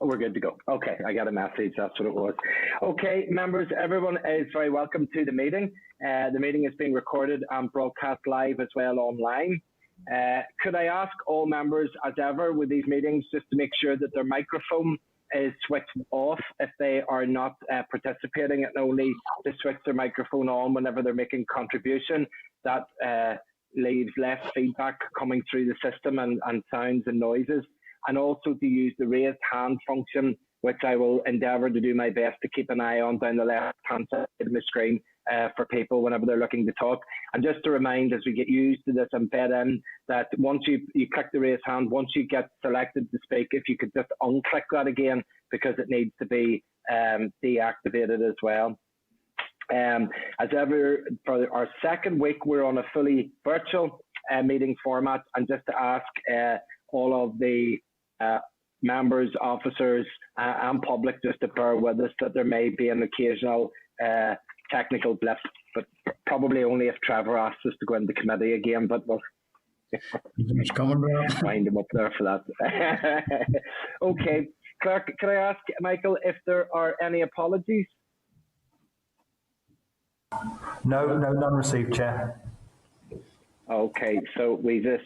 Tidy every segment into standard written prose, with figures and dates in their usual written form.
Oh, we're good to go. Okay, I got a message. That's what it was. Okay, members, everyone is very welcome to the meeting. The meeting is being recorded and broadcast live as well online. Could I ask all members, as ever with these meetings, just to make sure that their microphone is switched off if they are not participating, and only to switch their microphone on whenever they're making contribution. That leaves less feedback coming through the system and sounds and noises. And also to use the raised hand function, which I will endeavour to do my best to keep an eye on down the left-hand side of the screen for people whenever they're looking to talk. And just to remind, as we get used to this and bed in, that once you click the raised hand, once you get selected to speak, if you could just unclick that again, because it needs to be deactivated as well. As ever, for our second week, we're on a fully virtual meeting format, and just to ask all of the members, officers and public just to bear with us that there may be an occasional technical blip, but probably only if Trevor asks us to go into committee again, but we'll wind him up there for that. Okay, Clerk, can I ask Michael if there are any apologies? No, none received, Chair. Okay, so we just,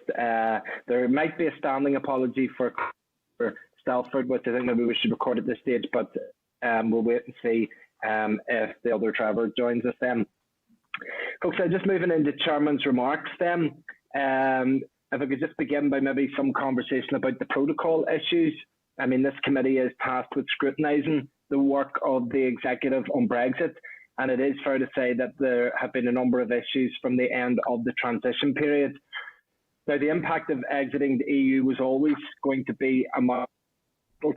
there might be a standing apology for Stelford, which I think maybe we should record at this stage, but we'll wait and see if the other Trevor joins us then. Folks, I'm just moving into Chairman's remarks then. If I could just begin by maybe some conversation about the protocol issues. I mean, this committee is tasked with scrutinising the work of the executive on Brexit, and it is fair to say that there have been a number of issues from the end of the transition period. Now, the impact of exiting the EU was always going to be a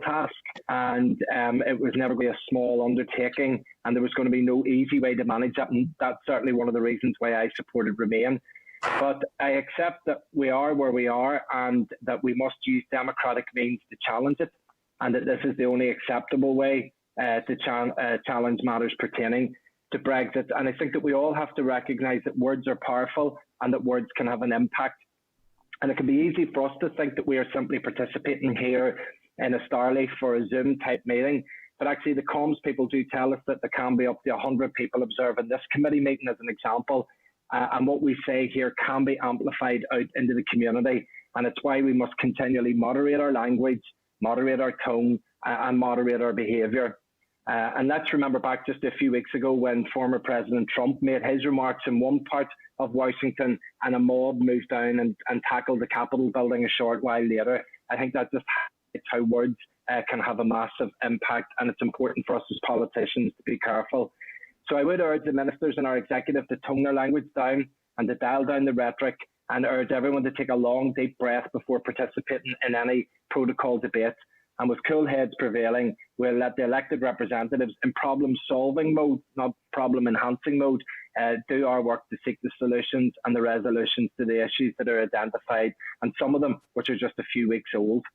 task, and it was never going to be a small undertaking, and there was going to be no easy way to manage that, and that's certainly one of the reasons why I supported Remain. But I accept that we are where we are, and that we must use democratic means to challenge it, and that this is the only acceptable way to challenge matters pertaining to Brexit. And I think that we all have to recognise that words are powerful and that words can have an impact. And it can be easy for us to think that we are simply participating here in a Starleaf for a Zoom type meeting, but actually the comms people do tell us that there can be up to 100 people observing this committee meeting as an example, and what we say here can be amplified out into the community, and it's why we must continually moderate our language, moderate our tone, and moderate our behaviour. And let's remember back just a few weeks ago when former President Trump made his remarks in one part of Washington and a mob moved down and tackled the Capitol building a short while later. I think that just highlights how words can have a massive impact, and it's important for us as politicians to be careful. So I would urge the ministers and our executive to tone their language down and to dial down the rhetoric, and urge everyone to take a long, deep breath before participating in any protocol debate. And with cool heads prevailing, we'll let the elected representatives in problem-solving mode, not problem-enhancing mode, do our work to seek the solutions and the resolutions to the issues that are identified, and some of them which are just a few weeks old.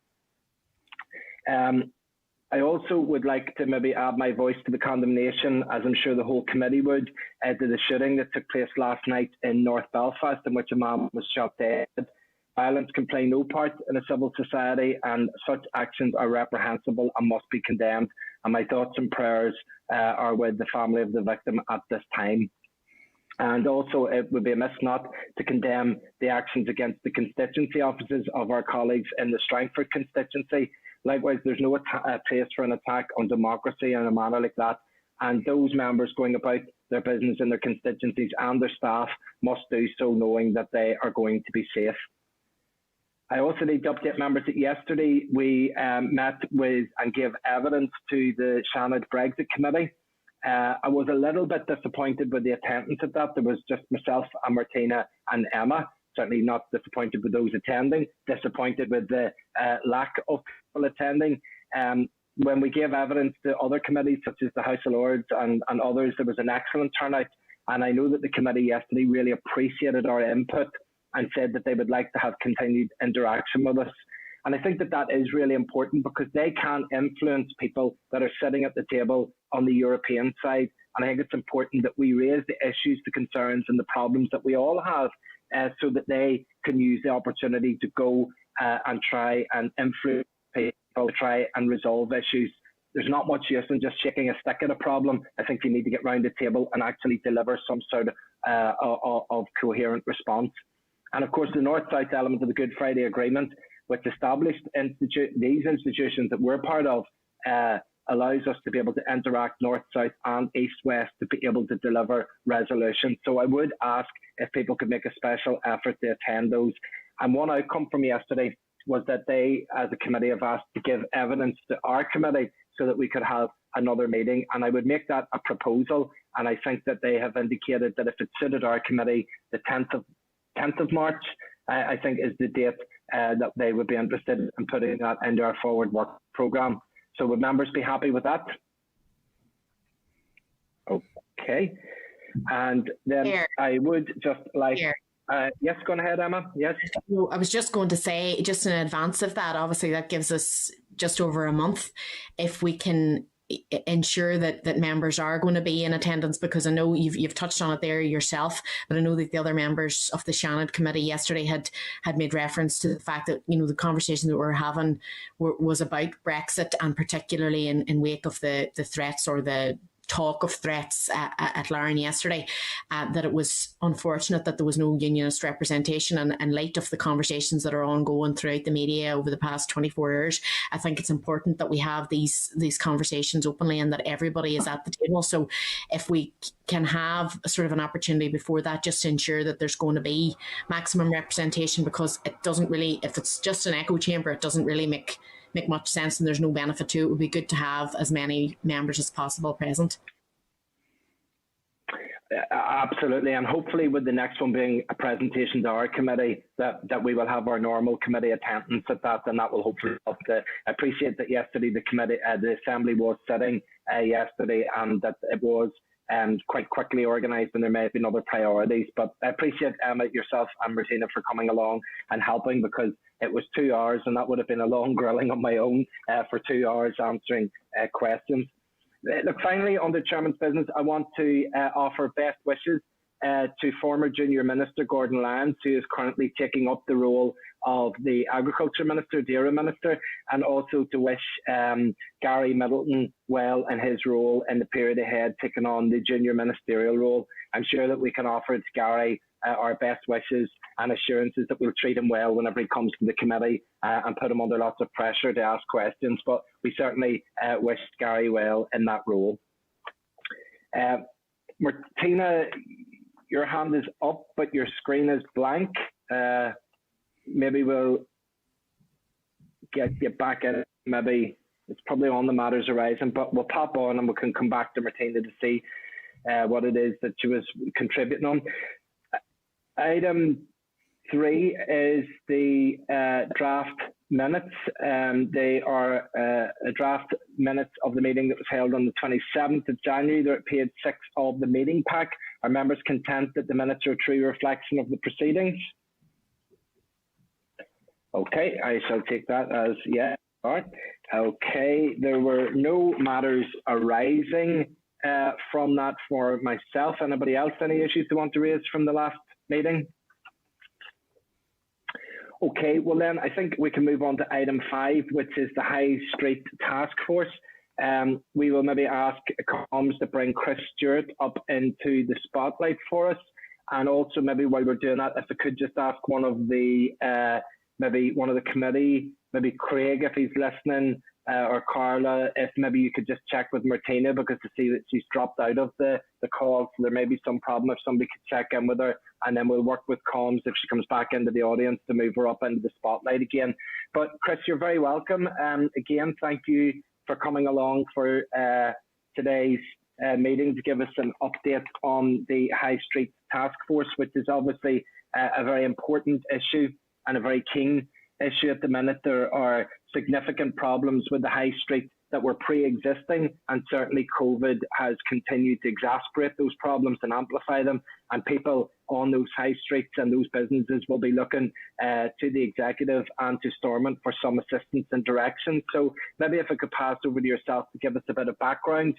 I also would like to maybe add my voice to the condemnation, as I'm sure the whole committee would, to the shooting that took place last night in North Belfast, in which a man was shot dead. Violence can play no part in a civil society, and such actions are reprehensible and must be condemned. And my thoughts and prayers are with the family of the victim at this time. And also, it would be amiss not to condemn the actions against the constituency offices of our colleagues in the Strangford constituency. Likewise, there's no place for an attack on democracy in a manner like that. And those members going about their business in their constituencies and their staff must do so knowing that they are going to be safe. I also need to update members that yesterday we met with and gave evidence to the Shannon Brexit Committee. I was a little bit disappointed with the attendance at that. There was just myself and Martina and Emma. Certainly not disappointed with those attending, disappointed with the lack of people attending. When we gave evidence to other committees, such as the House of Lords and others, there was an excellent turnout. And I know that the committee yesterday really appreciated our input and said that they would like to have continued interaction with us. And I think that that is really important, because they can influence people that are sitting at the table on the European side. And I think it's important that we raise the issues, the concerns and the problems that we all have, so that they can use the opportunity to go and try and influence people to try and resolve issues. There's not much use in just shaking a stick at a problem. I think you need to get round the table and actually deliver some sort of coherent response. And of course, the North-South element of the Good Friday Agreement, which established these institutions that we're part of, allows us to be able to interact North-South and East-West to be able to deliver resolutions. So I would ask if people could make a special effort to attend those. And one outcome from yesterday was that they, as a committee, have asked to give evidence to our committee so that we could have another meeting. And I would make that a proposal. And I think that they have indicated that if it suited our committee, the 10th of March, I think is the date that they would be interested in putting that into our forward work programme. So would members be happy with that? Okay. And then Here. I would just like... Here. Yes, go ahead, Emma. Yes. I was just going to say, just in advance of that, obviously that gives us just over a month if we can ensure that members are going to be in attendance, because I know you've touched on it there yourself, but I know that the other members of the Shannon committee yesterday had made reference to the fact that, you know, the conversation that we're having was about Brexit, and particularly in wake of the threats or the talk of threats at Larne yesterday, that it was unfortunate that there was no unionist representation, and in light of the conversations that are ongoing throughout the media over the past 24 hours, I think it's important that we have these conversations openly and that everybody is at the table. So if we can have a sort of an opportunity before that, just to ensure that there's going to be maximum representation, because it doesn't really, if it's just an echo chamber, it doesn't really make much sense and there's no benefit to it. It would be good to have as many members as possible present. Absolutely, and hopefully with the next one being a presentation to our committee, that we will have our normal committee attendance at that, and that will hopefully help. I appreciate that yesterday the Assembly was sitting yesterday, and that it was quite quickly organised, and there may have been other priorities, but I appreciate Emma, yourself and Martina for coming along and helping, because it was 2 hours and that would have been a long grilling on my own for 2 hours answering questions. Look, finally, on the Chairman's business, I want to offer best wishes to former Junior Minister Gordon Lyons, who is currently taking up the role of the Agriculture Minister, DAERA Minister, and also to wish Gary Middleton well in his role in the period ahead, taking on the junior ministerial role. I'm sure that we can offer to Gary our best wishes and assurances that we'll treat him well whenever he comes to the committee and put him under lots of pressure to ask questions. But we certainly wish Gary well in that role. Martina, your hand is up, but your screen is blank. Maybe we'll get you back in. Maybe it's probably on the matters arising, but we'll pop on and we can come back to Martina to see what it is that she was contributing on. Item 3 is the draft minutes. They are a draft minutes of the meeting that was held on the 27th of January. They're at page 6 of the meeting pack. Are members content that the minutes are a true reflection of the proceedings? Okay, I shall take that as yes. All right. Okay, there were no matters arising from that for myself. Anybody else, any issues they want to raise from the last meeting? Okay, well then I think we can move on to item 5, which is the High Street Task Force. We will maybe ask comms to bring Chris Stewart up into the spotlight for us, and also maybe while we're doing that, if I could just ask one of the committee, maybe Craig if he's listening, or Carla, if maybe you could just check with Martina, because to see that she's dropped out of the call, so there may be some problem. If somebody could check in with her, and then we'll work with comms if she comes back into the audience to move her up into the spotlight again. But Chris, you're very welcome. Again, thank you for coming along for today's meeting to give us an update on the High Street Task Force, which is obviously a very important issue and a very keen issue at the minute. There are significant problems with the High Street that were pre-existing, and certainly COVID has continued to exacerbate those problems and amplify them, and people on those high streets and those businesses will be looking to the executive and to Stormont for some assistance and direction. So maybe if I could pass over to yourself to give us a bit of background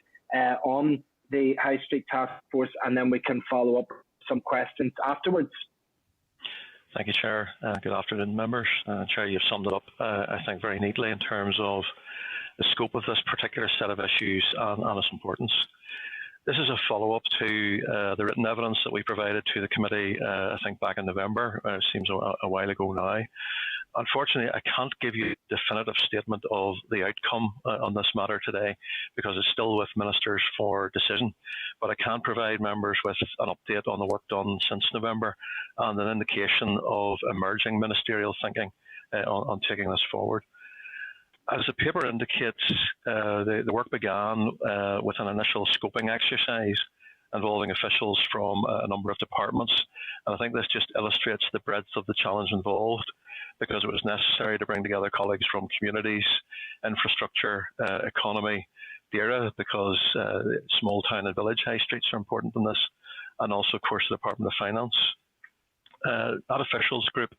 on the High Street Task Force, and then we can follow up some questions afterwards. Thank you, Chair. Good afternoon, members. Chair, you've summed it up, I think, very neatly in terms of the scope of this particular set of issues and its importance. This is a follow-up to the written evidence that we provided to the committee, I think, back in November. It seems a while ago now. Unfortunately, I can't give you a definitive statement of the outcome on this matter today because it's still with ministers for decision. But I can provide members with an update on the work done since November and an indication of emerging ministerial thinking on taking this forward. As the paper indicates, the work began with an initial scoping exercise involving officials from a number of departments. And I think this just illustrates the breadth of the challenge involved because it was necessary to bring together colleagues from communities, infrastructure, economy, DAERA, because small town and village high streets are important in this, and also, of course, the Department of Finance. That officials group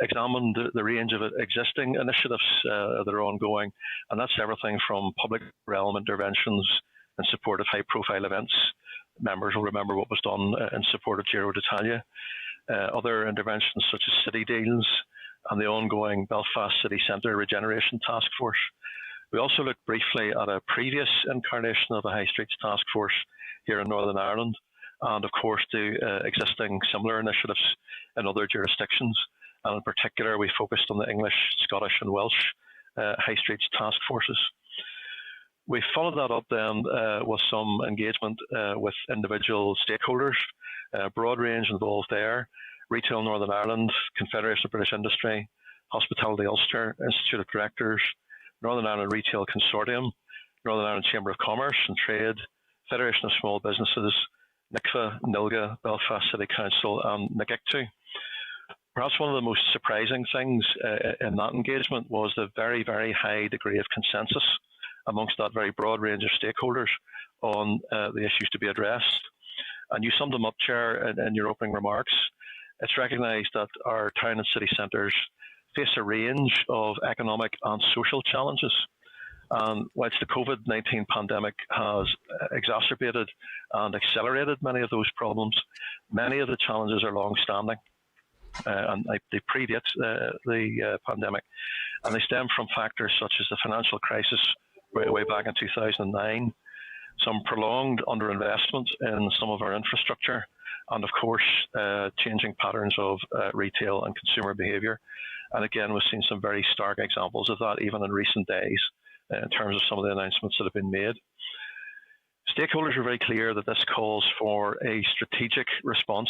examined the range of existing initiatives that are ongoing, and that's everything from public realm interventions in support of high-profile events. Members will remember what was done in support of Giro d'Italia. Other interventions such as city deals and the ongoing Belfast City Centre Regeneration Task Force. We also looked briefly at a previous incarnation of the High Streets Task Force here in Northern Ireland, and of course to existing similar initiatives in other jurisdictions. And in particular, we focused on the English, Scottish and Welsh High Streets Task Forces. We followed that up then with some engagement with individual stakeholders, broad range involved there, Retail Northern Ireland, Confederation of British Industry, Hospitality Ulster, Institute of Directors, Northern Ireland Retail Consortium, Northern Ireland Chamber of Commerce and Trade, Federation of Small Businesses, NICFA, NILGA, Belfast City Council and NIGICTU. Perhaps one of the most surprising things in that engagement was the very, very high degree of consensus amongst that very broad range of stakeholders on the issues to be addressed. And you summed them up, Chair, in your opening remarks. It's recognised that our town and city centres face a range of economic and social challenges. And whilst the COVID-19 pandemic has exacerbated and accelerated many of those problems, many of the challenges are long-standing. And they predate the pandemic, and they stem from factors such as the financial crisis way back in 2009, some prolonged underinvestment in some of our infrastructure, and of course changing patterns of retail and consumer behaviour. And again, we've seen some very stark examples of that even in recent days in terms of some of the announcements that have been made. Stakeholders are very clear that this calls for a strategic response.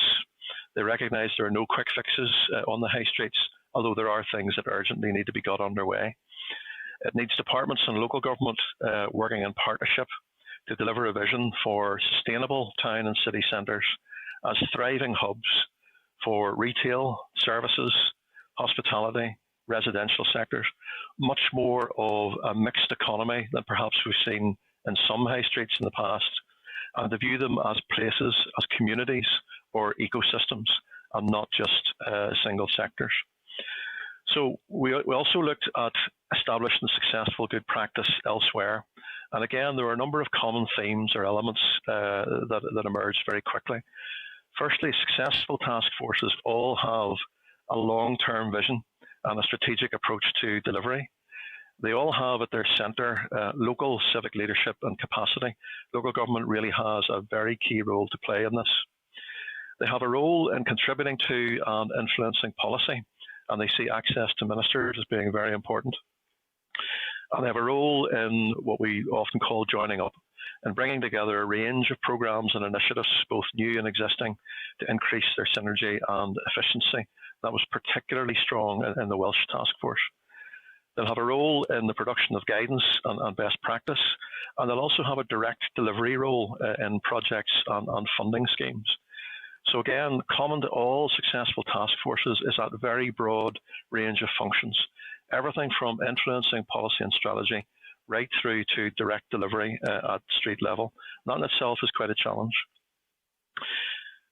They recognise there are no quick fixes on the high streets, although there are things that urgently need to be got underway. It needs departments and local government working in partnership to deliver a vision for sustainable town and city centres as thriving hubs for retail, services, hospitality, residential sectors, much more of a mixed economy than perhaps we've seen in some high streets in the past, and to view them as places, as communities or ecosystems, and not just single sectors. So we also looked at established and successful good practice elsewhere. And again, there were a number of common themes or elements that emerged very quickly. Firstly, successful task forces all have a long-term vision and a strategic approach to delivery. They all have at their centre local civic leadership and capacity. Local government really has a very key role to play in this. They have a role in contributing to and influencing policy, and they see access to ministers as being very important. And they have a role in what we often call joining up and bringing together a range of programmes and initiatives, both new and existing, to increase their synergy and efficiency. That was particularly strong in the Welsh Task Force. They'll have a role in the production of guidance and best practice, and they'll also have a direct delivery role in projects and funding schemes. So again, common to all successful task forces is that very broad range of functions, everything from influencing policy and strategy right through to direct delivery at street level. That in itself is quite a challenge.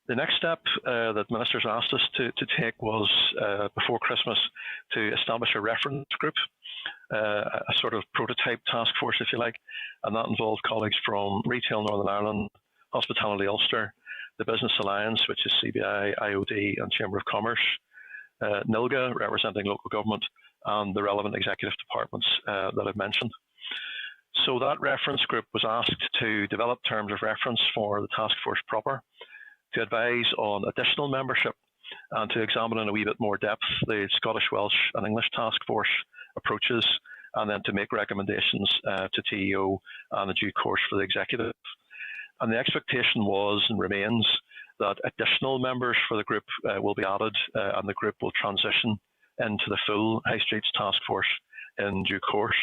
The next step that ministers asked us to take was, before Christmas, to establish a reference group, a sort of prototype task force, if you like, and that involved colleagues from Retail Northern Ireland, Hospitality Ulster, the Business Alliance, which is CBI, IOD and Chamber of Commerce, NILGA, representing local government, and the relevant executive departments that I've mentioned. So that reference group was asked to develop terms of reference for the task force proper, to advise on additional membership, and to examine in a wee bit more depth the Scottish, Welsh and English task force approaches, and then to make recommendations to TEO and in due course for the executive. And the expectation was and remains that additional members for the group will be added, and the group will transition into the full High Streets task force in due course.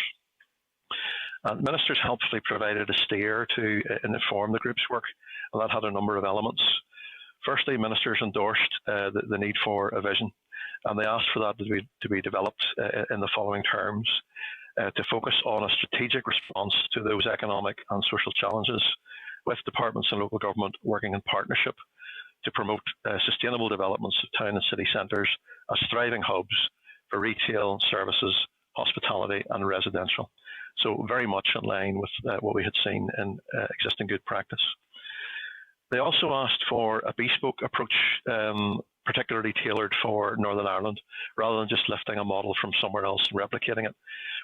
Ministers helpfully provided a steer to inform the group's work, and that had a number of elements. Firstly, ministers endorsed the need for a vision, and they asked for that to be developed in the following terms: to focus on a strategic response to those economic and social challenges, with departments and local government working in partnership to promote sustainable developments of town and city centres as thriving hubs for retail, services, hospitality and residential. So very much in line with what we had seen in existing good practice. They also asked for a bespoke approach, particularly tailored for Northern Ireland, rather than just lifting a model from somewhere else and replicating it.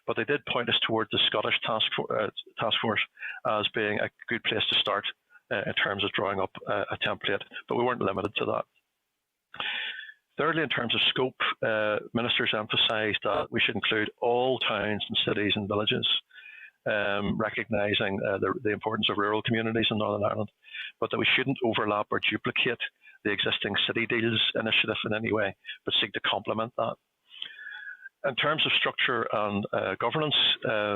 But they did point us towards the Scottish task force as being a good place to start in terms of drawing up a template, but we weren't limited to that. Thirdly, in terms of scope, ministers emphasised that we should include all towns and cities and villages, recognising the importance of rural communities in Northern Ireland, but that we shouldn't overlap or duplicate the existing City Deals initiative in any way, but seek to complement that. In terms of structure and governance,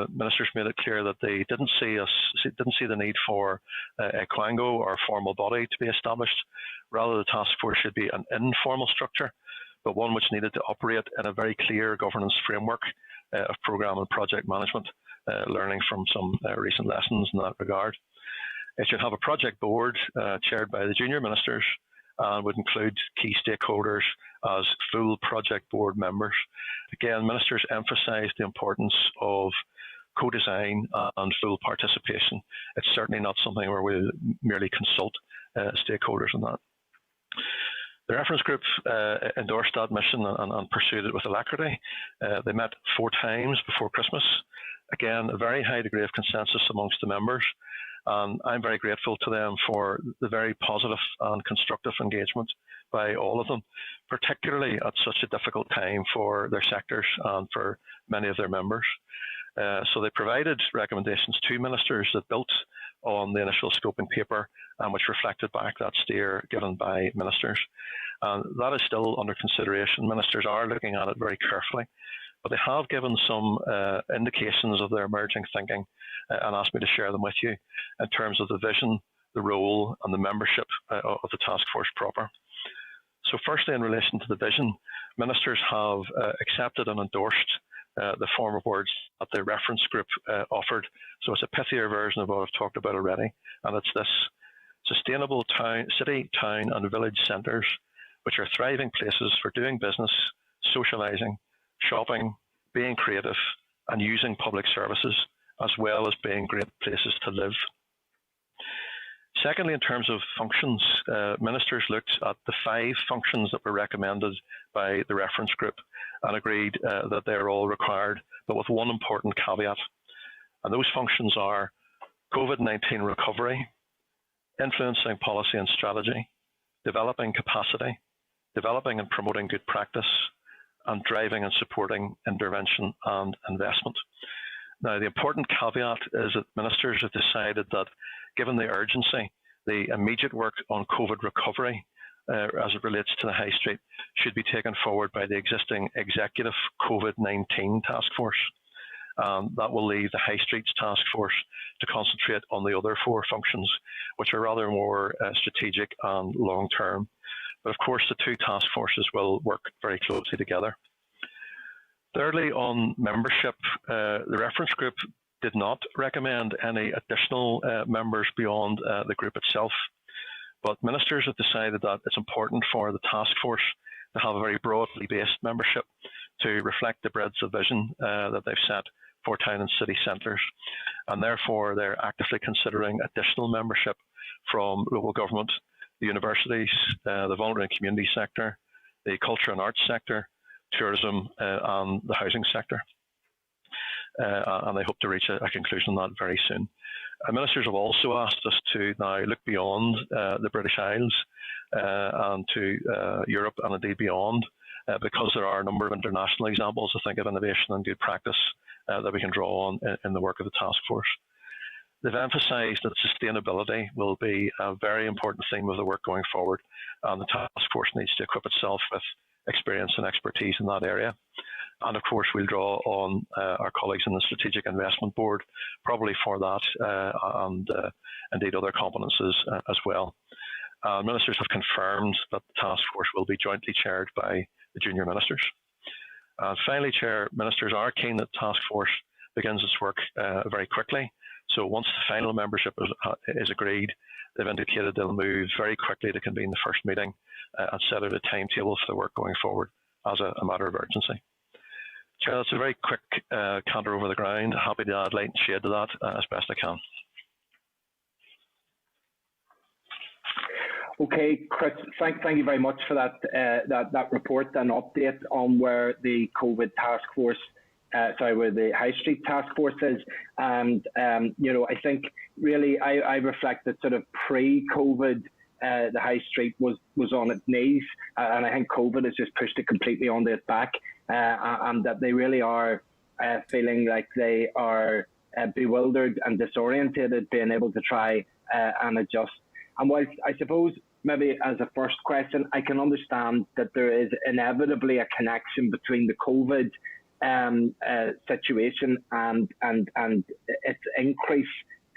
ministers made it clear that they didn't see the need for a quango or a formal body to be established. Rather, the task force should be an informal structure, but one which needed to operate in a very clear governance framework of programme and project management, learning from some recent lessons in that regard. It should have a project board chaired by the junior ministers and would include key stakeholders as full project board members. Again, ministers emphasised the importance of co-design and full participation. It's certainly not something where we merely consult stakeholders on that. The reference group endorsed that mission and pursued it with alacrity. They met 4 times before Christmas. Again, a very high degree of consensus amongst the members. I'm very grateful to them for the very positive and constructive engagement by all of them, particularly at such a difficult time for their sectors and for many of their members. So they provided recommendations to ministers that built on the initial scoping paper and which reflected back that steer given by ministers. And that is still under consideration. Ministers are looking at it very carefully, but they have given some indications of their emerging thinking and asked me to share them with you in terms of the vision, the role and the membership of the task force proper. So firstly, in relation to the vision, ministers have accepted and endorsed the form of words that the reference group offered. So it's a pithier version of what I've talked about already, and it's this: sustainable city, town and village centres, which are thriving places for doing business, socialising, shopping, being creative and using public services, as well as being great places to live. Secondly, in terms of functions, ministers looked at the 5 functions that were recommended by the reference group and agreed that they are all required, but with one important caveat. And those functions are COVID-19 recovery, influencing policy and strategy, developing capacity, developing and promoting good practice, and driving and supporting intervention and investment. Now, the important caveat is that ministers have decided that, given the urgency, the immediate work on COVID recovery as it relates to the High Street should be taken forward by the existing executive COVID-19 task force. That will leave the High Streets task force to concentrate on the other 4 functions, which are rather more strategic and long-term. But of course, the 2 task forces will work very closely together. Thirdly, on membership, the reference group did not recommend any additional members beyond the group itself, but ministers have decided that it's important for the task force to have a very broadly based membership to reflect the breadth of vision that they've set for town and city centres, and therefore they're actively considering additional membership from local government, the universities, the voluntary and community sector, the culture and arts sector, tourism, and the housing sector. And they hope to reach a conclusion on that very soon. Ministers have also asked us to now look beyond the British Isles and to Europe and indeed beyond, because there are a number of international examples, I think, of innovation and good practice that we can draw on in the work of the task force. They've emphasised that sustainability will be a very important theme of the work going forward, and the task force needs to equip itself with experience and expertise in that area. And of course, we'll draw on our colleagues in the Strategic Investment Board, probably for that, and indeed other competences as well. Ministers have confirmed that the task force will be jointly chaired by the junior ministers. Finally, Chair, ministers are keen that the task force begins its work very quickly. So once the final membership is agreed, they've indicated they'll move very quickly to convene the first meeting and set out a timetable for the work going forward as a matter of urgency. Chair, that's a very quick canter over the ground. Happy to add light and shade to that as best I can. Okay, Chris, thank you very much for that report and update on where the COVID task force, where the High Street task force is. And, I think really I reflect that sort of pre-COVID, the High Street was on its knees, and I think COVID has just pushed it completely onto its back, and that they really are feeling like they are bewildered and disorientated, being able to try and adjust. And whilst I suppose maybe as a first question, I can understand that there is inevitably a connection between the COVID situation and its increase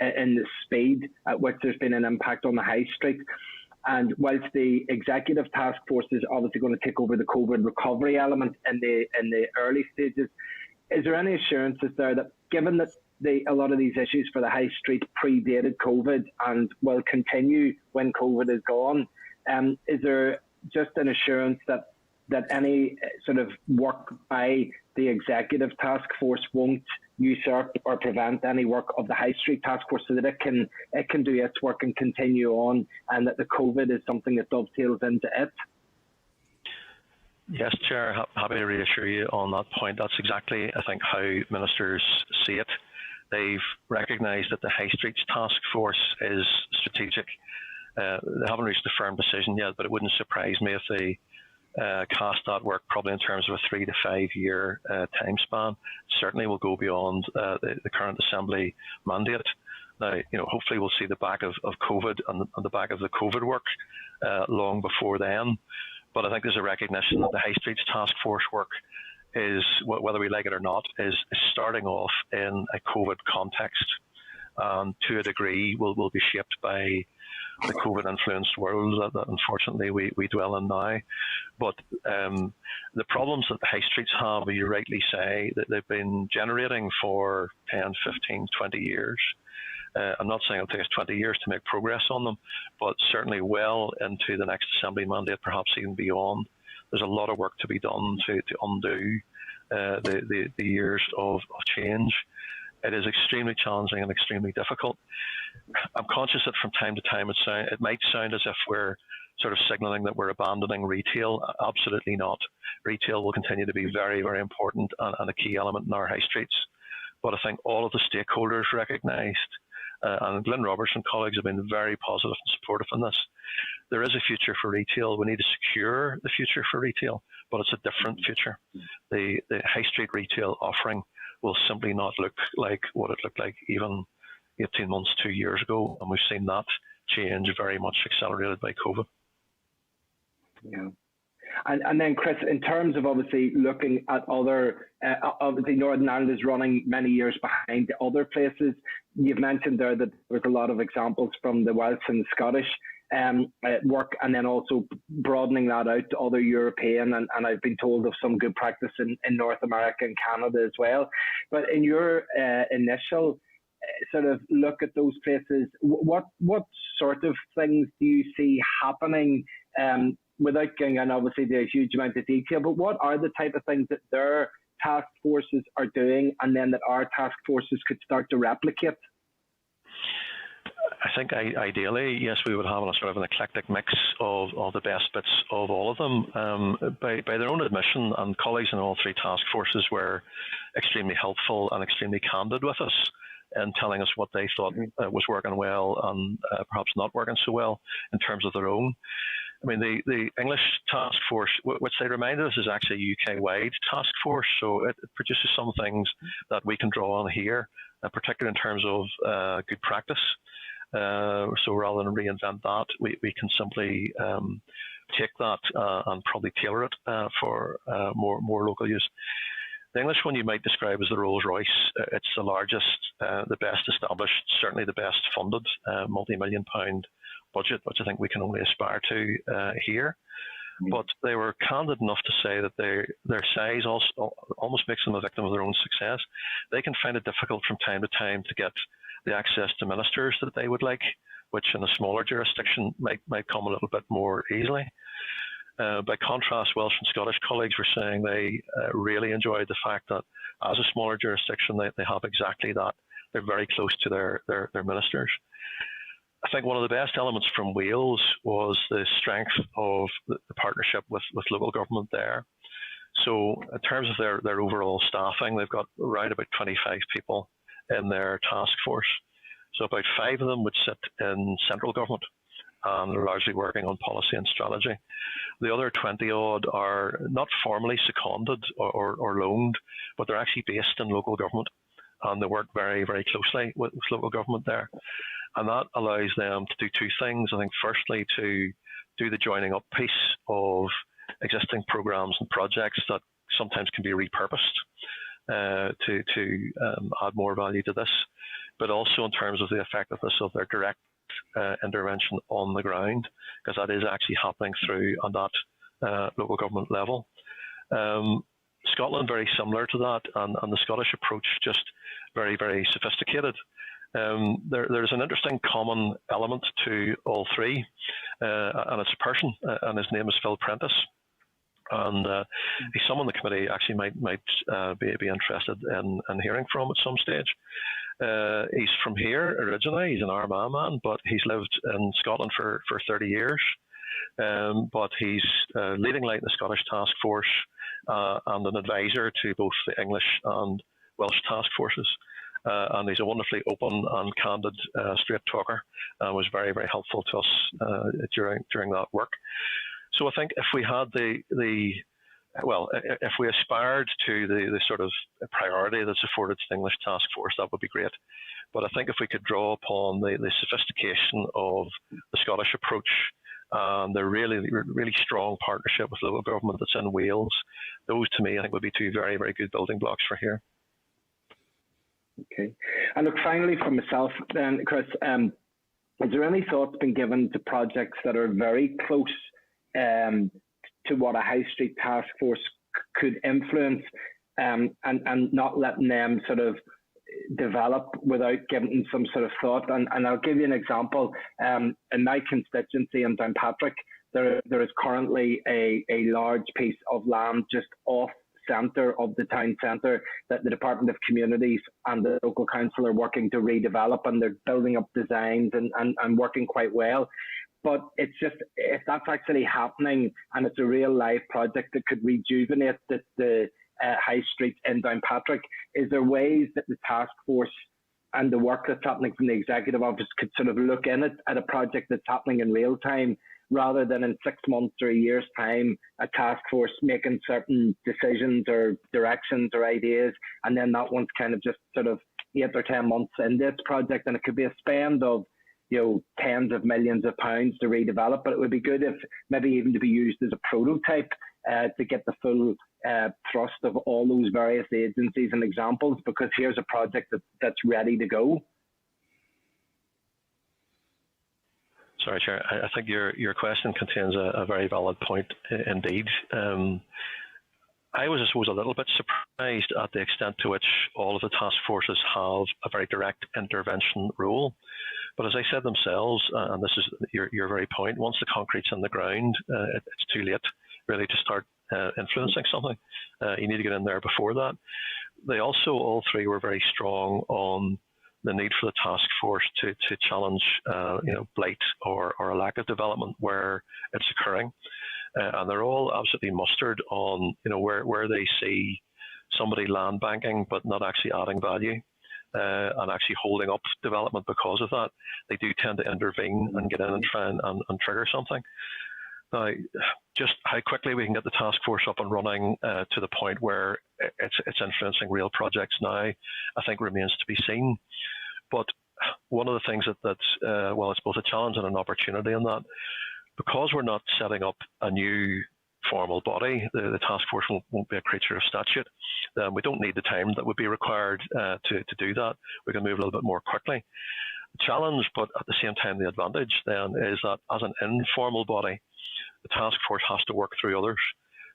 in the speed at which there's been an impact on the High Street. And whilst the executive task force is obviously going to take over the COVID recovery element in the early stages, is there any assurances there that, given that a lot of these issues for the High Street predated COVID and will continue when COVID is gone, is there just an assurance that any sort of work by the executive task force won't usurp or prevent any work of the High Street task force, so that it can do its work and continue on, and that the COVID is something that dovetails into it? Yes, Chair, happy to reassure you on that point. That's exactly, I think, how ministers see it. They've recognised that the High Streets task force is strategic. They haven't reached a firm decision yet, but it wouldn't surprise me if they cast that work probably in terms of a 3 to 5 year time span. Certainly will go beyond the current Assembly mandate. Now, hopefully we'll see the back of COVID and the back of the COVID work long before then. But I think there's a recognition that the High Streets task force work is, whether we like it or not, is starting off in a COVID context. To a degree will be shaped by the COVID-influenced world that unfortunately we dwell in now. But the problems that the High Streets have, you rightly say, that they've been generating for 10, 15, 20 years. I'm not saying it'll take us 20 years to make progress on them, but certainly well into the next Assembly mandate, perhaps even beyond. There's a lot of work to be done to undo the years of change. It is extremely challenging and extremely difficult. I'm conscious that from time to time it might sound as if we're sort of signalling that we're abandoning retail. Absolutely not. Retail will continue to be very, very important and a key element in our high streets. But I think all of the stakeholders recognised, and Glyn Roberts and colleagues have been very positive and supportive in this. There is a future for retail. We need to secure the future for retail, but it's a different future. The high street retail offering will simply not look like what it looked like even 18 months, 2 years ago, and we've seen that change very much accelerated by COVID. Yeah. And then, Chris, in terms of obviously looking at other, obviously Northern Ireland is running many years behind the other places. You've mentioned there that there's a lot of examples from the Welsh and Scottish work, and then also broadening that out to other European, and I've been told of some good practice in North America and Canada as well. But in your initial sort of look at those places, what sort of things do you see happening, without going in obviously the huge amount of detail, but what are the type of things that their task forces are doing and then that our task forces could start to replicate? I think ideally, yes, we would have a sort of an eclectic mix of the best bits of all of them. By their own admission, and colleagues in all three task forces were extremely helpful and extremely candid with us in telling us what they thought was working well and perhaps not working so well in terms of their own. I mean, the English task force, which they reminded us is actually a UK-wide task force, so it produces some things that we can draw on here, particularly in terms of good practice. So rather than reinvent that, we can simply take that and probably tailor it for more local use. The English one you might describe as the Rolls-Royce. It's the largest, the best established, certainly the best funded multi-million pound budget, which I think we can only aspire to here. But they were candid enough to say that their size also almost makes them a victim of their own success. They can find it difficult from time to time to get the access to ministers that they would like, which in a smaller jurisdiction might come a little bit more easily. By contrast, Welsh and Scottish colleagues were saying they really enjoyed the fact that as a smaller jurisdiction, they have exactly that. They're very close to their ministers. I think one of the best elements from Wales was the strength of the partnership with local government there. So in terms of their overall staffing, they've got around about 25 people in their task force. So about 5 of them would sit in central government, and they're largely working on policy and strategy. The other 20 odd are not formally seconded or loaned, but they're actually based in local government, and they work very, very closely with local government there. And that allows them to do 2 things. I think firstly to do the joining up piece of existing programs and projects that sometimes can be repurposed to add more value to this, but also in terms of the effectiveness of their direct intervention on the ground, because that is actually happening through on that local government level. Scotland very similar to that, and the Scottish approach just very, very sophisticated. There's an interesting common element to all three, and it's a person, and his name is Phil Prentice. And he's someone the committee actually might be interested in hearing from at some stage. He's from here originally. He's an Armagh man, but he's lived in Scotland for 30 years. But he's leading light in the Scottish task force and an advisor to both the English and Welsh task forces. And he's a wonderfully open and candid straight talker, and was very, very helpful to us during that work. So I think if we had if we aspired to the sort of priority that's afforded to the English task force, that would be great. But I think if we could draw upon the sophistication of the Scottish approach and the really, really strong partnership with local government that's in Wales, those to me I think would be 2 very, very good building blocks for here. Okay. And look, finally from myself then, Chris, is there any thought been given to projects that are very close to what a high street task force could influence, and not letting them sort of develop without giving them some sort of thought? And I'll give you an example. In my constituency in Downpatrick, there is currently a large piece of land just off centre of the town centre that the Department of Communities and the local council are working to redevelop, and they're building up designs and working quite well. But it's just, if that's actually happening and it's a real live project that could rejuvenate the high street in Downpatrick, is there ways that the task force and the work that's happening from the executive office could sort of look in at a project that's happening in real time, rather than in 6 months or a year's time, a task force making certain decisions or directions or ideas, and then that one's kind of just sort of 8 or 10 months in this project, and it could be a spend of tens of millions of pounds to redevelop, but it would be good if maybe even to be used as a prototype to get the full thrust of all those various agencies and examples, because here's a project that's ready to go. Sorry, Chair. I think your question contains a very valid point indeed. I was, I suppose, a little bit surprised at the extent to which all of the task forces have a very direct intervention role. But as I said themselves, and this is your very point, once the concrete's in the ground, it's too late really to start influencing something. You need to get in there before that. They also, all three, were very strong on the need for the task force to challenge blight or a lack of development where it's occurring. And they're all absolutely mustered on where they see somebody land banking but not actually adding value and actually holding up development because of that. They do tend to intervene and get in and try and trigger something. Now, just how quickly we can get the task force up and running to the point where it's influencing real projects now, I think remains to be seen. But one of the things that's it's both a challenge and an opportunity in that, because we're not setting up a new formal body, the task force won't be a creature of statute. We don't need the time that would be required to do that. We can move a little bit more quickly. The challenge, but at the same time the advantage then, is that as an informal body, the task force has to work through others.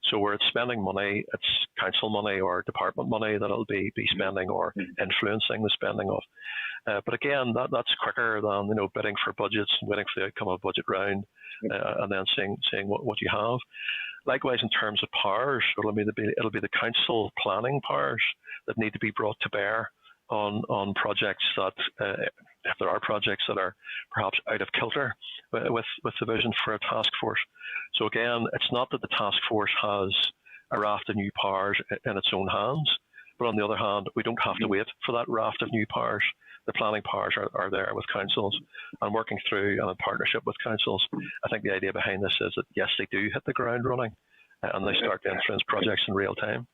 So where it's spending money, it's council money or department money that it'll be spending or influencing the spending of. But again, that's quicker than bidding for budgets and waiting for the outcome of a budget round and then seeing what you have. Likewise, in terms of powers, it'll be the council planning powers that need to be brought to bear on projects that, if there are projects that are perhaps out of kilter with the vision for a task force. So again, it's not that the task force has a raft of new powers in its own hands, but on the other hand, we don't have to wait for that raft of new powers. The planning powers are there with councils and working through and in partnership with councils. I think the idea behind this is that, yes, they do hit the ground running and they start to influence projects in real time.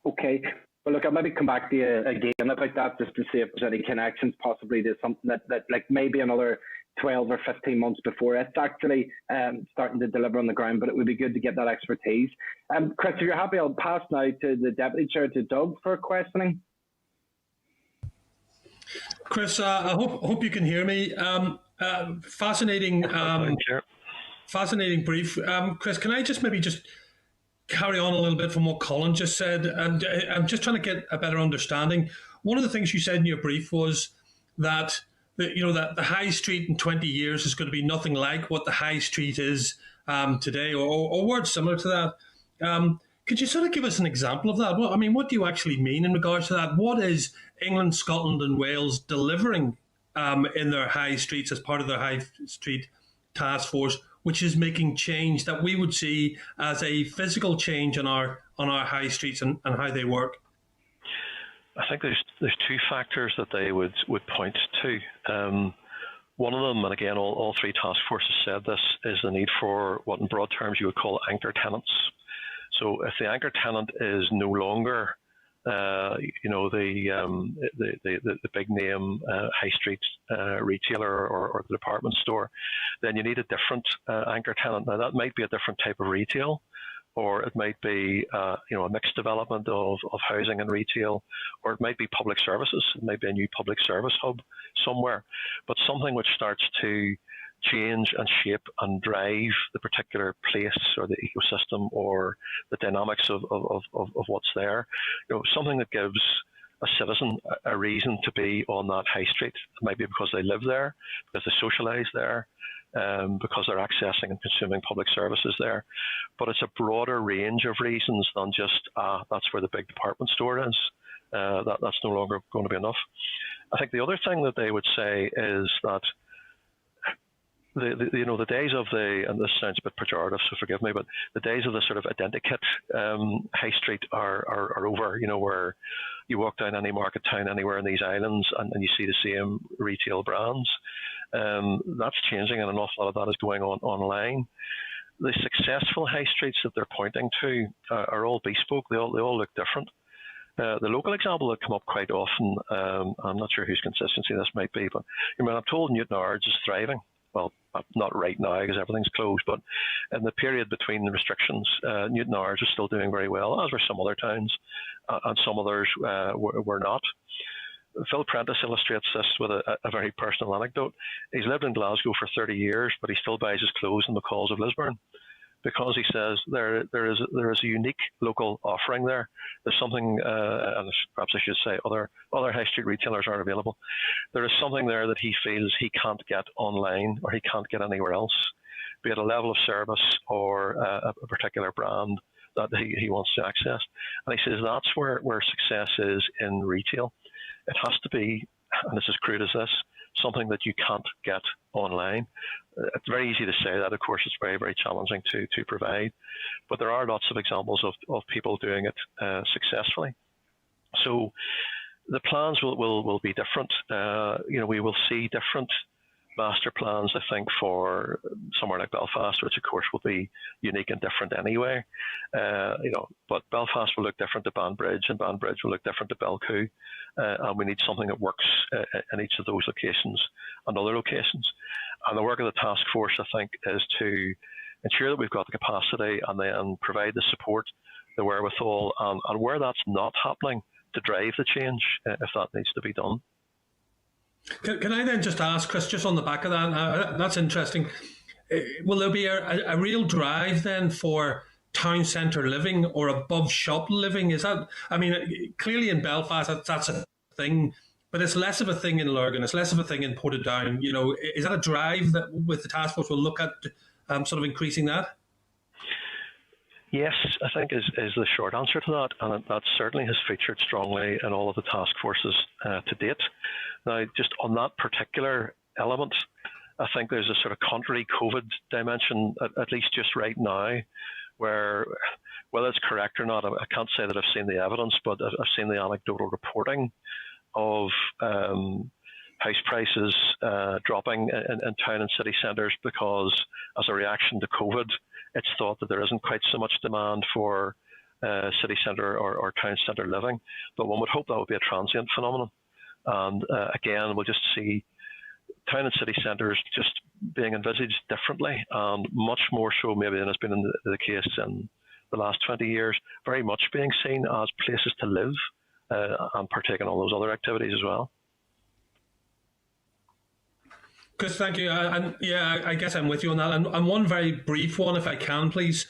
Okay. Well, look, I'll maybe come back to you again about that just to see if there's any connections possibly to something that like maybe another 12 or 15 months before it's actually starting to deliver on the ground, but it would be good to get that expertise. Chris, if you're happy, I'll pass now to the Deputy Chair, to Doug, for questioning. Chris, I hope you can hear me. Fascinating brief. Chris, can I just carry on a little bit from what Colin just said? And I'm just trying to get a better understanding. One of the things you said in your brief was that that the high street in 20 years is going to be nothing like what the high street is today, or words similar to that. Could you sort of give us an example of that? Well, I mean, what do you actually mean in regards to that? What is England, Scotland and Wales delivering in their high streets as part of their high street task force, which is making change that we would see as a physical change on our high streets and how they work? I think there's two factors that they would point to. One of them, and again, all three task forces said this, is the need for what in broad terms you would call anchor tenants. So if the anchor tenant is no longer, the big name high street retailer or the department store, then you need a different anchor tenant. Now that might be a different type of retail, or it might be a mixed development of housing and retail, or it might be public services. It might be a new public service hub somewhere, but something which starts to change and shape and drive the particular place or the ecosystem or the dynamics of what's there. Something that gives a citizen a reason to be on that high street. It might be because they live there, because they socialise there, because they're accessing and consuming public services there. But it's a broader range of reasons than just, that's where the big department store is. That's no longer going to be enough. I think the other thing that they would say is that the days of and this sounds a bit pejorative, so forgive me, but the days of the sort of identikit high street are over, where you walk down any market town anywhere in these islands and you see the same retail brands. That's changing, and an awful lot of that is going on online. The successful high streets that they're pointing to are all bespoke. They all look different. The local example that come up quite often, I'm not sure whose consistency this might be, but I'm told Newtownards is thriving. Well, not right now because everything's closed, but in the period between the restrictions, Newtownards is still doing very well, as were some other towns, and some others were not. Phil Prentice illustrates this with a very personal anecdote. He's lived in Glasgow for 30 years, but he still buys his clothes in the calls of Lisburn, because he says there is a unique local offering there. There's something, and perhaps I should say other high street retailers aren't available. There is something there that he feels he can't get online or he can't get anywhere else, be it a level of service or a particular brand that he wants to access. And he says that's where success is in retail. it has to be, and it's as crude as this, something that you can't get online. It's very easy to say that. Of course, it's very, very challenging to provide. But there are lots of examples of people doing it successfully. So the plans will be different. We will see different master plans, I think, for somewhere like Belfast, which of course will be unique and different anyway. But Belfast will look different to Banbridge, and Banbridge will look different to Belcoo, and we need something that works in each of those locations and other locations. And the work of the task force, I think, is to ensure that we've got the capacity and then provide the support, the wherewithal, and where that's not happening, to drive the change if that needs to be done. Can I then just ask, Chris, just on the back of that, that's interesting. Will there be a real drive then for town centre living or above shop living? Is that, I mean, clearly in Belfast that's a thing, but it's less of a thing in Lurgan, it's less of a thing in Portadown. Is that a drive that with the task force will look at sort of increasing that? Yes, I think is the short answer to that, and that certainly has featured strongly in all of the task forces to date. Now, just on that particular element, I think there's a sort of contrary COVID dimension, at least just right now, where, whether it's correct or not, I can't say that I've seen the evidence, but I've seen the anecdotal reporting of house prices dropping in town and city centres because, as a reaction to COVID, it's thought that there isn't quite so much demand for city centre or town centre living. But one would hope that would be a transient phenomenon. And again, we'll just see town and city centres just being envisaged differently, and much more so maybe than has been the case in the last 20 years, very much being seen as places to live and partake in all those other activities as well. Chris, thank you. I guess I'm with you on that. And one very brief one, if I can, please.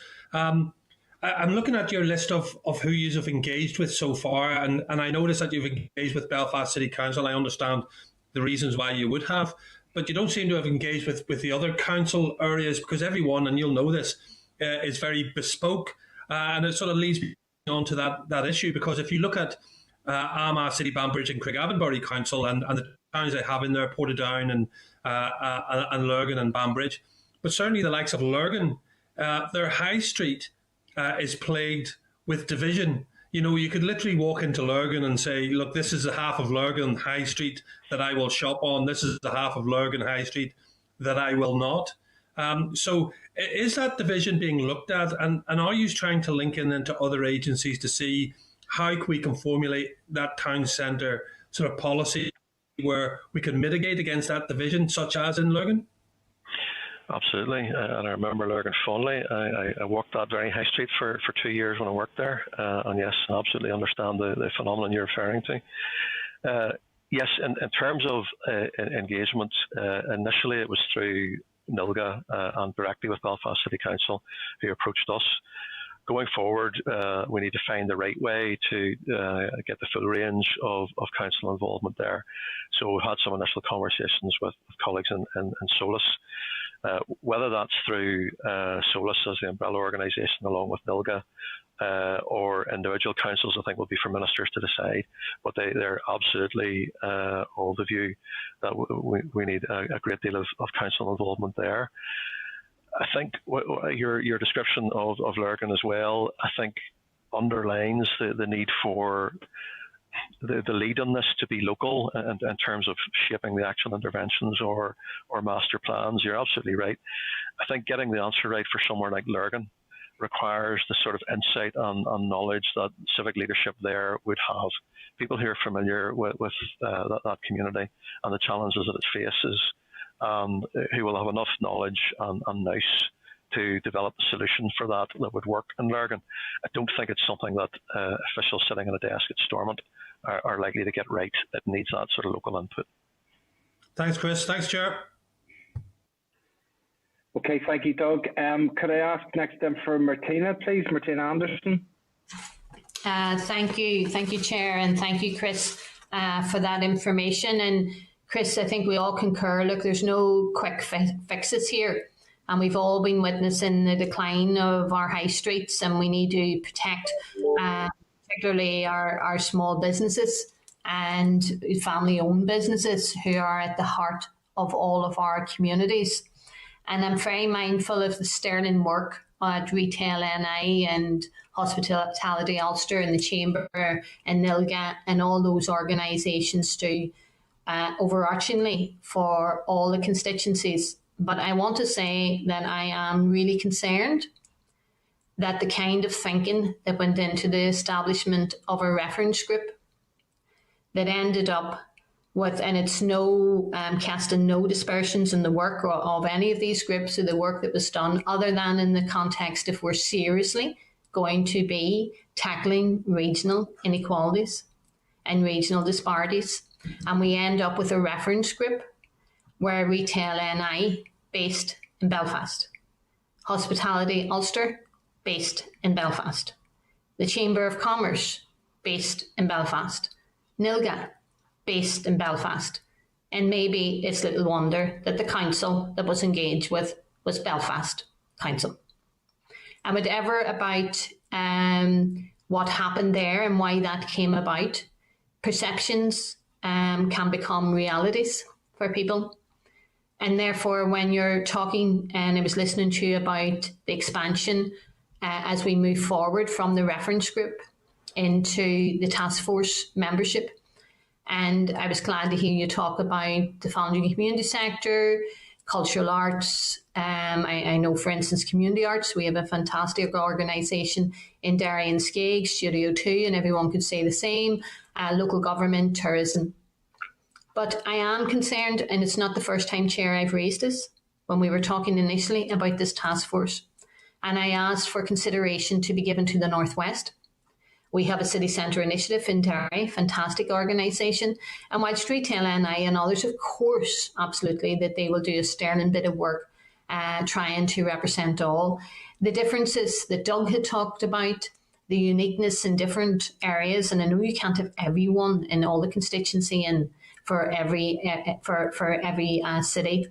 I'm looking at your list of who you have engaged with so far, and I notice that you've engaged with Belfast City Council. I understand the reasons why you would have, but you don't seem to have engaged with the other council areas, because everyone, and you'll know this, is very bespoke, and it sort of leads me on to that issue, because if you look at Armagh City, Banbridge and Craigavonbury Council and the towns they have in there, Portadown and Lurgan and Banbridge, but certainly the likes of Lurgan, their high street is plagued with division. You could literally walk into Lurgan and say, look, this is the half of Lurgan High Street that I will shop on. This is the half of Lurgan High Street that I will not. So is that division being looked at? And are you trying to link in into other agencies to see how we can formulate that town centre sort of policy where we can mitigate against that division, such as in Lurgan? Absolutely, and I remember Lurgan fondly. I walked that very high street for 2 years when I worked there, and yes, I absolutely understand the phenomenon you're referring to. Yes, in terms of engagement, initially it was through NILGA and directly with Belfast City Council, who approached us. Going forward, we need to find the right way to get the full range of council involvement there. So we had some initial conversations with colleagues in Solus. Whether that's through Solus as the umbrella organisation along with NILGA or individual councils, I think will be for ministers to decide. But they're absolutely of the view that we need a great deal of council involvement there. I think your description of Lurgan as well, I think underlines the need for the lead on this to be local in terms of shaping the actual interventions or master plans. You're absolutely right. I think getting the answer right for somewhere like Lurgan requires the sort of insight and knowledge that civic leadership there would have. People who are familiar with that community and the challenges that it faces, who will have enough knowledge and nous to develop a solution for that would work in Lurgan. I don't think it's something that officials sitting at a desk at Stormont are likely to get right. It needs that sort of local input. Thanks, Chris. Thanks, Chair. Okay, thank you, Doug. Could I ask next for Martina, please? Martina Anderson. Thank you, Chair, and thank you, Chris, for that information. And Chris, I think we all concur, look, there's no quick fixes here. And we've all been witnessing the decline of our high streets, and we need to protect particularly our small businesses and family-owned businesses who are at the heart of all of our communities. And I'm very mindful of the sterling work at Retail NI and Hospitality Ulster and the Chamber and NILGA and all those organisations do overarchingly for all the constituencies. But I want to say that I am really concerned that the kind of thinking that went into the establishment of a reference group that ended up with, and it's no casting no dispersions in the work of any of these groups or the work that was done, other than in the context if we're seriously going to be tackling regional inequalities and regional disparities. And we end up with a reference group where Retail NI based in Belfast, Hospitality Ulster based in Belfast, the Chamber of Commerce based in Belfast, NILGA based in Belfast. And maybe it's little wonder that the council that was engaged with was Belfast Council. And whatever about what happened there and why that came about, perceptions can become realities for people. And therefore, when you're talking, and I was listening to you about the expansion as we move forward from the reference group into the task force membership, and I was glad to hear you talk about the voluntary community sector, cultural arts. I know, for instance, community arts. We have a fantastic organisation in Derry and Skegg, Studio 2, and everyone could say the same. Local government, tourism. But I am concerned, and it's not the first time, Chair, I've raised this, when we were talking initially about this task force. And I asked for consideration to be given to the Northwest. We have a city centre initiative in Derry, fantastic organisation. And whilst Retail NI and others, of course, absolutely, that they will do a sterling bit of work trying to represent all. The differences that Doug had talked about, the uniqueness in different areas, and I know you can't have everyone in all the constituency and for every city,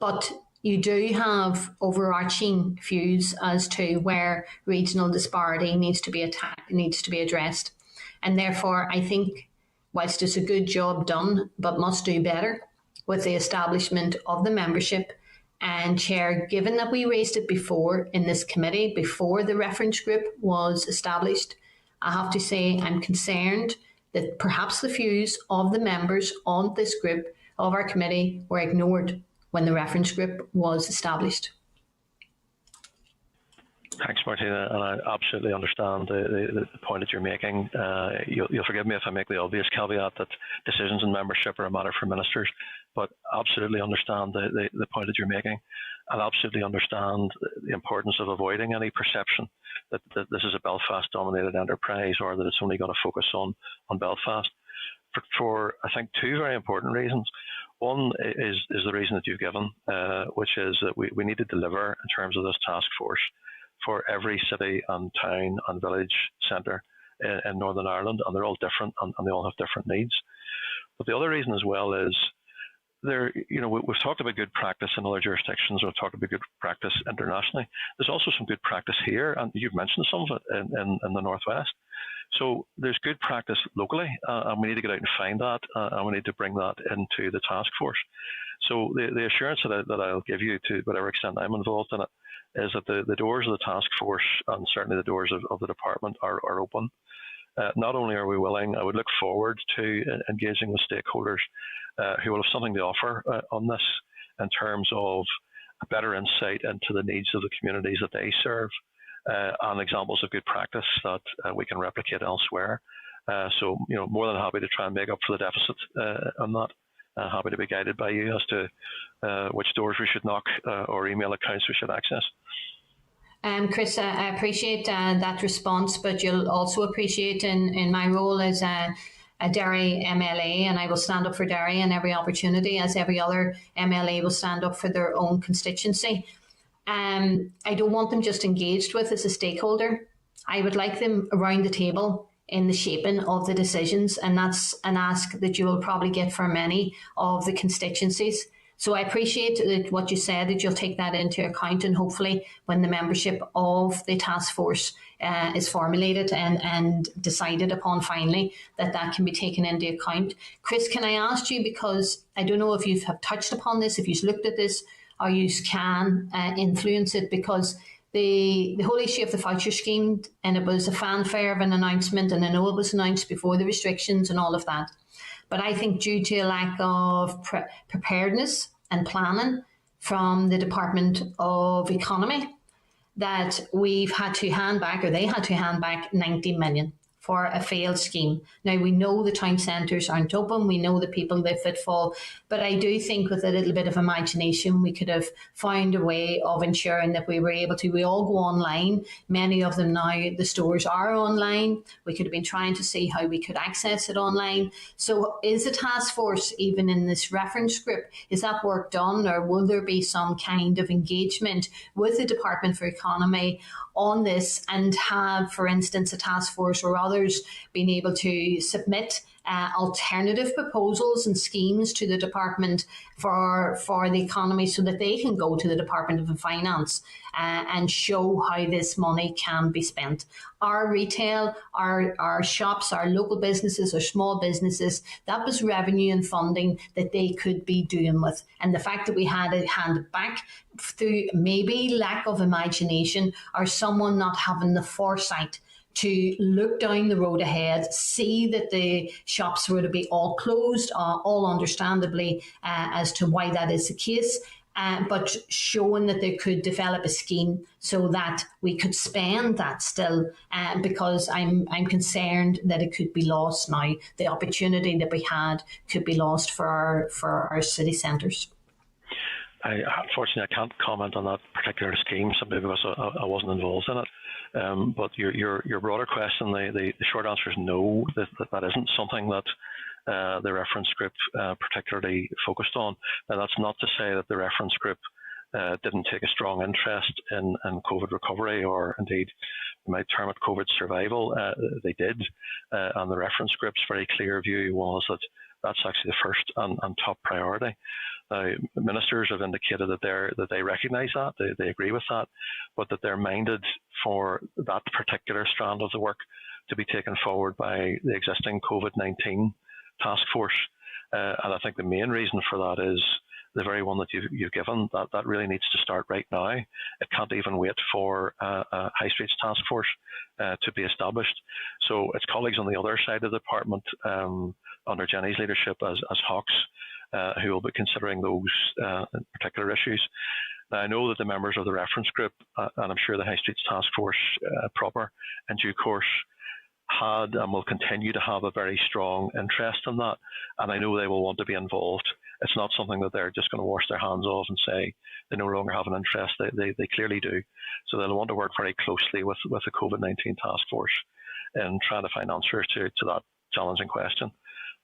but you do have overarching views as to where regional disparity needs to be addressed. And therefore, I think, whilst it's a good job done, but must do better with the establishment of the membership. And Chair, given that we raised it before in this committee, before the reference group was established, I have to say I'm concerned that perhaps the views of the members on this group of our committee were ignored when the reference group was established. Thanks, Martina, and I absolutely understand the point that you're making. You'll forgive me if I make the obvious caveat that decisions in membership are a matter for ministers, but absolutely understand the point that you're making, and absolutely understand the importance of avoiding any perception that this is a Belfast-dominated enterprise or that it's only going to focus on Belfast. For I think two very important reasons. One is the reason that you've given, which is that we need to deliver in terms of this task force for every city and town and village centre in Northern Ireland, and they're all different and they all have different needs. But the other reason as well is we've talked about good practice in other jurisdictions, we've talked about good practice internationally. There's also some good practice here, and you've mentioned some of it in the Northwest. So there's good practice locally, and we need to get out and find that, and we need to bring that into the task force. So the assurance that I'll give you, to whatever extent I'm involved in it, is that the doors of the task force and certainly the doors of the department are open. Not only are we willing, I would look forward to engaging with stakeholders who will have something to offer on this in terms of a better insight into the needs of the communities that they serve, and examples of good practice that we can replicate elsewhere. So, more than happy to try and make up for the deficit on that. Happy to be guided by you as to which doors we should knock or email accounts we should access. Chris, I appreciate that response, but you'll also appreciate in my role as a Derry MLA, and I will stand up for Derry in every opportunity, as every other MLA will stand up for their own constituency. I don't want them just engaged with as a stakeholder. I would like them around the table in the shaping of the decisions, and that's an ask that you will probably get for many of the constituencies. So I appreciate what you said, that you'll take that into account, and hopefully when the membership of the task force is formulated and decided upon finally, that can be taken into account. Chris, can I ask you, because I don't know if you have touched upon this, if you've looked at this, or you can influence it, because the whole issue of the voucher scheme, and it was a fanfare of an announcement, and I know it was announced before the restrictions and all of that. But I think due to a lack of preparedness and planning from the Department of Economy, that we've had to hand back, or they had to hand back 90 million for a failed scheme. Now, we know the town centres aren't open, we know the people they footfall, but I do think with a little bit of imagination we could have found a way of ensuring that we were able to, we all go online, many of them now, the stores are online, we could have been trying to see how we could access it online. So is the task force, even in this reference group, is that work done, or will there be some kind of engagement with the Department for Economy on this, and have, for instance, a task force or others being able to submit alternative proposals and schemes to the department for the economy, so that they can go to the Department of Finance and show how this money can be spent. Our retail, our shops, our local businesses, our small businesses, that was revenue and funding that they could be doing with. And the fact that we had it handed back through maybe lack of imagination, or someone not having the foresight to look down the road ahead, see that the shops were to be all closed, all understandably as to why that is the case, but showing that they could develop a scheme so that we could spend that still, because I'm concerned that it could be lost now. The opportunity that we had could be lost for our city centres. Unfortunately, I can't comment on that particular scheme simply because I wasn't involved in it. But your broader question, the short answer is no, that isn't something that the reference group particularly focused on. Now, that's not to say that the reference group didn't take a strong interest in COVID recovery, or indeed we might term it COVID survival. They did, and the reference group's very clear view was that that's actually the first and top priority. Ministers have indicated that they recognise that, they agree with that, but that they're minded for that particular strand of the work to be taken forward by the existing COVID-19 task force. And I think the main reason for that is the very one that you've given, that really needs to start right now. It can't even wait for a High Streets task force to be established. So it's colleagues on the other side of the department, under Jenny's leadership as Hawks, who will be considering those particular issues. Now, I know that the members of the reference group, and I'm sure the High Streets task force proper in due course, had and will continue to have a very strong interest in that, and I know they will want to be involved. It's not something that they're just going to wash their hands off and say they no longer have an interest. They clearly do. So they'll want to work very closely with the COVID-19 task force in trying to find answers to that challenging question.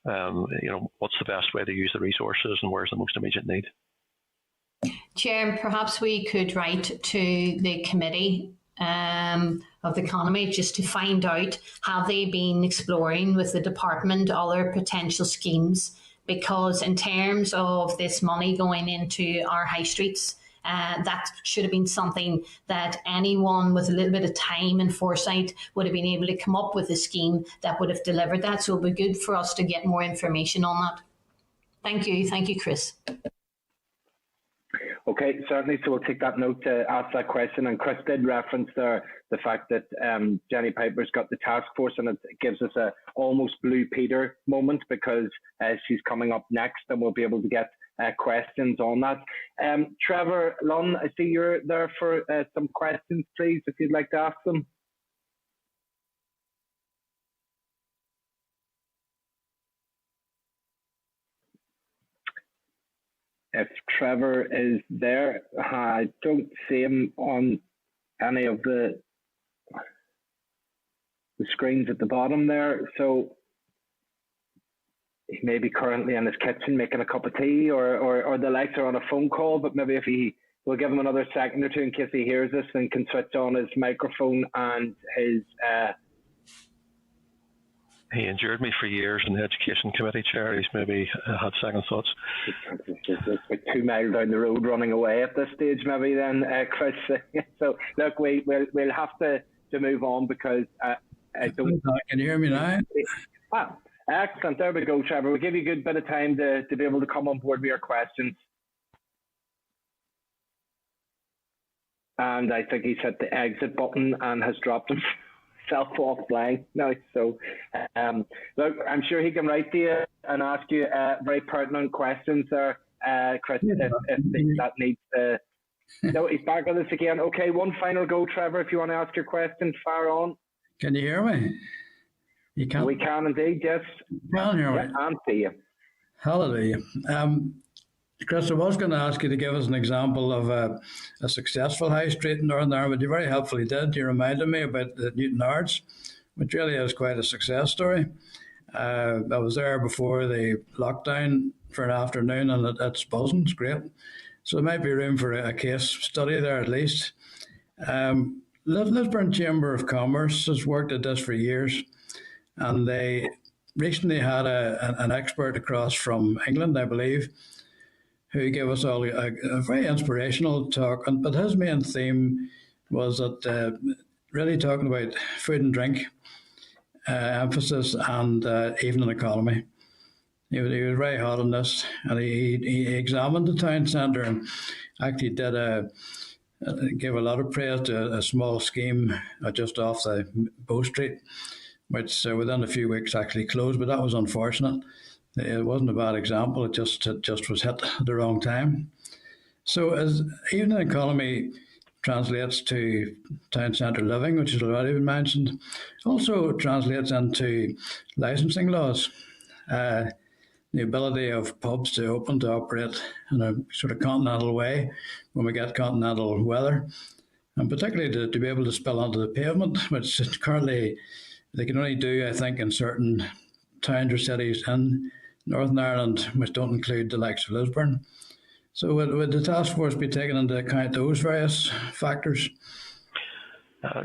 What's the best way to use the resources, and where's the most immediate need? Chair, perhaps we could write to the committee of the economy just to find out, have they been exploring with the department other potential schemes? Because in terms of this money going into our high streets, that should have been something that anyone with a little bit of time and foresight would have been able to come up with a scheme that would have delivered that. So it would be good for us to get more information on that. Thank you, Chris. Okay, certainly. So we'll take that note to ask that question. And Chris did reference there the fact that Jenny Piper's got the task force, and it gives us a almost Blue Peter moment, because she's coming up next, and we'll be able to get questions on that. Trevor Lunn, I see you're there for some questions, please, if you'd like to ask them. If Trevor is there, I don't see him on any of the screens at the bottom there. So he may be currently in his kitchen making a cup of tea, or the lights are on a phone call, but maybe if we'll give him another second or two in case he hears us, and can switch on his microphone and he endured me for years in the Education Committee, Chair. He's maybe had second thoughts. It's like 2 miles down the road running away at this stage, maybe then, Chris. So, look, we'll have to move on because I don't... Can you hear me now? Excellent. There we go, Trevor. We'll give you a good bit of time to be able to come on board with your questions. And I think he's hit the exit button and has dropped himself offline now. So, look, I'm sure he can write to you and ask you very pertinent questions there, Chris, if that needs to... No, he's back with us again. Okay, one final go, Trevor, if you want to ask your question, fire on. Can you hear me? You can? We can indeed, yes. You can hear me? Yeah, and see you. Hallelujah. Chris, I was going to ask you to give us an example of a successful high street in Northern Ireland. You very helpfully did. You reminded me about the Newton Arts, which really is quite a success story. I was there before the lockdown for an afternoon, and it's buzzing. It's great. So there might be room for a case study there at least. Lisburn Chamber of Commerce has worked at this for years, and they recently had an expert across from England, I believe, who gave us all a very inspirational talk. But his main theme was that really talking about food and drink, emphasis, and evening economy. He was very hot on this, and he examined the town centre and actually gave a lot of praise to a small scheme just off the Bow Street, which within a few weeks actually closed, but that was unfortunate. It wasn't a bad example, it just was hit at the wrong time. So as evening economy translates to town centre living, which has already been mentioned, also translates into licensing laws. The ability of pubs to open, to operate in a sort of continental way when we get continental weather, and particularly to be able to spill onto the pavement, which currently they can only do, I think, in certain towns or cities in Northern Ireland, which don't include the likes of Lisburn. So would the task force be taking into account those various factors?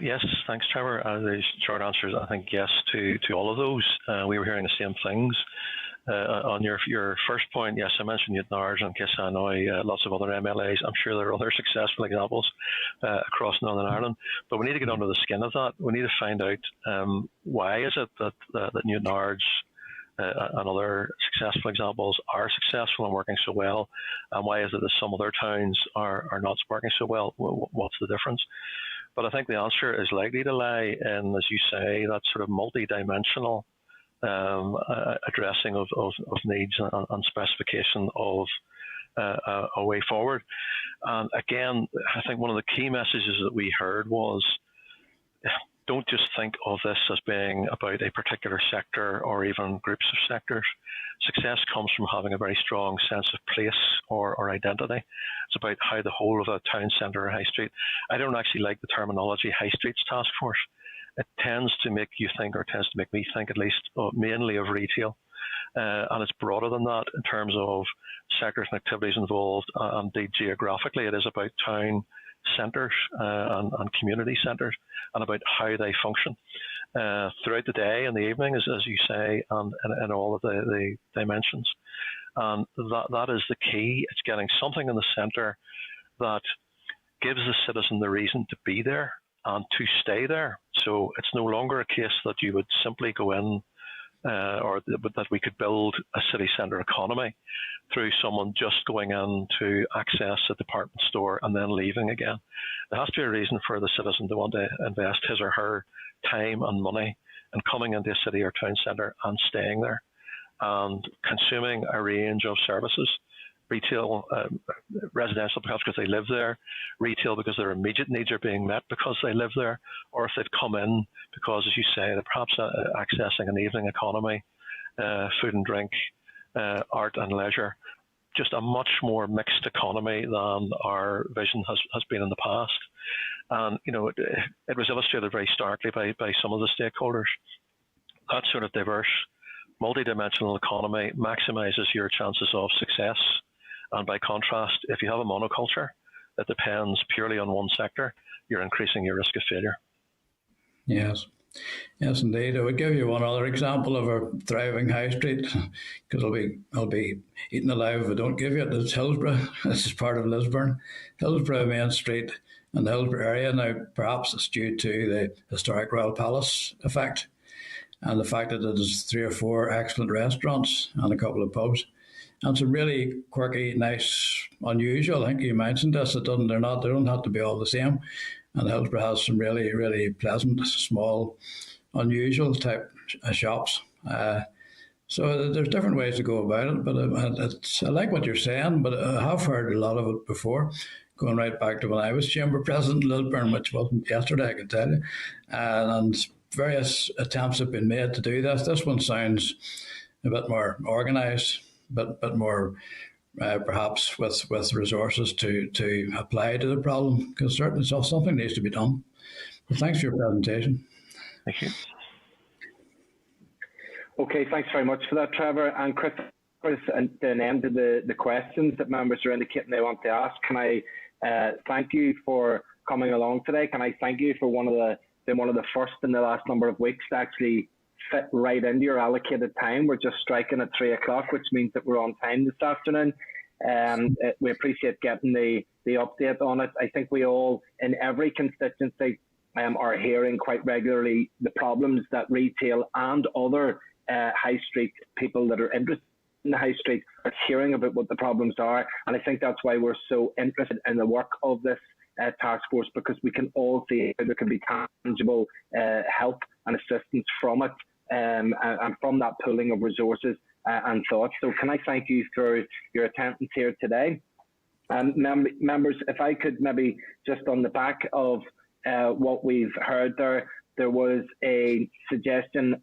Yes, thanks, Trevor. The short answer is, I think, yes to all of those. We were hearing the same things. On your first point, yes, I mentioned Newton Ards and Kisanoy, lots of other MLAs. I'm sure there are other successful examples across Northern Ireland, but we need to get under the skin of that. We need to find out why is it that Newton Ards and other successful examples are successful and working so well, and why is it that some other towns are not working so well? What's the difference? But I think the answer is likely to lie in, as you say, that sort of multi-dimensional addressing of needs and specification of a way forward. And again, I think one of the key messages that we heard was, don't just think of this as being about a particular sector or even groups of sectors. Success comes from having a very strong sense of place or identity. It's about how the whole of a town centre or high street. I don't actually like the terminology high streets task force. It tends to make you think, or tends to make me think at least, mainly of retail. And it's broader than that in terms of sectors and activities involved. Indeed, geographically, it is about town centres and community centres, and about how they function throughout the day and the evening, as you say, and all of the dimensions. And that is the key. It's getting something in the centre that gives the citizen the reason to be there and to stay there. So it's no longer a case that you would simply go in or that we could build a city centre economy through someone just going in to access a department store and then leaving again. There has to be a reason for the citizen to want to invest his or her time and money in coming into a city or town centre and staying there and consuming a range of services. Retail, residential perhaps because they live there, retail because their immediate needs are being met because they live there, or if they've come in because, as you say, they're perhaps accessing an evening economy, food and drink, art and leisure, just a much more mixed economy than our vision has been in the past. And, you know, it was illustrated very starkly by some of the stakeholders. That sort of diverse, multidimensional economy maximizes your chances of success. And by contrast, if you have a monoculture that depends purely on one sector, you're increasing your risk of failure. Yes. Yes, indeed. I would give you one other example of a thriving high street, because I'll be eaten alive if I don't give you it. It's Hillsborough. This is part of Lisburn. Hillsborough Main Street and the Hillsborough area. Now, perhaps it's due to the historic Royal Palace effect and the fact that there's 3 or 4 excellent restaurants and a couple of pubs. And some really quirky, nice, unusual. I think you mentioned this. They don't have to be all the same. And Hillsborough has some really, really pleasant, small, unusual type shops. So there's different ways to go about it. But I like what you're saying. But I have heard a lot of it before, going right back to when I was chamber president in Lisburn, which wasn't yesterday, I can tell you. And various attempts have been made to do this. This one sounds a bit more organised, but more perhaps with resources to apply to the problem, because certainly something needs to be done. But thanks for your presentation. Thank you. Okay, thanks very much for that, Trevor. And Chris, and the end of the questions that members are indicating they want to ask, can I thank you for coming along today? Can I thank you for one of the first in the last number of weeks to actually fit right into your allocated time? We're just striking at 3 o'clock, which means that we're on time this afternoon. We appreciate getting the update on it. I think we all, in every constituency, are hearing quite regularly the problems that retail and other high street people that are interested in the high street are hearing about what the problems are. And I think that's why we're so interested in the work of this task force, because we can all see how there can be tangible help and assistance from it, and from that pooling of resources and thoughts. So can I thank you for your attendance here today? Members, if I could maybe just on the back of what we've heard there was a suggestion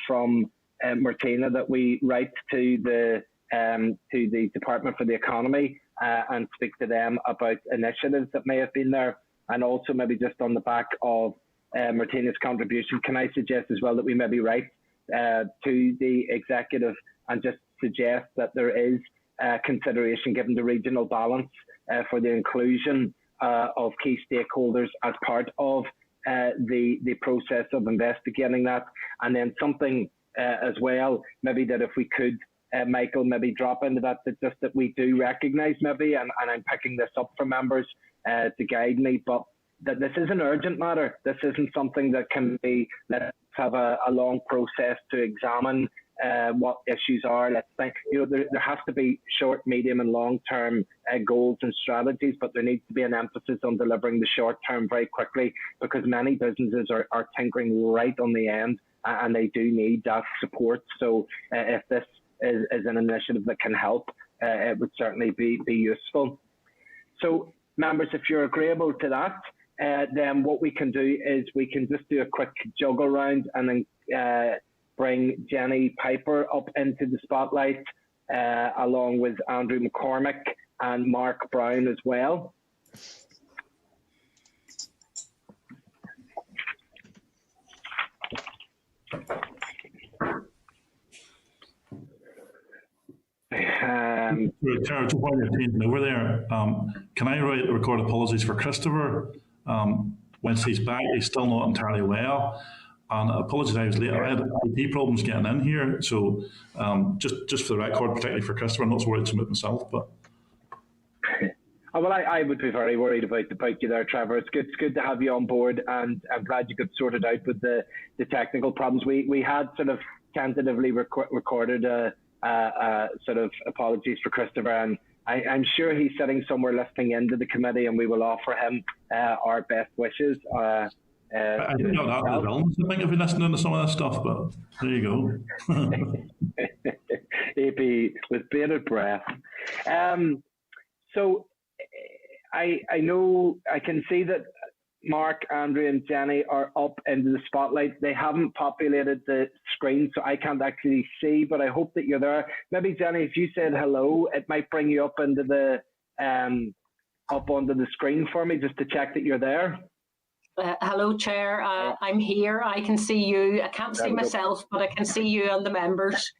from Martina that we write to the Department for the Economy and speak to them about initiatives that may have been there. And also maybe just on the back of Martina's contribution, can I suggest as well that we maybe write to the executive and just suggest that there is consideration given the regional balance for the inclusion of key stakeholders as part of the process of investigating that. And then something as well, maybe that if we could, Michael, maybe drop into that just that we do recognise maybe, and I'm picking this up for members to guide me, but that this is an urgent matter. This isn't something that can be, let's have a long process to examine what issues are. Let's think, there has to be short, medium and long-term goals and strategies, but there needs to be an emphasis on delivering the short-term very quickly, because many businesses are tinkering right on the end and they do need that support. So if this is an initiative that can help, it would certainly be useful. So members, if you're agreeable to that, then what we can do is we can just do a quick juggle round and then bring Jenny Piper up into the spotlight, along with Andrew McCormick and Mark Brown as well. Just while you're changing over there, can I record apologies for Christopher? Once he's back, he's still not entirely well. And apologies, I was late. I had IT problems getting in here. So just for the record, particularly for Christopher, I'm not so worried to myself. But well, I would be very worried about you there, Trevor. It's good to have you on board, and I'm glad you could sort it out with the technical problems. We had sort of tentatively recorded a sort of apologies for Christopher, and I'm sure he's sitting somewhere listening into the committee, and we will offer him our best wishes. I didn't know that was illness. I think if you're listening to some of that stuff, but there you go. He'd be with bated breath. So I know I can see that Mark, Andrew and Jenny are up into the spotlight. They haven't populated the screen, so I can't actually see, but I hope that you're there. Maybe, Jenny, if you said hello, it might bring you up into the up onto the screen for me, just to check that you're there. Hello, Chair. I'm here. I can see you. I can't see myself, but I can see you and the members.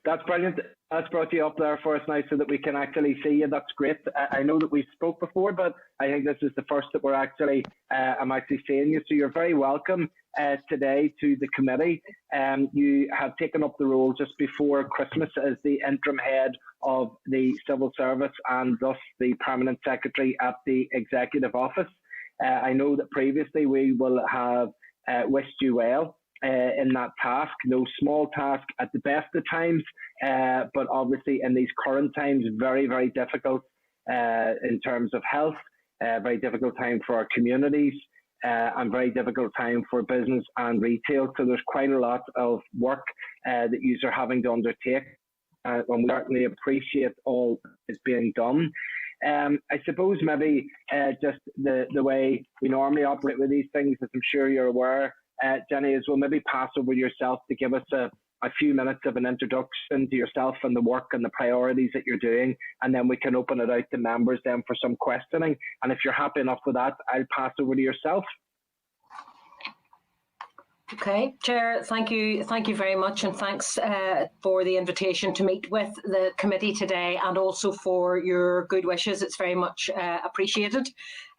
That's brilliant. That's brought you up there for us now so that we can actually see you. That's great. I know that we spoke before, but I think this is the first that we're actually, I'm actually seeing you. So you're very welcome today to the committee. You have taken up the role just before Christmas as the interim head of the civil service and thus the permanent secretary at the executive office. I know that previously we will have wished you well in that task. No small task at the best of times, but obviously in these current times, very, very difficult in terms of health, very difficult time for our communities, and very difficult time for business and retail. So there's quite a lot of work that you are having to undertake, and we certainly appreciate all is being done. I suppose maybe just the way we normally operate with these things, as I'm sure you're aware, Jenny, is we'll maybe pass over yourself to give us a few minutes of an introduction to yourself and the work and the priorities that you're doing, and then we can open it out to members then for some questioning. And if you're happy enough with that, I'll pass over to yourself. Okay, Chair, thank you very much, and thanks for the invitation to meet with the committee today, and also for your good wishes. It's very much appreciated.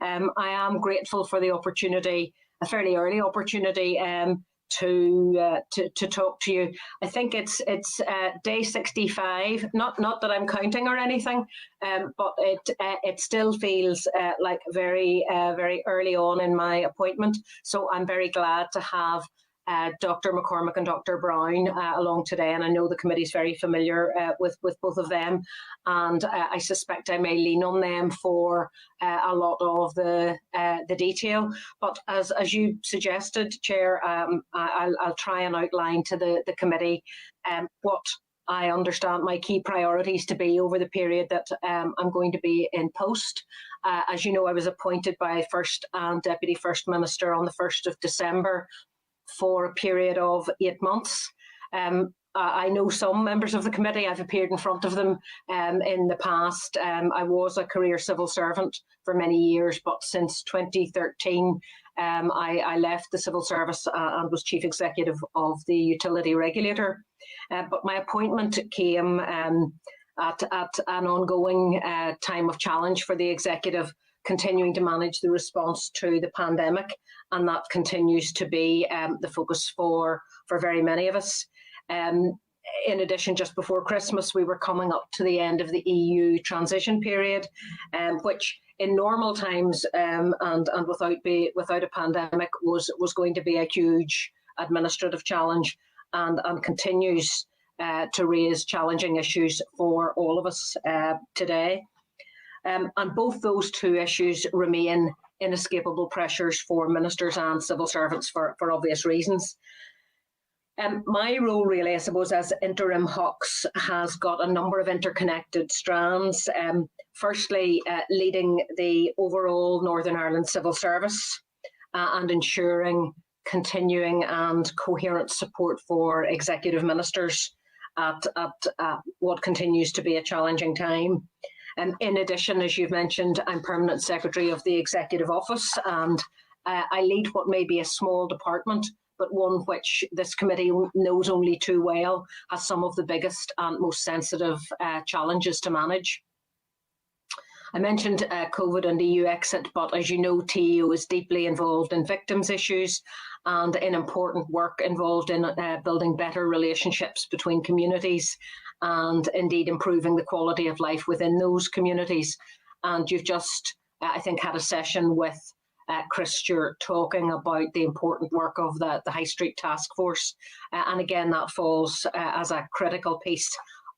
I am grateful for the opportunity, a fairly early opportunity, to talk to you. I think it's day 65. Not that I'm counting or anything, but it still feels like very early on in my appointment. So I'm very glad to have Dr. McCormick and Dr. Brown along today, and I know the committee is very familiar with both of them, and I suspect I may lean on them for a lot of the detail. But as you suggested, Chair, I'll try and outline to the committee what I understand my key priorities to be over the period that I'm going to be in post. As you know, I was appointed by First and Deputy First Minister on the 1st of December for a period of 8 months. I know some members of the committee. I've appeared in front of them in the past. I was a career civil servant for many years, but since 2013, I left the civil service and was chief executive of the utility regulator. But my appointment came at an ongoing time of challenge for the executive, continuing to manage the response to the pandemic, and that continues to be the focus for very many of us. In addition, just before Christmas, we were coming up to the end of the EU transition period, which in normal times and without a pandemic was going to be a huge administrative challenge, and continues to raise challenging issues for all of us today. And both those two issues remain inescapable pressures for ministers and civil servants for obvious reasons. My role really, I suppose, as interim HOCS has got a number of interconnected strands. Firstly, leading the overall Northern Ireland civil service and ensuring continuing and coherent support for executive ministers at what continues to be a challenging time. In addition, as you've mentioned, I'm Permanent Secretary of the Executive Office, and I lead what may be a small department, but one which this committee knows only too well has some of the biggest and most sensitive challenges to manage. I mentioned COVID and EU exit, but as you know, TEO is deeply involved in victims' issues and in important work involved in building better relationships between communities and indeed improving the quality of life within those communities. And you've just, I think, had a session with Chris Stewart talking about the important work of the High Street Task Force. And again, that falls as a critical piece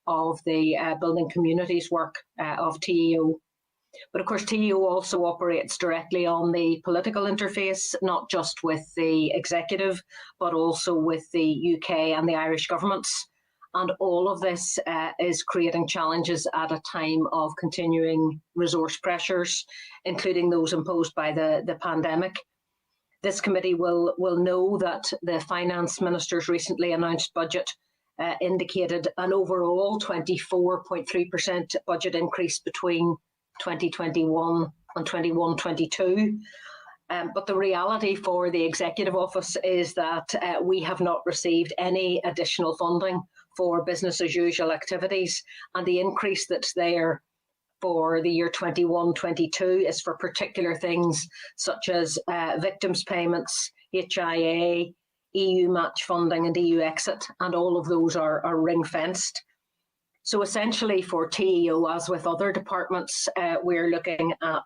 of the building communities work of TEO. But of course, TEO also operates directly on the political interface, not just with the executive, but also with the UK and the Irish governments. And all of this is creating challenges at a time of continuing resource pressures, including those imposed by the pandemic. This committee will know that the Finance Minister's recently announced budget indicated an overall 24.3% budget increase between 2021 and 21-22. But the reality for the Executive Office is that we have not received any additional funding for business as usual activities, and the increase that's there for the year 21-22 is for particular things such as victims payments, HIA, EU match funding and EU exit, and all of those are ring fenced. So essentially for TEO, as with other departments, we're looking at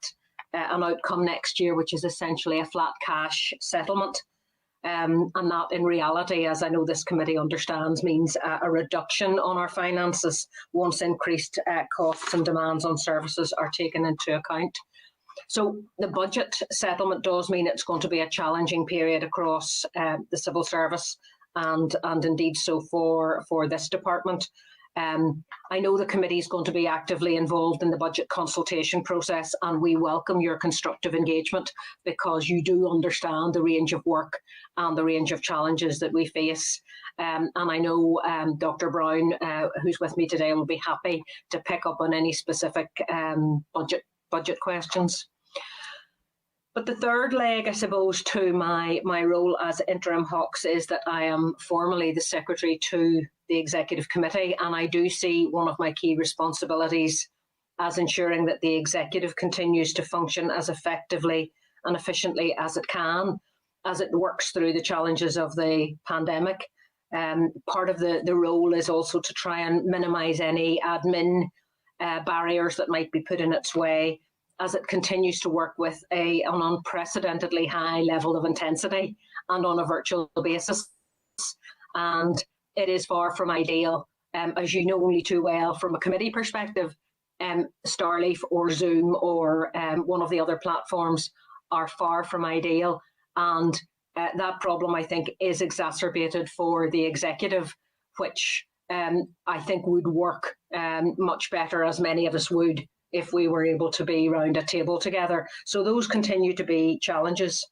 an outcome next year, which is essentially a flat cash settlement. And that in reality, as I know this committee understands, means a reduction on our finances once increased costs and demands on services are taken into account. So the budget settlement does mean it's going to be a challenging period across the civil service and indeed so for this department. I know the committee is going to be actively involved in the budget consultation process, and we welcome your constructive engagement because you do understand the range of work and the range of challenges that we face. And I know Dr. Brown, who's with me today, will be happy to pick up on any specific budget questions. But the third leg, I suppose, to my role as interim HOCS is that I am formally the secretary to the executive committee, and I do see one of my key responsibilities as ensuring that the executive continues to function as effectively and efficiently as it can, as it works through the challenges of the pandemic. Part of the role is also to try and minimise any admin barriers that might be put in its way, as it continues to work with an unprecedentedly high level of intensity and on a virtual basis. And it is far from ideal, as you know only too well from a committee perspective. Starleaf or Zoom or one of the other platforms are far from ideal. And that problem, I think, is exacerbated for the executive, which I think would work much better, as many of us would, if we were able to be round a table together. So those continue to be challenges.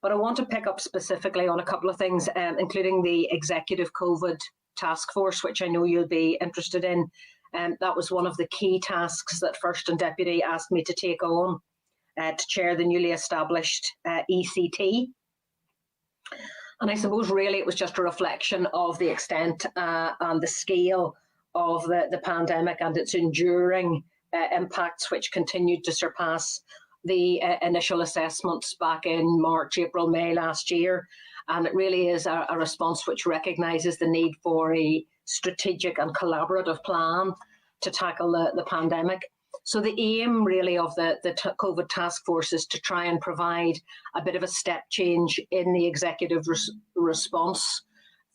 But I want to pick up specifically on a couple of things, including the Executive COVID Task Force, which I know you'll be interested in. That was one of the key tasks that First and Deputy asked me to take on, to chair the newly established ECT. And I suppose really it was just a reflection of the extent and the scale of the pandemic and its enduring impacts, which continued to surpass the initial assessments back in March, April, May last year. And it really is a response which recognises the need for a strategic and collaborative plan to tackle the pandemic. So the aim really of the COVID task force is to try and provide a bit of a step change in the executive response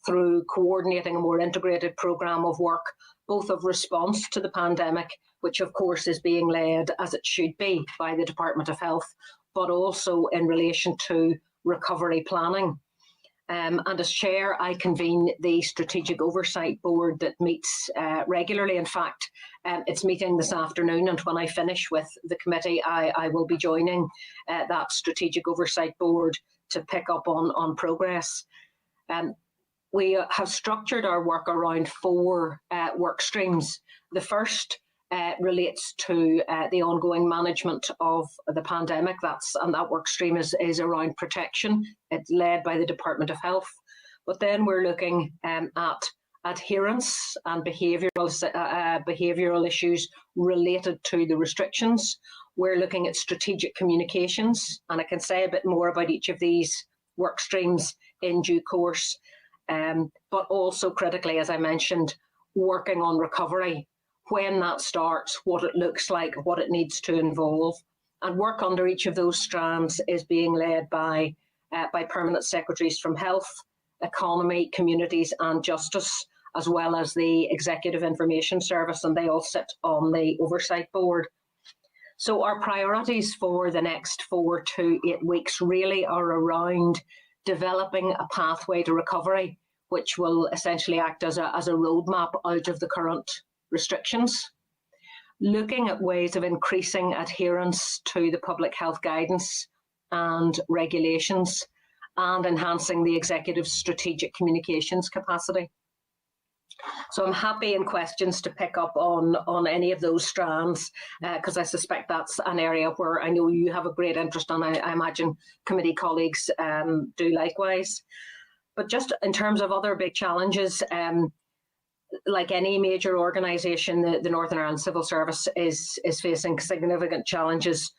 through coordinating a more integrated programme of work, both of response to the pandemic, which of course is being led, as it should be, by the Department of Health, but also in relation to recovery planning. And as chair, I convene the Strategic Oversight Board that meets regularly. In fact, it's meeting this afternoon, and when I finish with the committee, I will be joining that Strategic Oversight Board to pick up on progress. We have structured our work around 4 work streams. The first relates to the ongoing management of the pandemic. That work stream is around protection. It's led by the Department of Health. But then we're looking at adherence and behavioural issues related to the restrictions. We're looking at strategic communications, and I can say a bit more about each of these work streams in due course. But also critically, as I mentioned, working on recovery, when that starts, what it looks like, what it needs to involve. And work under each of those strands is being led by permanent secretaries from Health, Economy, Communities and Justice, as well as the Executive Information Service, and they all sit on the Oversight Board. So our priorities for the next 4 to 8 weeks really are around developing a pathway to recovery, which will essentially act as a roadmap out of the current restrictions, looking at ways of increasing adherence to the public health guidance and regulations, and enhancing the executive's strategic communications capacity. So I'm happy in questions to pick up on any of those strands, because I suspect that's an area where I know you have a great interest, and I imagine committee colleagues do likewise. But just in terms of other big challenges, like any major organisation, the Northern Ireland Civil Service is facing significant challenges,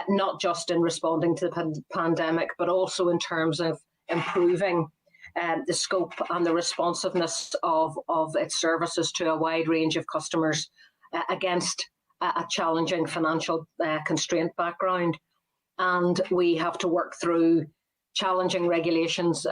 not just in responding to the pandemic, but also in terms of improving the scope and the responsiveness of its services to a wide range of customers against a challenging financial constraint background. And we have to work through challenging recommendations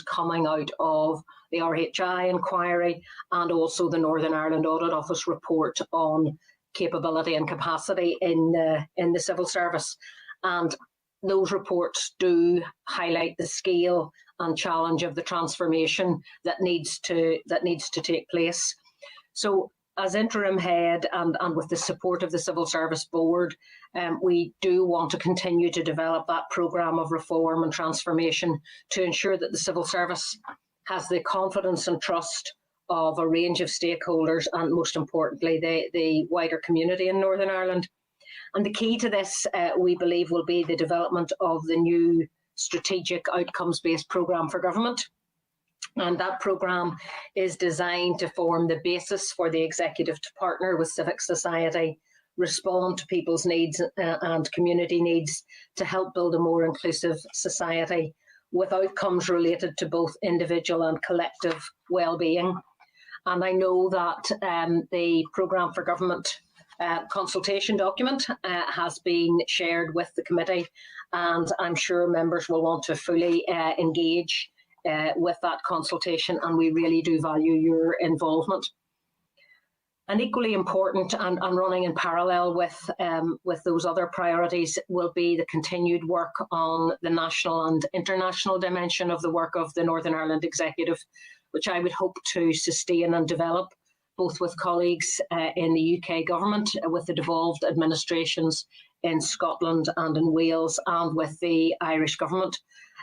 coming out of the RHI inquiry and also the Northern Ireland Audit Office report on capability and capacity in the civil service. And those reports do highlight the scale and challenge of the transformation that needs to take place. So as interim head and with the support of the Civil Service Board, we do want to continue to develop that programme of reform and transformation to ensure that the civil service has the confidence and trust of a range of stakeholders and, most importantly, the wider community in Northern Ireland. And the key to this, we believe, will be the development of the new strategic outcomes-based programme for government. And that programme is designed to form the basis for the executive to partner with civic society, respond to people's needs and community needs to help build a more inclusive society with outcomes related to both individual and collective well-being. And I know that the programme for government consultation document has been shared with the committee, and I'm sure members will want to fully engage with that consultation, and we really do value your involvement. And equally important and running in parallel with those other priorities will be the continued work on the national and international dimension of the work of the Northern Ireland Executive, which I would hope to sustain and develop both with colleagues in the UK government, with the devolved administrations in Scotland and in Wales, and with the Irish government.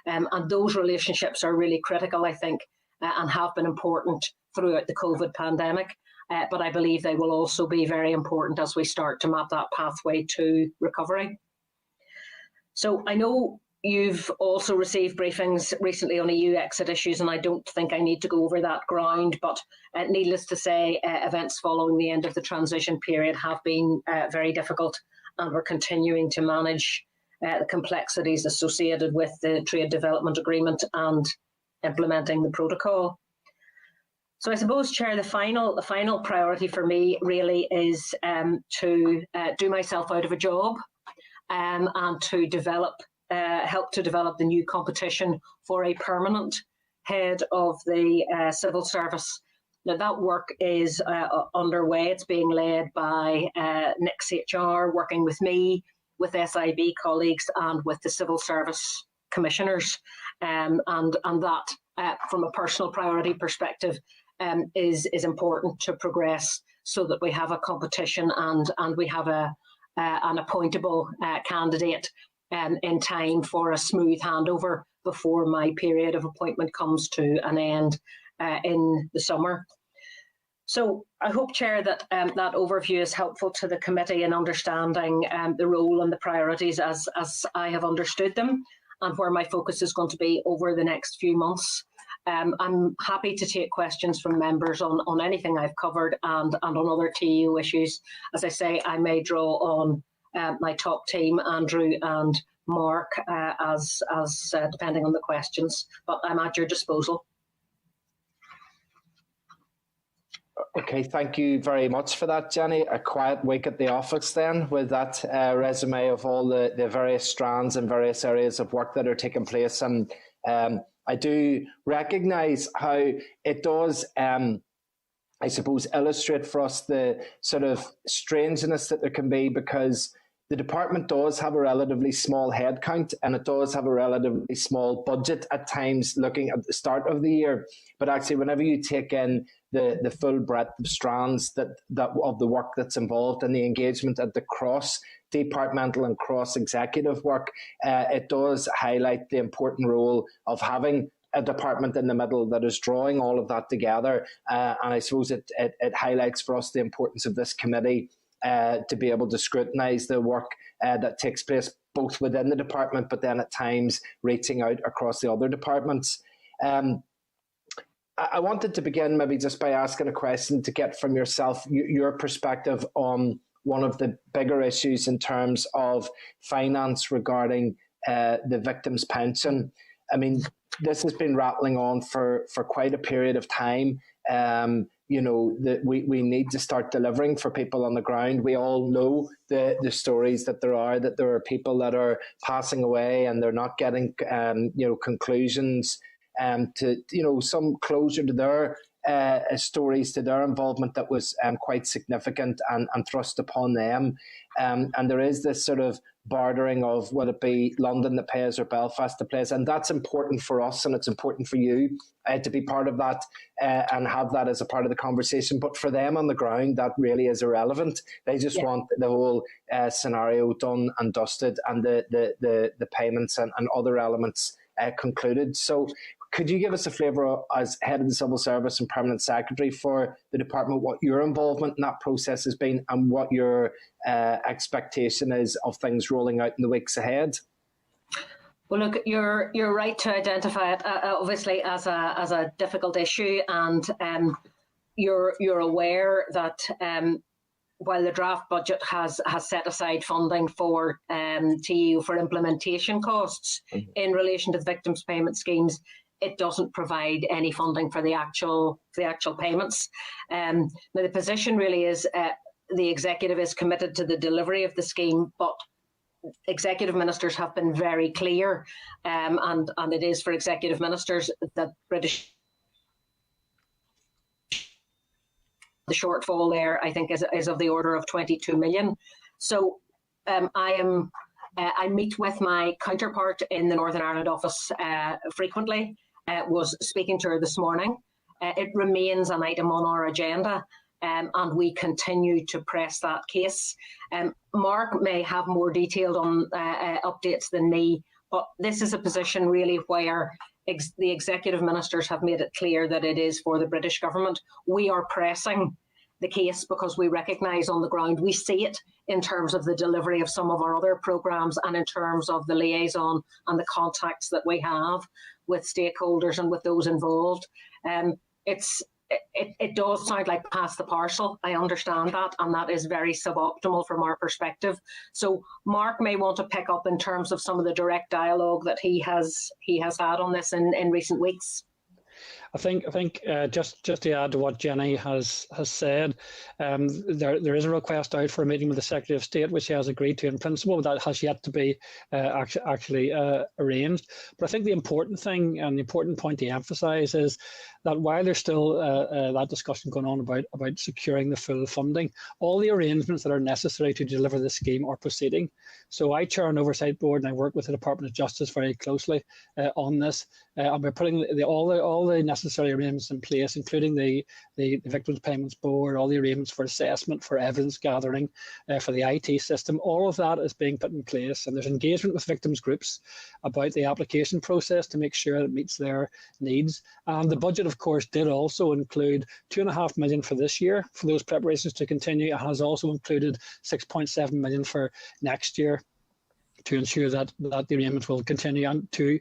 And those relationships are really critical, I think, and have been important throughout the COVID pandemic. But I believe they will also be very important as we start to map that pathway to recovery. So I know you've also received briefings recently on EU exit issues, and I don't think I need to go over that ground, but needless to say, events following the end of the transition period have been very difficult, and we're continuing to manage the complexities associated with the Trade Development Agreement and implementing the protocol. So I suppose, Chair, the final priority for me really is to do myself out of a job and to help to develop the new competition for a permanent head of the civil service. Now that work is underway. It's being led by Nick's HR, working with me, with SIB colleagues and with the civil service commissioners. And that, from a personal priority perspective, is important to progress so that we have a competition and we have an appointable candidate in time for a smooth handover before my period of appointment comes to an end in the summer. So I hope, Chair, that that overview is helpful to the committee in understanding the role and the priorities as I have understood them, and where my focus is going to be over the next few months. I'm happy to take questions from members on anything I've covered and on other TEO issues. As I say, I may draw on my top team, Andrew and Mark, as depending on the questions, but I'm at your disposal. Okay, thank you very much for that, Jenny. A quiet week at the office then, with that resume of all the various strands and various areas of work that are taking place. And I do recognise how it does, I suppose, illustrate for us the sort of strangeness that there can be, because the department does have a relatively small headcount and it does have a relatively small budget at times looking at the start of the year. But actually, whenever you take in the full breadth of strands that of the work that's involved and the engagement at the cross-departmental and cross-executive work, it does highlight the important role of having a department in the middle that is drawing all of that together. And I suppose it highlights for us the importance of this committee to be able to scrutinise the work that takes place both within the department, but then at times reaching out across the other departments. I wanted to begin maybe just by asking a question to get from yourself your perspective on one of the bigger issues in terms of finance regarding the victim's pension. I mean, this has been rattling on for quite a period of time. That we need to start delivering for people on the ground. We all know the stories that there are people that are passing away and they're not getting conclusions to some closure to their stories, to their involvement that was quite significant and thrust upon them. And there is this sort of bartering of will it be London that pays or Belfast that pays, and that's important for us and it's important for you to be part of that and have that as a part of the conversation. But for them on the ground, that really is irrelevant. They just want the whole scenario done and dusted and the payments and other elements concluded. So could you give us a flavour as Head of the Civil Service and Permanent Secretary for the Department, what your involvement in that process has been and what your expectation is of things rolling out in the weeks ahead? Well, look, you're right to identify it obviously as a difficult issue, and you're aware that while the draft budget has set aside funding for TEO for implementation costs in relation to the victims' payment schemes, it doesn't provide any funding for the actual payments. Now, the position really is the executive is committed to the delivery of the scheme, but executive ministers have been very clear, and it is for executive ministers that the shortfall there, I think, is of the order of 22 million. So I meet with my counterpart in the Northern Ireland office frequently. Was speaking to her this morning. It remains an item on our agenda, and we continue to press that case. Mark may have more detailed on updates than me, but this is a position really where the executive ministers have made it clear that it is for the British government. We are pressing the case because we recognise on the ground, we see it in terms of the delivery of some of our other programmes and in terms of the liaison and the contacts that we have with stakeholders and with those involved. It does sound like pass the parcel. I understand that, and that is very suboptimal from our perspective. So Mark may want to pick up in terms of some of the direct dialogue that he has had on this in recent weeks. I think just to add to what Jenny has said, there is a request out for a meeting with the Secretary of State, which he has agreed to in principle, but that has yet to be actually arranged. But I think the important thing and the important point to emphasise is that while there's still that discussion going on about securing the full funding, all the arrangements that are necessary to deliver the scheme are proceeding. So I chair an oversight board and I work with the Department of Justice very closely on this. And we're putting all the necessary arrangements in place, including the Victims Payments Board, all the arrangements for assessment, for evidence gathering, for the IT system. All of that is being put in place, and there's engagement with victims groups about the application process to make sure it meets their needs. And the budget, of course, did also include $2.5 million for this year for those preparations to continue. It has also included $6.7 million for next year to ensure that the arrangements will continue and to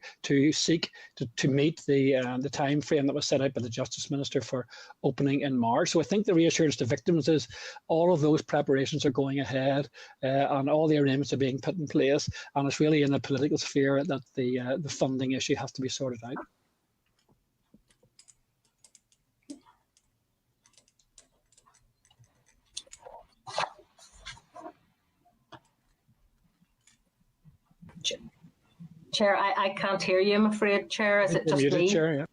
seek to meet the time frame that was set out by the Justice Minister for opening in March. So I think the reassurance to victims is all of those preparations are going ahead and all the arrangements are being put in place, and it's really in the political sphere that the funding issue has to be sorted out. Chair, I can't hear you, I'm afraid, Chair. Is it just muted, me? Chair,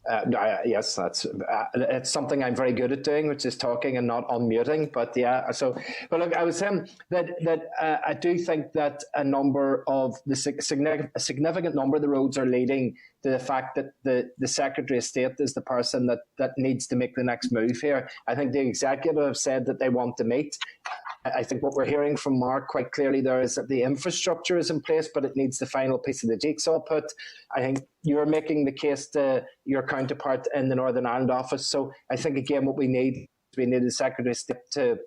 yeah. Yes, that's it's something I'm very good at doing, which is talking and not unmuting. But yeah, but look, I was saying that I do think that a significant number of the roads are leading to the fact that the Secretary of State is the person that needs to make the next move here. I think the executive have said that they want to meet. I think what we're hearing from Mark quite clearly there is that the infrastructure is in place, but it needs the final piece of the jigsaw put. I think you're making the case to your counterpart in the Northern Ireland office. So I think, again, what we need the Secretary of State to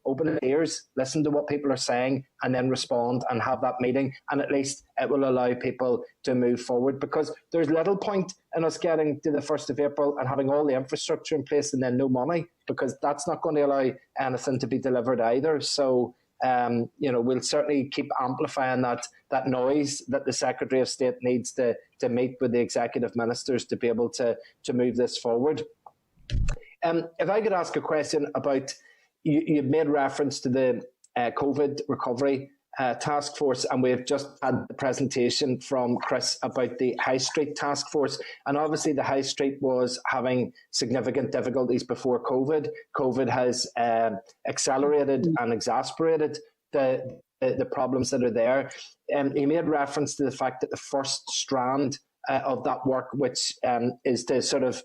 open his ears, listen to what people are saying, and then respond and have that meeting. And at least it will allow people to move forward, because there's little point in us getting to the 1st of April and having all the infrastructure in place and then no money, because that's not going to allow anything to be delivered either. So, we'll certainly keep amplifying that noise that the Secretary of State needs to meet with the executive ministers to be able to move this forward. If I could ask a question about, you made reference to the COVID recovery task force, and we've just had the presentation from Chris about the High Street task force. And obviously the High Street was having significant difficulties before COVID. COVID has accelerated and exacerbated the problems that are there. He made reference to the fact that the first strand of that work, which is to sort of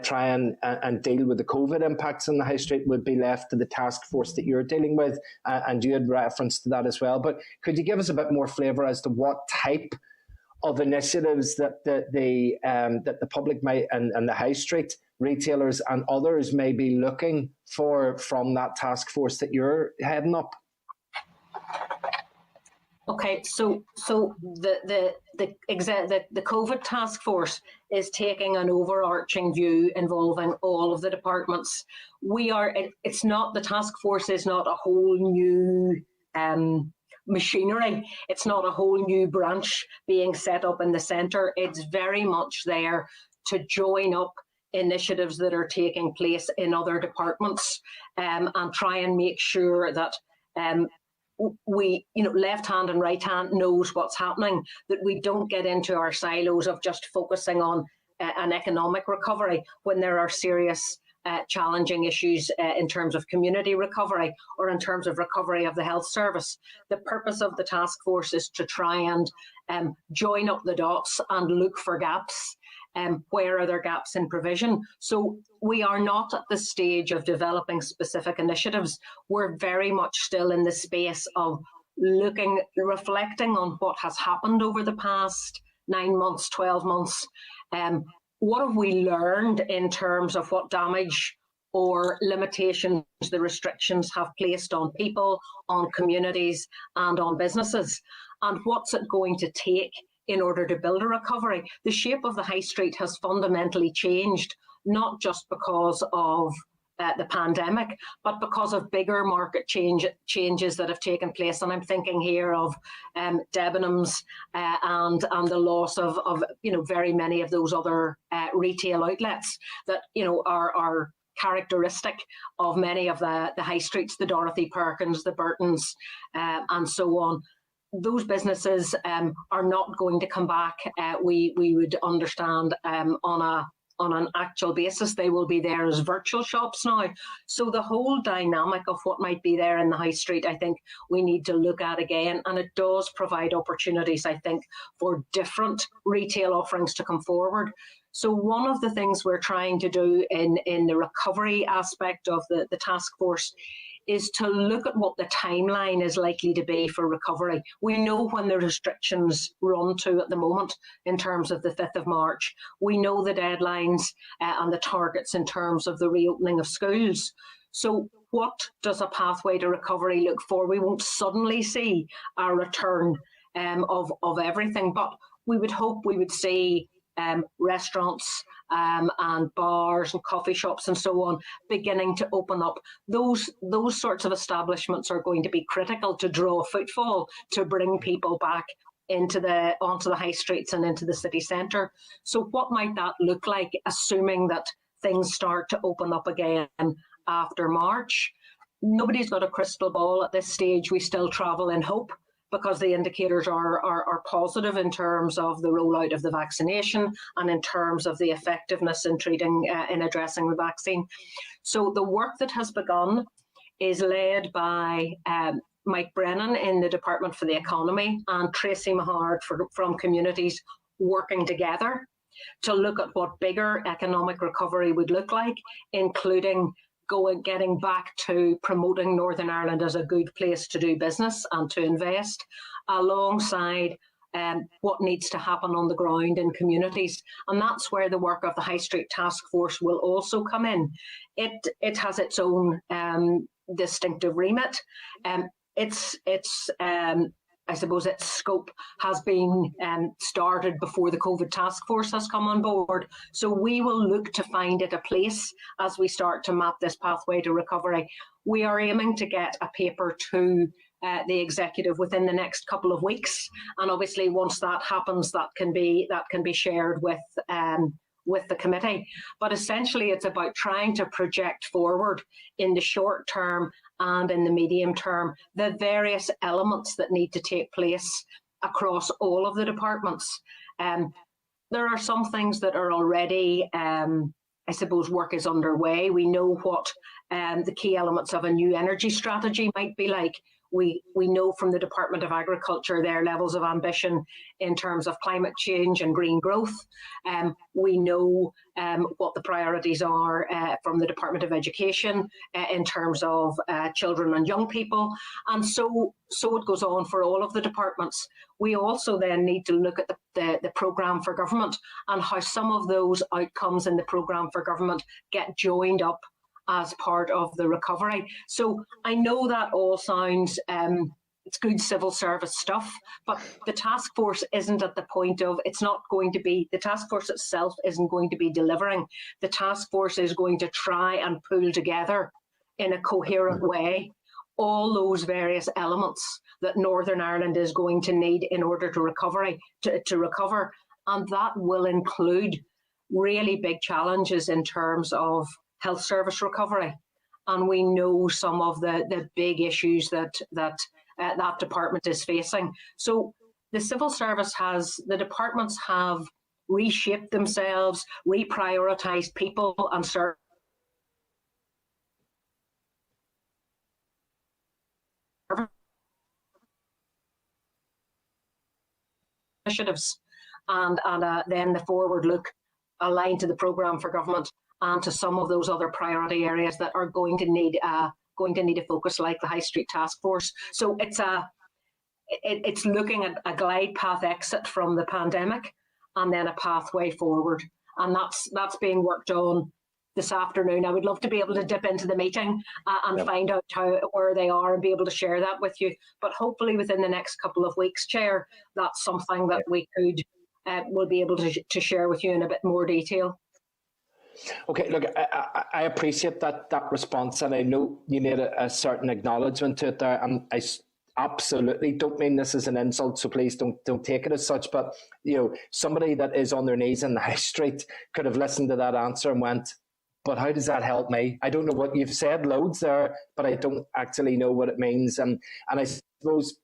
try and deal with the COVID impacts on the High Street, would be left to the task force that you're dealing with, and you had reference to that as well. But could you give us a bit more flavour as to what type of initiatives that the public might and the High Street retailers and others may be looking for from that task force that you're heading up? Okay, so the COVID task force is taking an overarching view involving all of the departments. It's not, the task force is not a whole new machinery. It's not a whole new branch being set up in the centre. It's very much there to join up initiatives that are taking place in other departments, and try and make sure that we, left hand and right hand knows what's happening, that we don't get into our silos of just focusing on an economic recovery when there are serious challenging issues in terms of community recovery or in terms of recovery of the health service. The purpose of the task force is to try and join up the dots and look for gaps. Where are there gaps in provision? So we are not at the stage of developing specific initiatives. We're very much still in the space of reflecting on what has happened over the past 9 months, 12 months. What have we learned in terms of what damage or limitations the restrictions have placed on people, on communities, and on businesses? And what's it going to take in order to build a recovery? The shape of the High Street has fundamentally changed, not just because of the pandemic, but because of bigger market changes that have taken place. And I'm thinking here of Debenhams and the loss of very many of those other retail outlets that are characteristic of many of the high streets, the Dorothy Perkins, the Burtons, and so on. Those businesses are not going to come back. We would understand on an actual basis. They will be there as virtual shops now. So the whole dynamic of what might be there in the High Street, I think we need to look at again. And it does provide opportunities, I think, for different retail offerings to come forward. So one of the things we're trying to do in the recovery aspect of the task force is to look at what the timeline is likely to be for recovery. We know when the restrictions run to at the moment in terms of the 5th of March. We know the deadlines and the targets in terms of the reopening of schools. So what does a pathway to recovery look for? We won't suddenly see a return of everything, but we would hope we would see restaurants and bars and coffee shops and so on beginning to open up. Those sorts of establishments are going to be critical to draw footfall, to bring people back onto the high streets and into the city centre. So what might that look like, assuming that things start to open up again after March? Nobody's got a crystal ball at this stage. We still travel in hope, because the indicators are positive in terms of the rollout of the vaccination and in terms of the effectiveness in addressing the vaccine. So the work that has begun is led by Mike Brennan in the Department for the Economy and Tracy Mahard from Communities, working together to look at what bigger economic recovery would look like, including getting back to promoting Northern Ireland as a good place to do business and to invest, alongside what needs to happen on the ground in communities. And that's where the work of the High Street Task Force will also come in. It has its own distinctive remit. I suppose its scope has been started before the COVID task force has come on board. So we will look to find it a place as we start to map this pathway to recovery. We are aiming to get a paper to the executive within the next couple of weeks, and obviously once that happens, that can be shared with the committee. But essentially, it's about trying to project forward in the short term and in the medium term the various elements that need to take place across all of the departments. There are some things that are already, I suppose, work is underway. We know what the key elements of a new energy strategy might be like. We know from the Department of Agriculture their levels of ambition in terms of climate change and green growth. We know what the priorities are from the Department of Education in terms of children and young people. And so it goes on for all of the departments. We also then need to look at the programme for government and how some of those outcomes in the programme for government get joined up as part of the recovery. So I know that all sounds, it's good civil service stuff, but the task force isn't at the point of, it's not going to be, the task force itself isn't going to be delivering. The task force is going to try and pull together in a coherent way all those various elements that Northern Ireland is going to need in order to recover. And that will include really big challenges in terms of health service recovery, and we know some of the big issues that department is facing. So the civil service the departments have reshaped themselves, reprioritised people and service initiatives, and then the forward look aligned to the programme for government and to some of those other priority areas that are going to need a focus, like the High Street Task Force. So it's looking at a glide path exit from the pandemic and then a pathway forward, and that's being worked on this afternoon. I would love to be able to dip into the meeting and find out where they are and be able to share that with you. But hopefully within the next couple of weeks, Chair, that's something that we will be able to share with you in a bit more detail. Okay, look, I appreciate that response, and I know you made a certain acknowledgement to it there, and I absolutely don't mean this as an insult, so please don't take it as such. But somebody that is on their knees in the high street could have listened to that answer and went, "But how does that help me?" I don't know what you've said, loads there, but I don't actually know what it means, and I suppose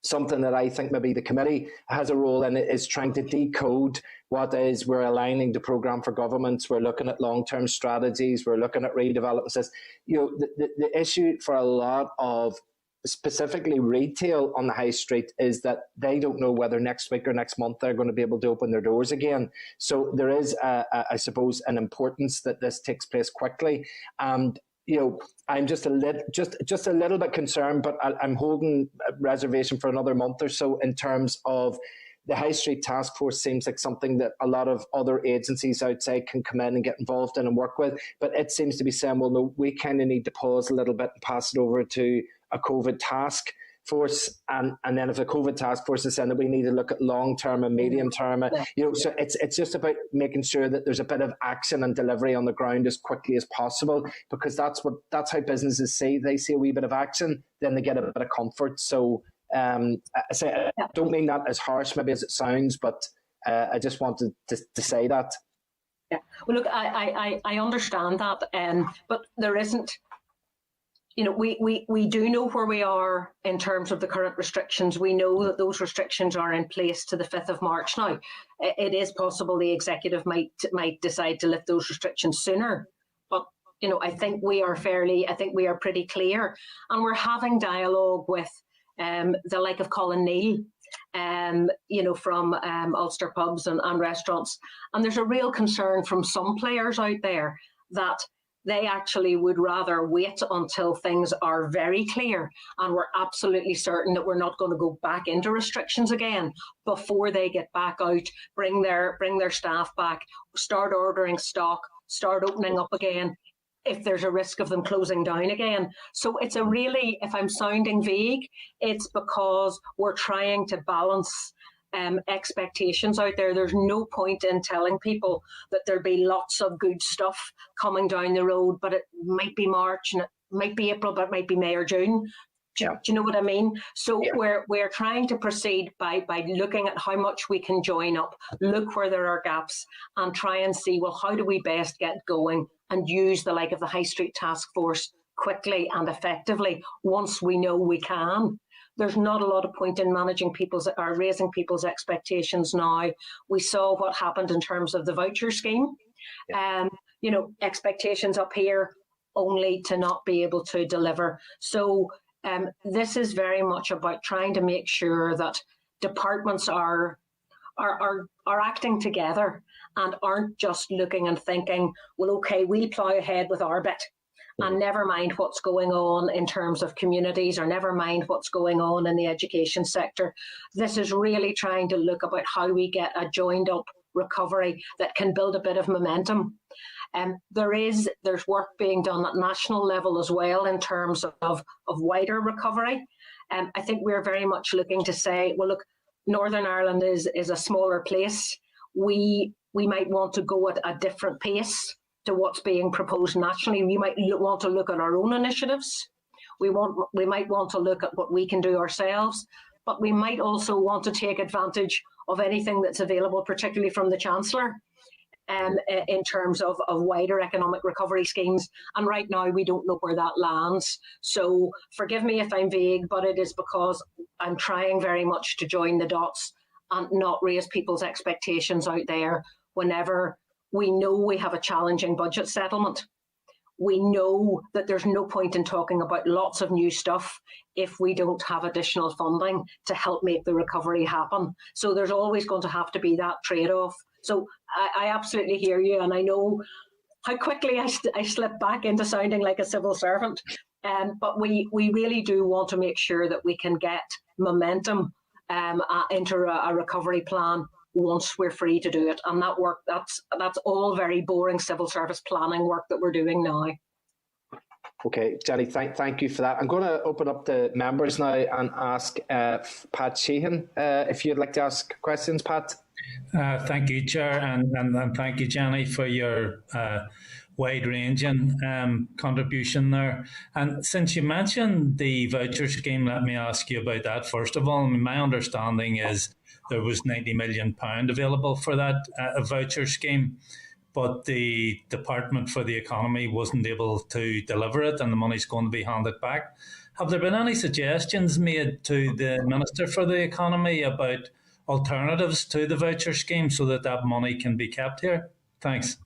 something that I think maybe the committee has a role in is trying to decode what is we're aligning the programme for governments, we're looking at long-term strategies, we're looking at redevelopments. The issue for a lot of specifically retail on the high street is that they don't know whether next week or next month they're going to be able to open their doors again. So there is, I suppose, an importance that this takes place quickly. And I'm just a little bit concerned, but I'm holding a reservation for another month or so in terms of the High Street Task Force. Seems like something that a lot of other agencies outside can come in and get involved in and work with. But it seems to be saying, well, no, we kind of need to pause a little bit and pass it over to a COVID task force, and then if the COVID task force is saying that we need to look at long term and medium term, so it's just about making sure that there's a bit of action and delivery on the ground as quickly as possible, because that's how businesses see. They see a wee bit of action, then they get a bit of comfort. So I don't mean that as harsh maybe as it sounds, but I just wanted to say that. Yeah. Well, look, I understand that, but there isn't. We do know where we are in terms of the current restrictions. We know that those restrictions are in place to the 5th of March now. It is possible the executive might decide to lift those restrictions sooner. But, I think we are pretty clear. And we're having dialogue with the like of Colin Neal, from Ulster pubs and restaurants. And there's a real concern from some players out there that they actually would rather wait until things are very clear and we're absolutely certain that we're not going to go back into restrictions again before they get back out, bring their staff back, start ordering stock, start opening up again. if there's a risk of them closing down again. So it's a really, if I'm sounding vague, it's because we're trying to balance expectations out there. There's no point in telling people that there'll be lots of good stuff coming down the road, but it might be March and it might be April, but it might be May or June. Do you know what I mean? So we're trying to proceed by looking at how much we can join up, look where there are gaps, and try and see, well, how do we best get going and use the like of the High Street Task Force quickly and effectively once we know we can. There's not a lot of point in managing people's or raising people's expectations now. We saw what happened in terms of the voucher scheme. You know, expectations up here only to not be able to deliver. So this is very much about trying to make sure that departments are acting together and aren't just looking and thinking, well, okay, we'll plough ahead with our bit and never mind what's going on in terms of communities or never mind what's going on in the education sector. This is really trying to look about how we get a joined up recovery that can build a bit of momentum. There's work being done at national level as well in terms of wider recovery. I think we're very much looking to say, well, look, Northern Ireland is a smaller place. We might want to go at a different pace to what's being proposed nationally. We might want to look at our own initiatives. We might want to look at what we can do ourselves, but we might also want to take advantage of anything that's available, particularly from the Chancellor, in terms of wider economic recovery schemes. And right now, we don't know where that lands. So forgive me if I'm vague, but it is because I'm trying very much to join the dots and not raise people's expectations out there whenever we know we have a challenging budget settlement. We know that there's no point in talking about lots of new stuff if we don't have additional funding to help make the recovery happen. So there's always going to have to be that trade-off. So I absolutely hear you, and I know how quickly I slip back into sounding like a civil servant. But we really do want to make sure that we can get momentum into a recovery plan once we're free to do it. And that work, that's all very boring civil service planning work that we're doing now. Okay, Jenny, thank you for that. I'm going to open up the members now and ask Pat Sheehan if you'd like to ask questions, Pat. Thank you, Chair, and thank you, Jenny, for your wide-ranging contribution there. And since you mentioned the voucher scheme, let me ask you about that first of all. I mean, my understanding is there was £90 million available for that voucher scheme, but the Department for the Economy wasn't able to deliver it and the money's going to be handed back. Have there been any suggestions made to the Minister for the Economy about alternatives to the voucher scheme so that money can be kept here? Thanks.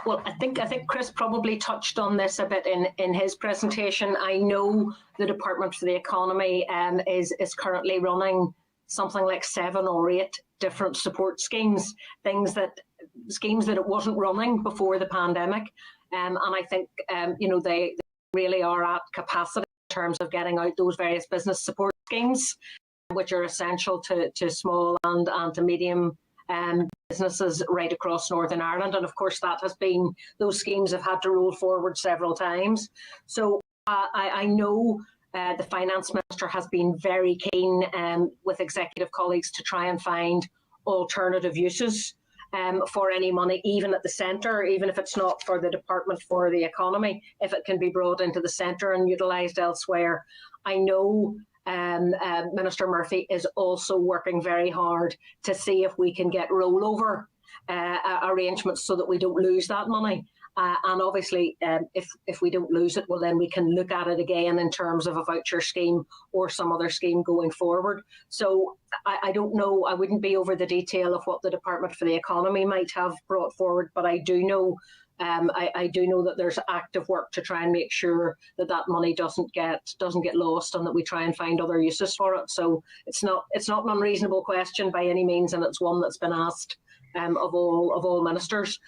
Well, I think Chris probably touched on this a bit in his presentation. I know the Department for the Economy is currently running something like 7 or 8 different support schemes, schemes that it wasn't running before the pandemic. And I think, they really are at capacity in terms of getting out those various business support schemes, which are essential to small and to medium businesses right across Northern Ireland. And of course, those schemes have had to roll forward several times. So I know the Finance Minister has been very keen with executive colleagues to try and find alternative uses for any money, even at the centre, even if it's not for the Department for the Economy, if it can be brought into the centre and utilised elsewhere. I know Minister Murphy is also working very hard to see if we can get rollover arrangements so that we don't lose that money. And obviously, if we don't lose it, well, then we can look at it again in terms of a voucher scheme or some other scheme going forward. So I don't know, I wouldn't be over the detail of what the Department for the Economy might have brought forward, but I do know I do know that there's active work to try and make sure that money doesn't get lost and that we try and find other uses for it. So it's not an unreasonable question by any means, and it's one that's been asked of all ministers.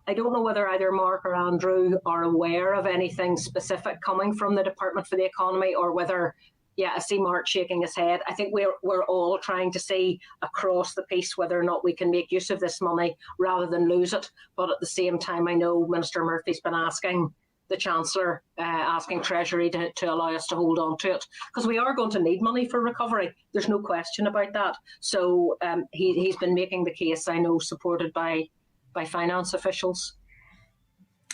I don't know whether either Mark or Andrew are aware of anything specific coming from the Department for the Economy, or whether yeah, I see Mark shaking his head. I think we're all trying to see across the piece whether or not we can make use of this money rather than lose it. But at the same time, I know Minister Murphy's been asking the Chancellor, asking Treasury to allow us to hold on to it, because we are going to need money for recovery. There's no question about that. So he's been making the case, I know, supported by finance officials.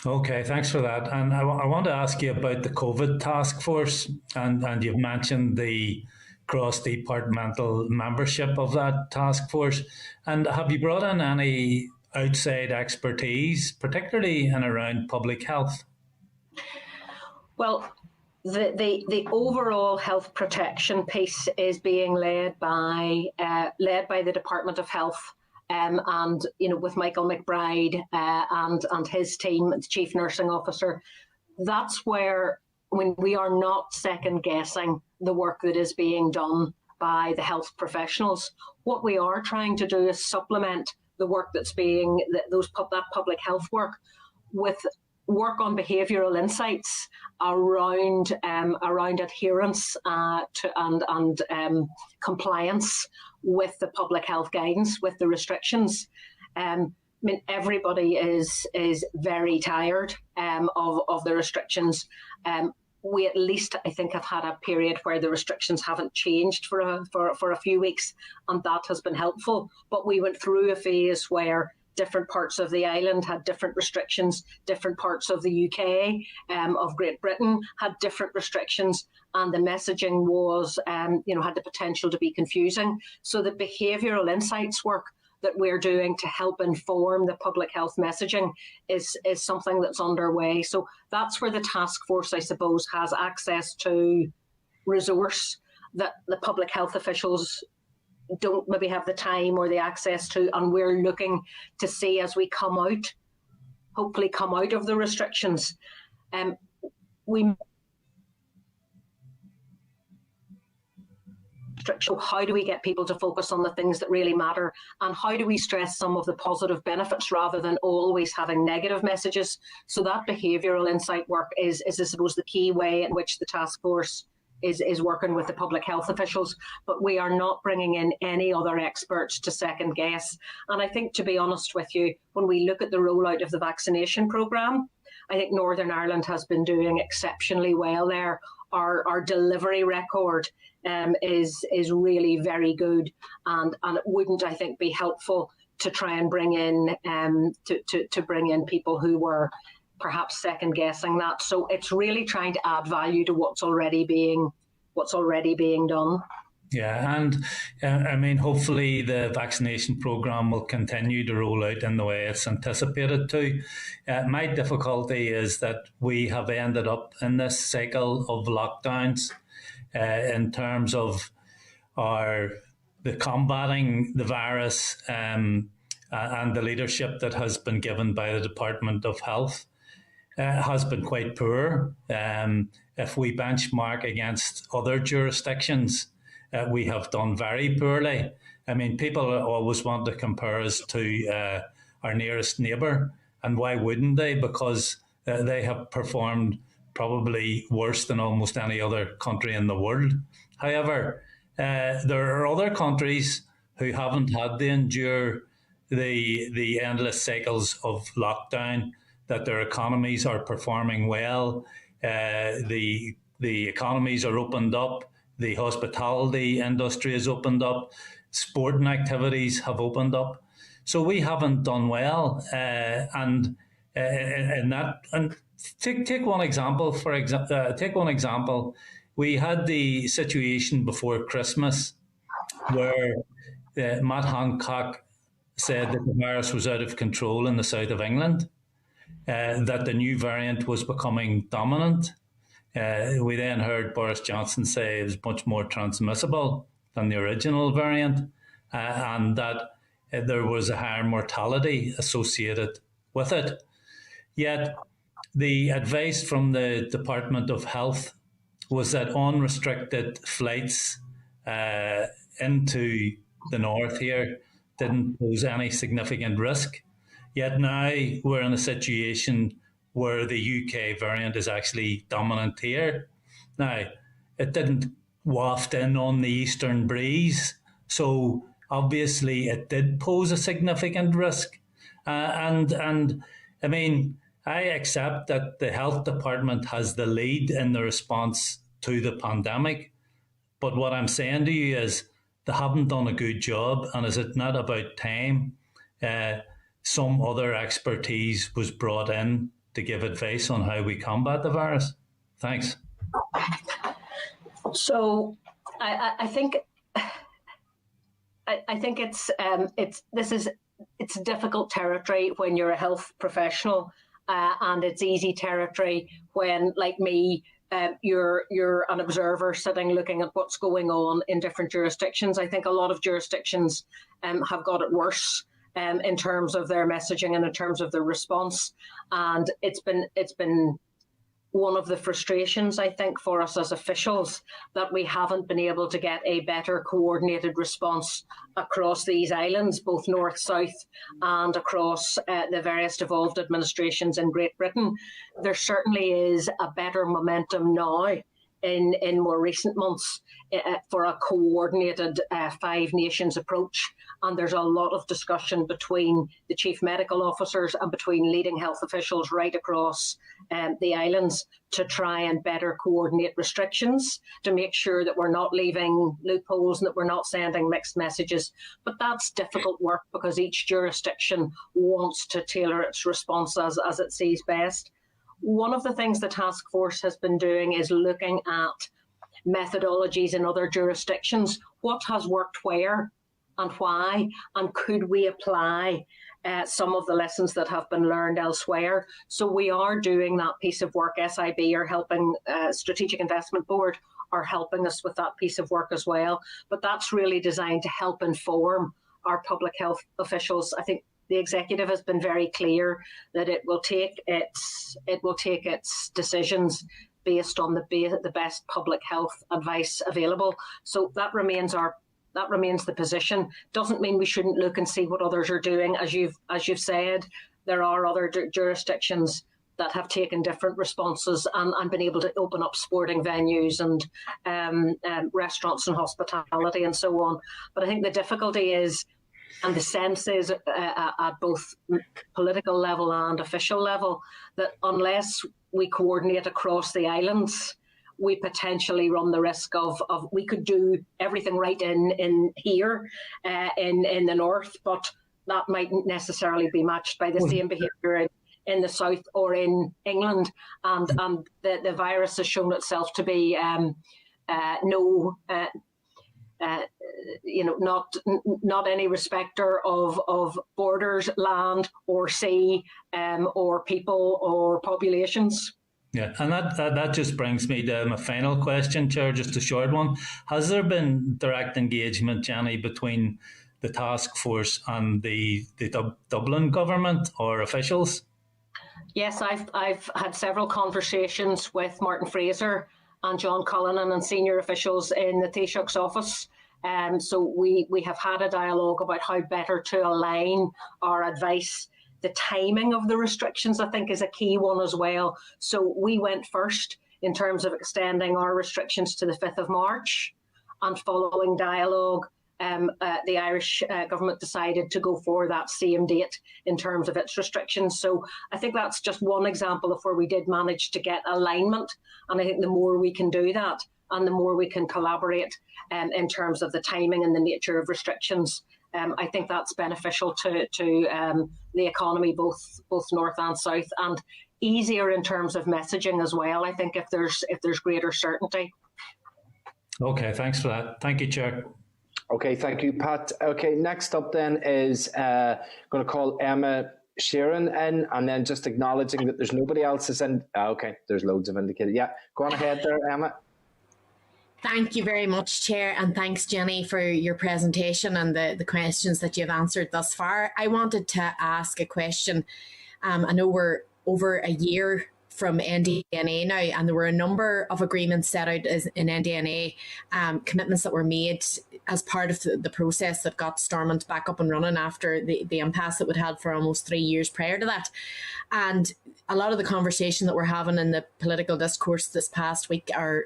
Okay, thanks for that. And I want to ask you about the COVID task force, and you've mentioned the cross-departmental membership of that task force. And have you brought in any outside expertise, particularly in around public health? Well, the overall health protection piece is being led by the Department of Health. And with Michael McBride and his team, the Chief Nursing Officer, that's where we are not second guessing the work that is being done by the health professionals. What we are trying to do is supplement the work that's that public health work with work on behavioural insights around adherence and compliance with the public health guidance, with the restrictions. Everybody is very tired of the restrictions. We at least, I think, have had a period where the restrictions haven't changed for a few weeks, and that has been helpful. But we went through a phase where different parts of the island had different restrictions, different parts of the UK, of Great Britain had different restrictions, and the messaging was, had the potential to be confusing. So the behavioural insights work that we're doing to help inform the public health messaging is something that's underway. So that's where the task force, I suppose, has access to resource that the public health officials don't maybe have the time or the access to, and we're looking to see as we hopefully come out of the restrictions. How do we get people to focus on the things that really matter, and how do we stress some of the positive benefits rather than always having negative messages? So that behavioural insight work is I suppose, the key way in which the task force is working with the public health officials, but we are not bringing in any other experts to second guess. And I think, to be honest with you, when we look at the rollout of the vaccination programme, I think Northern Ireland has been doing exceptionally well there. Our delivery record is really very good, and it wouldn't, I think, be helpful to try and bring in to bring in people who were perhaps second guessing that. So it's really trying to add value to what's already being done. Yeah, and hopefully the vaccination programme will continue to roll out in the way it's anticipated to. My difficulty is that we have ended up in this cycle of lockdowns in terms of the combating the virus and the leadership that has been given by the Department of Health. Has been quite poor. If we benchmark against other jurisdictions, we have done very poorly. People always want to compare us to our nearest neighbour, and why wouldn't they? Because they have performed probably worse than almost any other country in the world. However, there are other countries who haven't had to endure the endless cycles of lockdown, that their economies are performing well. The economies are opened up. The hospitality industry is opened up. Sporting activities have opened up. So we haven't done well. And take one example. Take one example. We had the situation before Christmas where Matt Hancock said that the virus was out of control in the south of England. That the new variant was becoming dominant. We then heard Boris Johnson say it was much more transmissible than the original variant, and that there was a higher mortality associated with it. Yet the advice from the Department of Health was that unrestricted flights into the north here didn't pose any significant risk. Yet now we're in a situation where the UK variant is actually dominant here. Now, it didn't waft in on the eastern breeze. So obviously it did pose a significant risk. And I mean, I accept that the health department has the lead in the response to the pandemic. But what I'm saying to you is they haven't done a good job. And is it not about time some other expertise was brought in to give advice on how we combat the virus? Thanks. So I think it's difficult territory when you're a health professional, and it's easy territory when, like me, you're an observer sitting looking at what's going on in different jurisdictions. I think a lot of jurisdictions have got it worse in terms of their messaging and in terms of their response, and it's been one of the frustrations, I think, for us as officials, that we haven't been able to get a better coordinated response across these islands, both north, south, and across the various devolved administrations in Great Britain. There certainly is a better momentum now in more recent months for a coordinated Five Nations approach. And there's a lot of discussion between the chief medical officers and between leading health officials right across the islands to try and better coordinate restrictions, to make sure that we're not leaving loopholes and that we're not sending mixed messages. But that's difficult work because each jurisdiction wants to tailor its response as it sees best. One of the things the task force has been doing is looking at methodologies in other jurisdictions. What has worked where and why? And could we apply some of the lessons that have been learned elsewhere? So we are doing that piece of work. SIB are helping, Strategic Investment Board are helping us with that piece of work as well. But that's really designed to help inform our public health officials. I think the executive has been very clear that it will take its decisions based on the best public health advice available. So that remains the position. Doesn't mean we shouldn't look and see what others are doing. As you've said, there are other jurisdictions that have taken different responses and been able to open up sporting venues and restaurants and hospitality and so on. But I think the difficulty is, and the sense is at both political level and official level, that unless we coordinate across the islands, we potentially run the risk of we could do everything right in here in the north, but that mightn't necessarily be matched by the same behaviour in the south or in England. And the virus has shown itself to be not any respecter of borders, land or sea, or people or populations. Yeah, and that just brings me to my final question, Chair, just a short one. Has there been direct engagement, Jenny, between the task force and the Dublin government or officials? Yes, I've had several conversations with Martin Fraser and John Cullinan and senior officials in the Taoiseach's office. So we have had a dialogue about how better to align our advice. The timing of the restrictions, I think, is a key one as well. So we went first in terms of extending our restrictions to the 5th of March, and following dialogue, the Irish government decided to go for that same date in terms of its restrictions. So I think that's just one example of where we did manage to get alignment. And I think the more we can do that and the more we can collaborate in terms of the timing and the nature of restrictions, I think that's beneficial to the economy, both north and south, and easier in terms of messaging as well. I think if there's greater certainty. Okay, thanks for that. Thank you, Chair. Okay, thank you, Pat. Okay, next up then is going to call Emma Sheeran in, and then just acknowledging that there's nobody else is in. Okay, there's loads of indicated. Yeah, go on ahead there, Emma. Thank you very much, Chair, and thanks, Jenny, for your presentation and the questions that you've answered thus far. I wanted to ask a question. I know we're over a year from NDNA now, and there were a number of agreements set out in NDNA, commitments that were made as part of the process that got Stormont back up and running after the impasse that we'd had for almost 3 years prior to that. And a lot of the conversation that we're having in the political discourse this past week are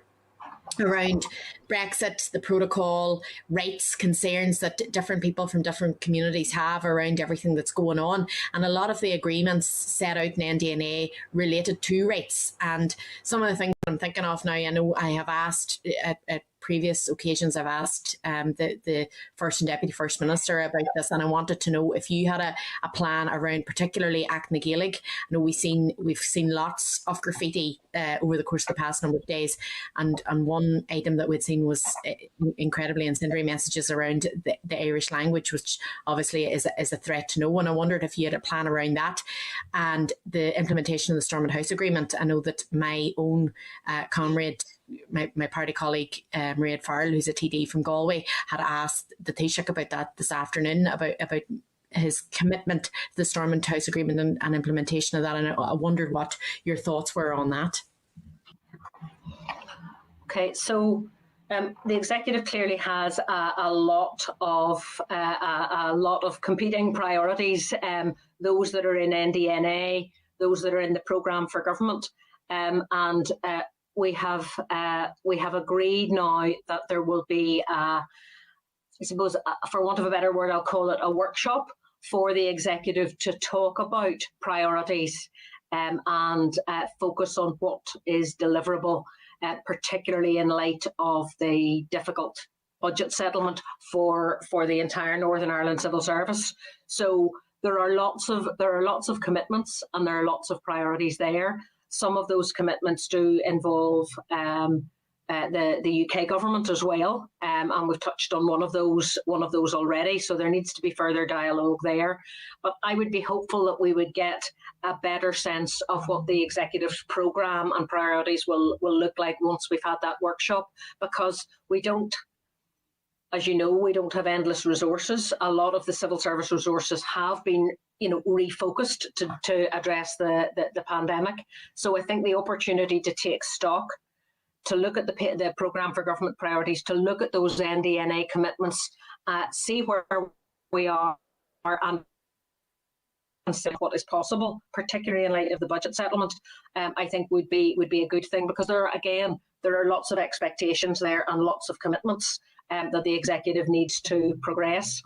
around Brexit, the protocol, rights, concerns that different people from different communities have around everything that's going on. And a lot of the agreements set out in NDNA related to rights. And some of the things I'm thinking of now, I know I have asked at previous occasions, I've asked the First and Deputy First Minister about this, and I wanted to know if you had a plan around particularly Acna Gaelic. I know we've seen lots of graffiti over the course of the past number of days, and one item that we'd seen was incredibly incendiary messages around the Irish language, which obviously is a threat to no one. I wondered if you had a plan around that and the implementation of the Stormont House Agreement. I know that my own comrade, my party colleague, Mairead Farrell, who's a TD from Galway, had asked the Taoiseach about that this afternoon, about his commitment to the Stormont House Agreement and implementation of that. And I wondered what your thoughts were on that. Okay, so the executive clearly has a lot of competing priorities. Those that are in NDNA, those that are in the programme for government, and we have agreed now that there will be, I suppose, for want of a better word, I'll call it a workshop for the executive to talk about priorities and focus on what is deliverable, particularly in light of the difficult budget settlement for the entire Northern Ireland Civil Service. So there are lots of commitments and there are lots of priorities there. Some of those commitments do involve the UK government as well, and we've touched on one of those already. So there needs to be further dialogue there. But I would be hopeful that we would get a better sense of what the executive's programme and priorities will look like once we've had that workshop, because we don't. As you know, we don't have endless resources. A lot of the civil service resources have been, refocused to address the pandemic. So I think the opportunity to take stock, to look at the programme for government priorities, to look at those NDNA commitments, see where we are and see what is possible, particularly in light of the budget settlement, I think would be a good thing, because there are lots of expectations there and lots of commitments that the executive needs to progress.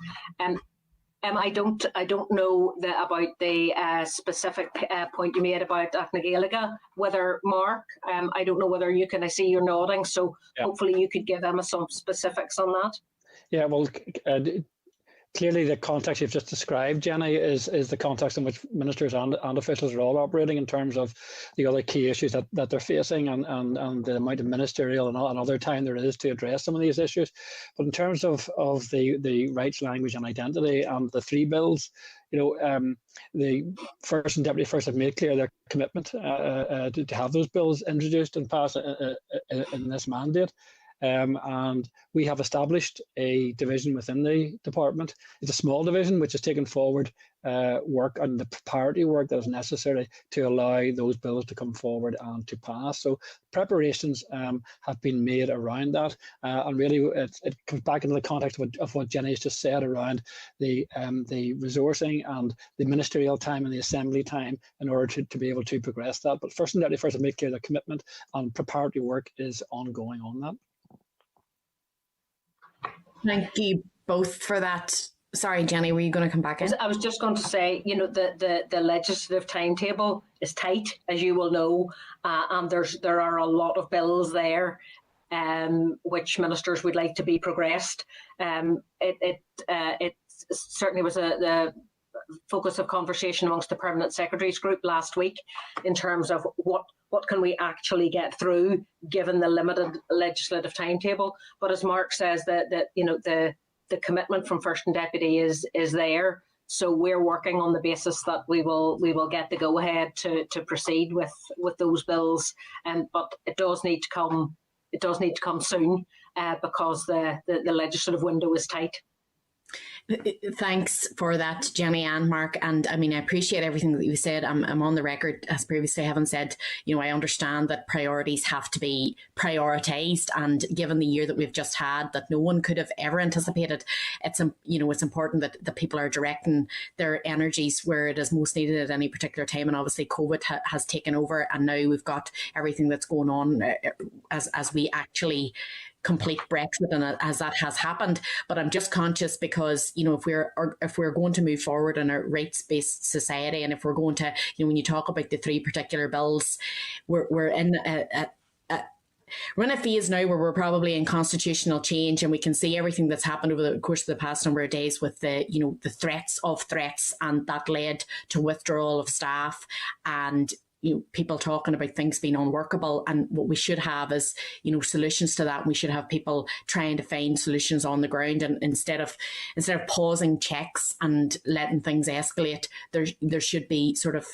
I don't know about the specific point you made about Acna Gaelic, whether Mark, I don't know whether you can. I see you're nodding, so yeah. Hopefully you could give Emma some specifics on that. Yeah, well, clearly the context you've just described, Jenny, is the context in which ministers and officials are all operating in terms of the other key issues that they're facing and the amount of ministerial and other time there is to address some of these issues. But in terms of the rights, language and identity and the three bills, the First and Deputy First have made clear their commitment to have those bills introduced and passed in this mandate. And we have established a division within the department. It's a small division which has taken forward work and the preparatory work that is necessary to allow those bills to come forward and to pass. So preparations have been made around that, and really it comes back into the context of what Jenny has just said around the resourcing and the ministerial time and the assembly time in order to be able to progress that. But First and Deputy First have made clear their commitment, and preparatory work is ongoing on that. Thank you both for that. Sorry, Jenny, were you going to come back in? I was just going to say, the legislative timetable is tight, as you will know, and there are a lot of bills there which ministers would like to be progressed. It certainly was the focus of conversation amongst the Permanent Secretaries Group last week in terms of what can we actually get through given the limited legislative timetable. But as Mark says, the commitment from First and Deputy is there. So we're working on the basis that we will get the go ahead to proceed with those bills. But it does need to come soon because the legislative window is tight. Thanks for that, Jenny and Mark. And I mean, I appreciate everything that you said. I'm on the record, as previously having said, I understand that priorities have to be prioritised. And given the year that we've just had, that no one could have ever anticipated, it's important that people are directing their energies where it is most needed at any particular time. And obviously, COVID has taken over, and now we've got everything that's going on as we actually complete Brexit, and as that has happened. But I'm just conscious because if we're going to move forward in a rights-based society, and if we're going to, when you talk about the three particular bills, we're in we're in a phase now where we're probably in constitutional change, and we can see everything that's happened over the course of the past number of days with the threats of threats, and that led to withdrawal of staff and people talking about things being unworkable. And what we should have is, solutions to that. We should have people trying to find solutions on the ground, and instead of pausing checks and letting things escalate, there should be sort of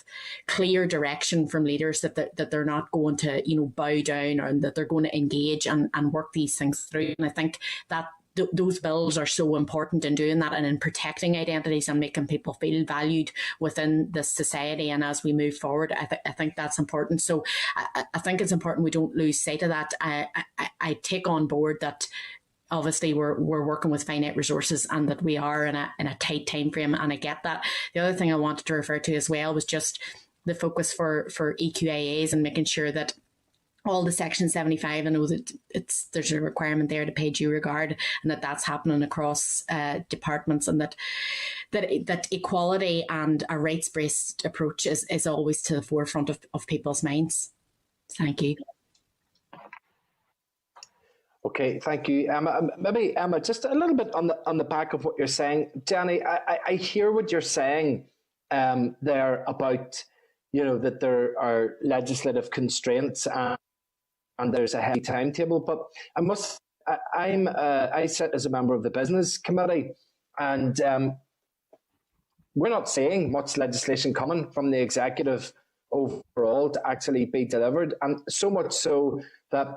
clear direction from leaders that they're not going to, bow down, or that they're going to engage and work these things through. And I think that those bills are so important in doing that and in protecting identities and making people feel valued within the society. And as we move forward, I think that's important. So I think it's important we don't lose sight of that. I take on board that obviously we're working with finite resources and that we are in a tight time frame, and I get that. The other thing I wanted to refer to as well was just the focus for EQIAs and making sure that all the Section 75, I know that there's a requirement there to pay due regard, and that's happening across departments, and that equality and a rights-based approach is always to the forefront of people's minds. Thank you. Okay, thank you, Emma. Maybe Emma, just a little bit on the back of what you're saying, Jenny. I hear what you're saying there about that there are legislative constraints and there's a heavy timetable. But I sit as a member of the business committee, and we're not seeing much legislation coming from the executive overall to actually be delivered, and so much so that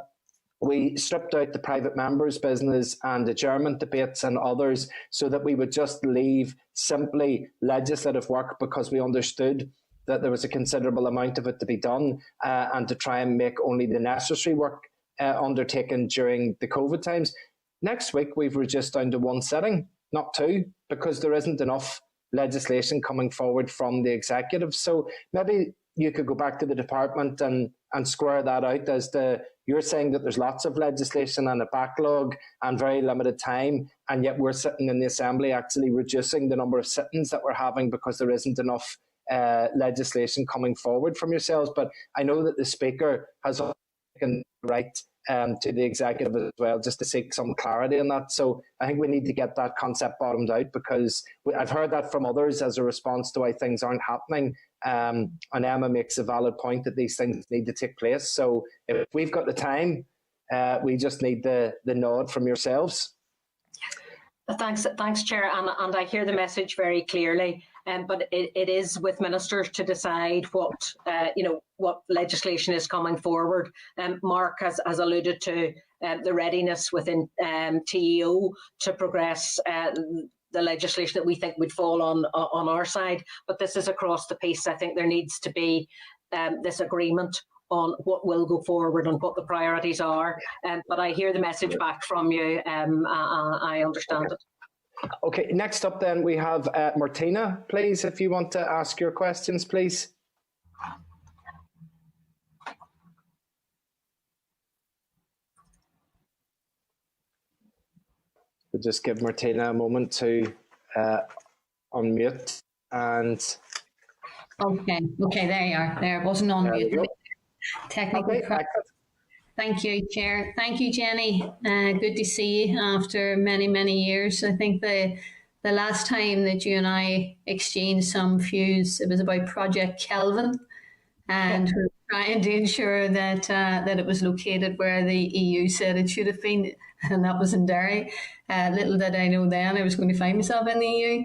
we stripped out the private members' business and adjournment debates and others so that we would just leave simply legislative work, because we understood that there was a considerable amount of it to be done, and to try and make only the necessary work undertaken during the COVID times. Next week, we've reduced down to one sitting, not two, because there isn't enough legislation coming forward from the executive. So maybe you could go back to the department and square that out as you're saying that there's lots of legislation and a backlog and very limited time, and yet we're sitting in the Assembly actually reducing the number of sittings that we're having because there isn't enough legislation coming forward from yourselves. But I know that the Speaker has taken the right to the executive as well, just to seek some clarity on that. So I think we need to get that concept bottomed out, because I've heard that from others as a response to why things aren't happening. And Emma makes a valid point that these things need to take place. So if we've got the time, we just need the nod from yourselves. Thanks, Chair, and I hear the message very clearly. But it is with ministers to decide what legislation is coming forward. Mark has alluded to the readiness within TEO to progress the legislation that we think would fall on our side. But this is across the piece. I think there needs to be this agreement on what will go forward and what the priorities are. But I hear the message back from you. I understand it. Okay, next up then we have Martina, please, if you want to ask your questions, please. We'll just give Martina a moment to unmute. And Okay, there you are. There, it wasn't on mute. Technical problem. Thank you, Chair. Thank you, Jenny. Good to see you after many, many years. I think the last time that you and I exchanged some views, it was about Project Kelvin, and we're trying to ensure that that it was located where the EU said it should have been, and that was in Derry. Little did I know then I was going to find myself in the EU.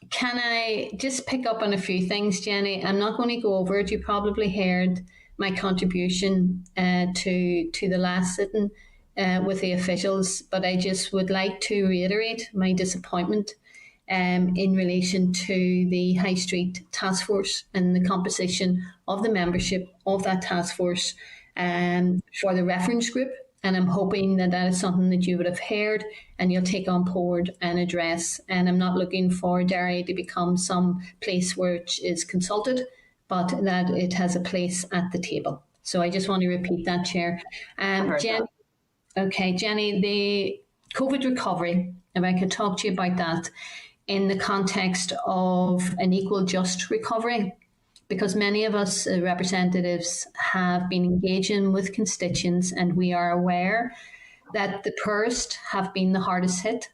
Can I just pick up on a few things, Jenny? I'm not going to go over it. You probably heard my contribution to the last sitting. with the officials, but I just would like to reiterate my disappointment in relation to the High Street Task Force and the composition of the membership of that task force for the reference group. And I'm hoping that that is something that you would have heard and you'll take on board and address. And I'm not looking for Derry to become some place which is consulted, but that it has a place at the table. So I just want to repeat that, Chair. Jenny, the COVID recovery, if I could talk to you about that in the context of an equal just recovery, because many of us representatives have been engaging with constituents and we are aware that the poorest have been the hardest hit.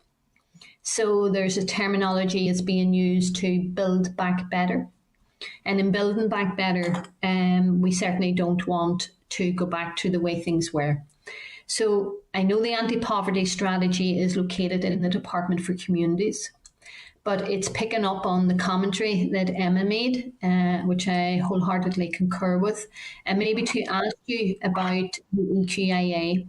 So there's a terminology that's being used to build back better. And in building back better, we certainly don't want to go back to the way things were. So I know the anti-poverty strategy is located in the Department for Communities, but it's picking up on the commentary that Emma made, which I wholeheartedly concur with, and maybe to ask you about the EQIA,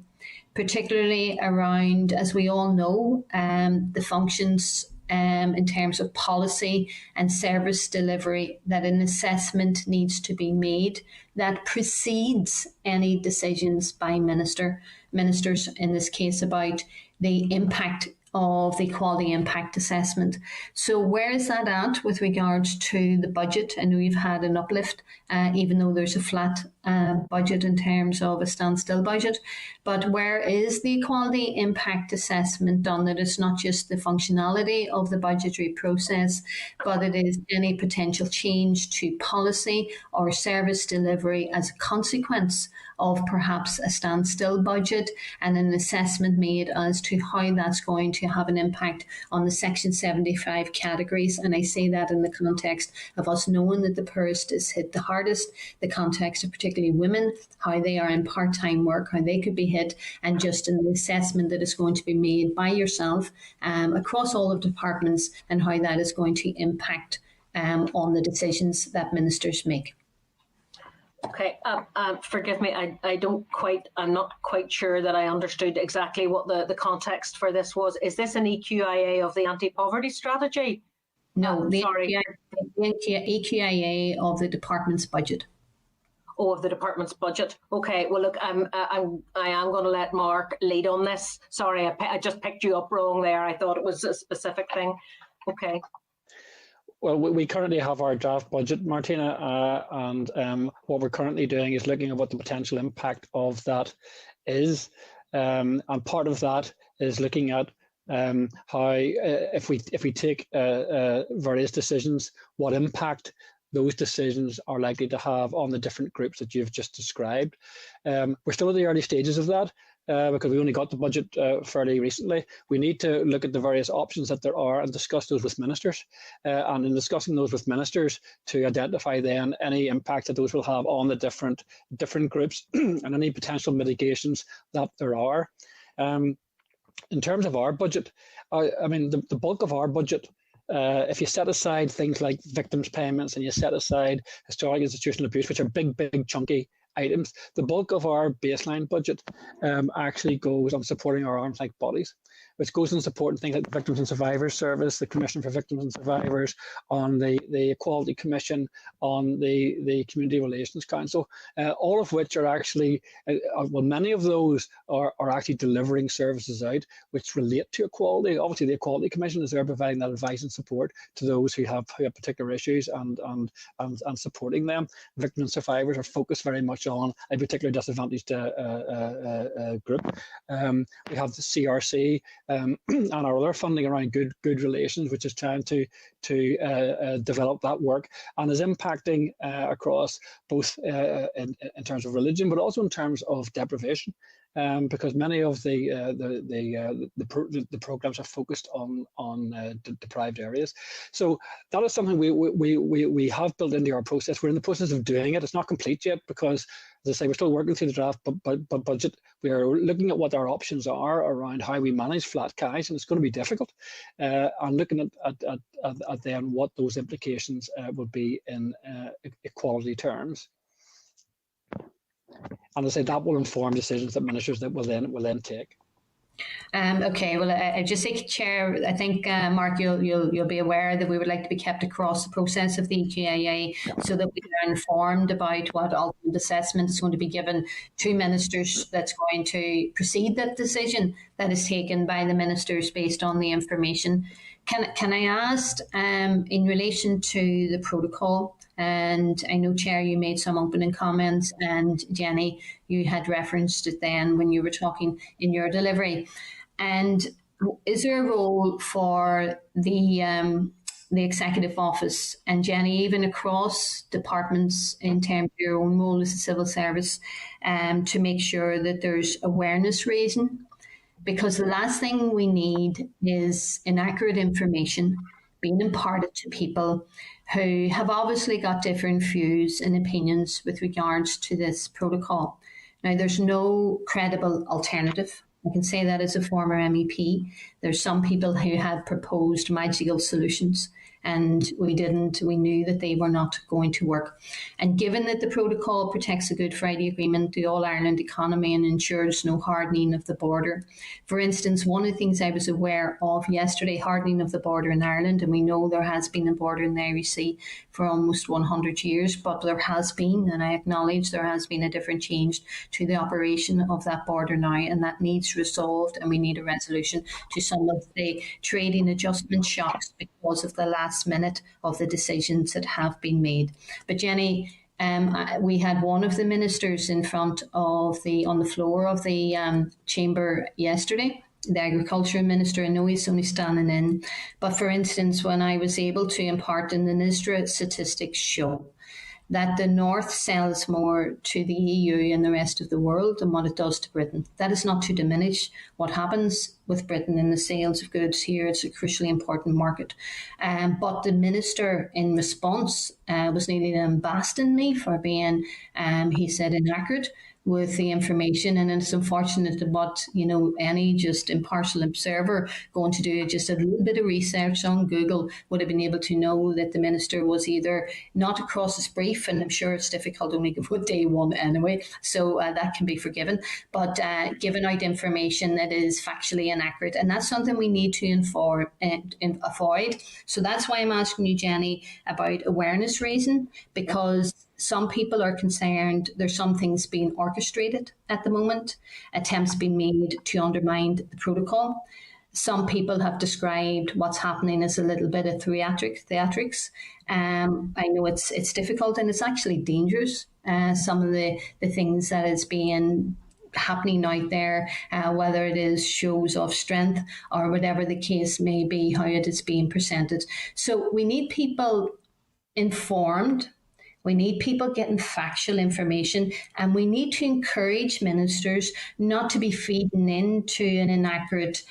particularly around, as we all know, the functions in terms of policy and service delivery, that an assessment needs to be made that precedes any decisions by ministers, in this case, about the impact of the quality impact assessment. So where is that at with regards to the budget? I know you've had an uplift, even though there's a flat budget in terms of a standstill budget. But where is the quality impact assessment done? That it's not just the functionality of the budgetary process, but it is any potential change to policy or service delivery as a consequence of perhaps a standstill budget, and an assessment made as to how that's going to have an impact on the Section 75 categories. And I say that in the context of us knowing that the poorest is hit the hardest, the context of particularly women, how they are in part-time work, how they could be hit, and just in the assessment that is going to be made by yourself across all of departments, and how that is going to impact on the decisions that ministers make. Okay, forgive me, I'm not quite sure that I understood exactly what the context for this was. Is this an EQIA of the anti-poverty strategy? No, the EQIA of the department's budget. Oh, of the department's budget. Okay, well, look, I am going to let Mark lead on this. Sorry, I just picked you up wrong there. I thought it was a specific thing. Okay. Well, we currently have our draft budget, Martina, and what we're currently doing is looking at what the potential impact of that is. And part of that is looking at how, if we take various decisions, what impact those decisions are likely to have on the different groups that you've just described. We're still at the early stages of that. Because we only got the budget fairly recently. We need to look at the various options that there are and discuss those with ministers. And in discussing those with ministers, to identify then any impact that those will have on the different groups and any potential mitigations that there are. In terms of our budget, I mean, the bulk of our budget, if you set aside things like victims' payments and you set aside historic institutional abuse, which are big, chunky items, the bulk of our baseline budget actually goes on supporting our arms-length bodies, which goes on supporting things like the Victims and Survivors Service, the Commission for Victims and Survivors, on the Equality Commission, on the Community Relations Council, all of which are actually, well, many of those are actually delivering services out which relate to equality. Obviously, the Equality Commission is there providing that advice and support to those who have particular issues and supporting them. Victims and survivors are focused very much on a particular disadvantaged group. We have the CRC and our other funding around good relations, which is trying to develop that work and is impacting across both in terms of religion, but also in terms of deprivation. Because many of the programs are focused on deprived areas, so that is something we have built into our process. We're in the process of doing it. It's not complete yet because, as I say, we're still working through the draft budget. We are looking at what our options are around how we manage flat cash, and it's going to be difficult. And looking at then what those implications would be in equality terms. And I say that will inform decisions that ministers that will then take. Okay, well, I just say, Chair, I think, Mark, you'll be aware that we would like to be kept across the process of the EQIA so that we are informed about what ultimate assessment is going to be given to ministers that's going to precede that decision that is taken by the ministers based on the information. Can I ask, in relation to the protocol, and I know, Chair, you made some opening comments, and Jenny, you had referenced it then when you were talking in your delivery. And is there a role for the executive office, and Jenny, even across departments in terms of your own role as a civil service, to make sure that there's awareness raising? Because the last thing we need is inaccurate information being imparted to people who have obviously got different views and opinions with regards to this protocol. Now, there's no credible alternative. I can say that as a former MEP. There's some people who had proposed magical solutions, and we knew that they were not going to work. And given that the protocol protects the Good Friday Agreement, the All-Ireland economy, and ensures no hardening of the border, for instance, one of the things I was aware of yesterday, hardening of the border in Ireland, and we know there has been a border in the Irish Sea for almost 100 years, but there has been, and I acknowledge there has been a different change to the operation of that border now, and that needs resolved, and we need a resolution to some of the trading adjustment shocks because of the last minute of the decisions that have been made. But Jenny, we had one of the ministers in front of on the floor of the chamber yesterday, the Agriculture Minister. I know he's only standing in, but for instance, when I was able to impart in the NISDRA statistics show that the North sells more to the EU and the rest of the world than what it does to Britain. That is not to diminish what happens with Britain in the sales of goods here. It's a crucially important market. But the minister, in response, was nearly lambasting me for being, he said, inaccurate with the information, and it's unfortunate that what any just impartial observer going to do just a little bit of research on Google would have been able to know that the minister was either not across his brief, and I'm sure it's difficult only with day one anyway, so that can be forgiven, but giving out information that is factually inaccurate, and that's something we need to avoid. So that's why I'm asking you, Jenny, about awareness raising, because some people are concerned there's some things being orchestrated at the moment, attempts being made to undermine the protocol. Some people have described what's happening as a little bit of theatrics. I know it's difficult and it's actually dangerous. Some of the things that is being happening out there, whether it is shows of strength or whatever the case may be, how it is being presented. So we need people informed. We need people getting factual information, and we need to encourage ministers not to be feeding into an inaccurate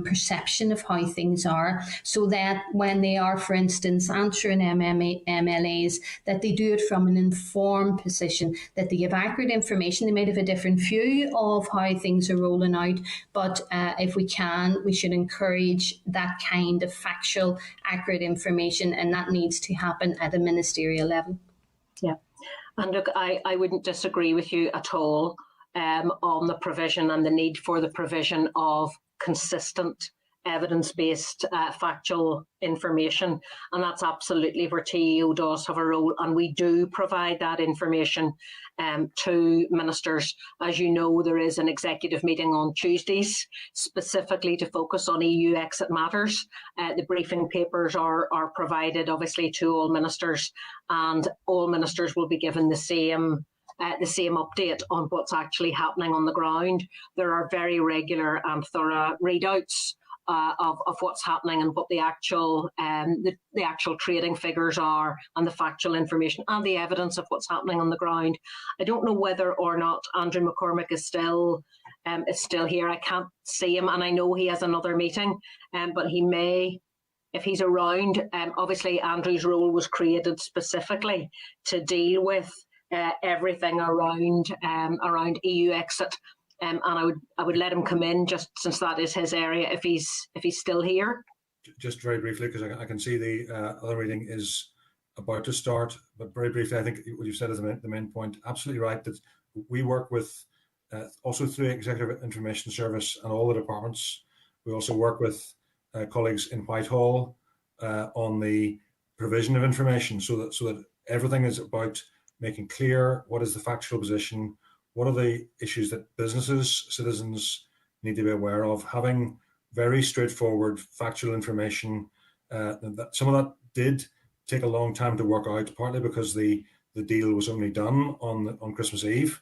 perception of how things are, so that when they are, for instance, answering MLAs, that they do it from an informed position, that they give accurate information. They might have a different view of how things are rolling out, but if we can, we should encourage that kind of factual, accurate information, and that needs to happen at a ministerial level. Yeah, and look, I wouldn't disagree with you at all on the provision and the need for the provision of consistent evidence-based factual information, and that's absolutely where TEO does have a role, and we do provide that information to ministers. As you know, there is an executive meeting on Tuesdays specifically to focus on EU exit matters. The briefing papers are provided obviously to all ministers, and all ministers will be given the same update on what's actually happening on the ground. There are very regular and thorough readouts of what's happening and what the actual trading figures are, and the factual information and the evidence of what's happening on the ground. I don't know whether or not Andrew McCormick is still here. I can't see him, and I know he has another meeting, but he may, if he's around. Obviously, Andrew's role was created specifically to deal with everything around EU exit. And I would let him come in, just since that is his area, if he's still here. Just very briefly, because I can see the other reading is about to start, but very briefly, I think what you said is the main point. Absolutely right that we work with also through Executive Information Service and all the departments. We also work with colleagues in Whitehall on the provision of information, so that everything is about making clear what is the factual position, what are the issues that businesses, citizens need to be aware of, having very straightforward factual information. Some of that did take a long time to work out, partly because the deal was only done on Christmas Eve.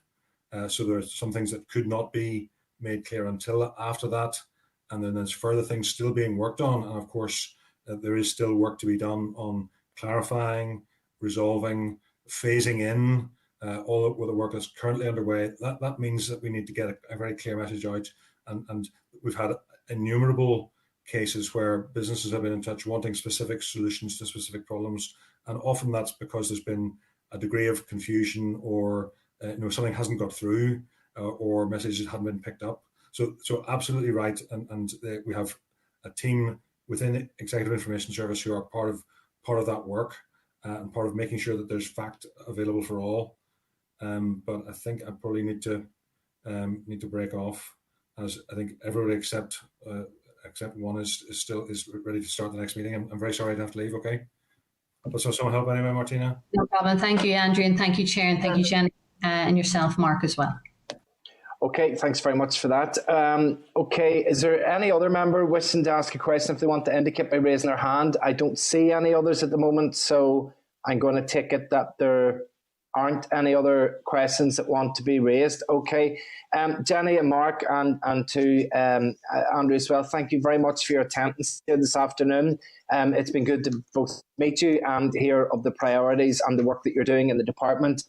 So there are some things that could not be made clear until after that. And then there's further things still being worked on. And of course, there is still work to be done on clarifying, resolving, phasing in all of the work that's currently underway. That means that we need to get a very clear message out. And we've had innumerable cases where businesses have been in touch wanting specific solutions to specific problems. And often that's because there's been a degree of confusion, or something hasn't got through, or messages haven't been picked up. So absolutely right. And we have a team within Executive Information Service who are part of that work, and part of making sure that there's fact available for all. But I think I probably need to break off, as I think everybody except one is ready to start the next meeting. I'm very sorry to have to leave. Okay. But so someone help anyway, Martina? No problem. Thank you, Andrew, and thank you, Chair, and thank you, Jenny, and yourself, Mark, as well. Okay, thanks very much for that. Okay, is there any other member wishing to ask a question if they want to indicate by raising their hand? I don't see any others at the moment, so I'm going to take it that there aren't any other questions that want to be raised. Okay, Jenny and Mark, and to Andrew as well, thank you very much for your attendance here this afternoon. It's been good to both meet you and hear of the priorities and the work that you're doing in the department.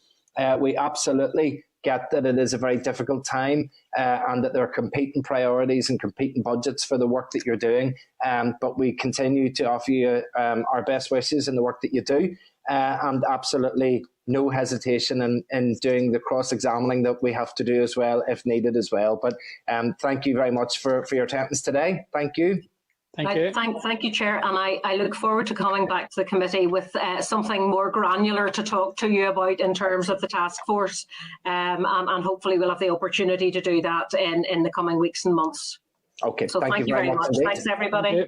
We absolutely get that it is a very difficult time, and that there are competing priorities and competing budgets for the work that you're doing. But we continue to offer you our best wishes in the work that you do, and absolutely no hesitation in doing the cross-examining that we have to do as well, if needed as well. But thank you very much for your attendance today. Thank you. Thank you. Thank you, Chair. And I look forward to coming back to the committee with something more granular to talk to you about in terms of the task force. And hopefully we'll have the opportunity to do that in the coming weeks and months. Okay, so thank you very much. Indeed. Thanks, everybody.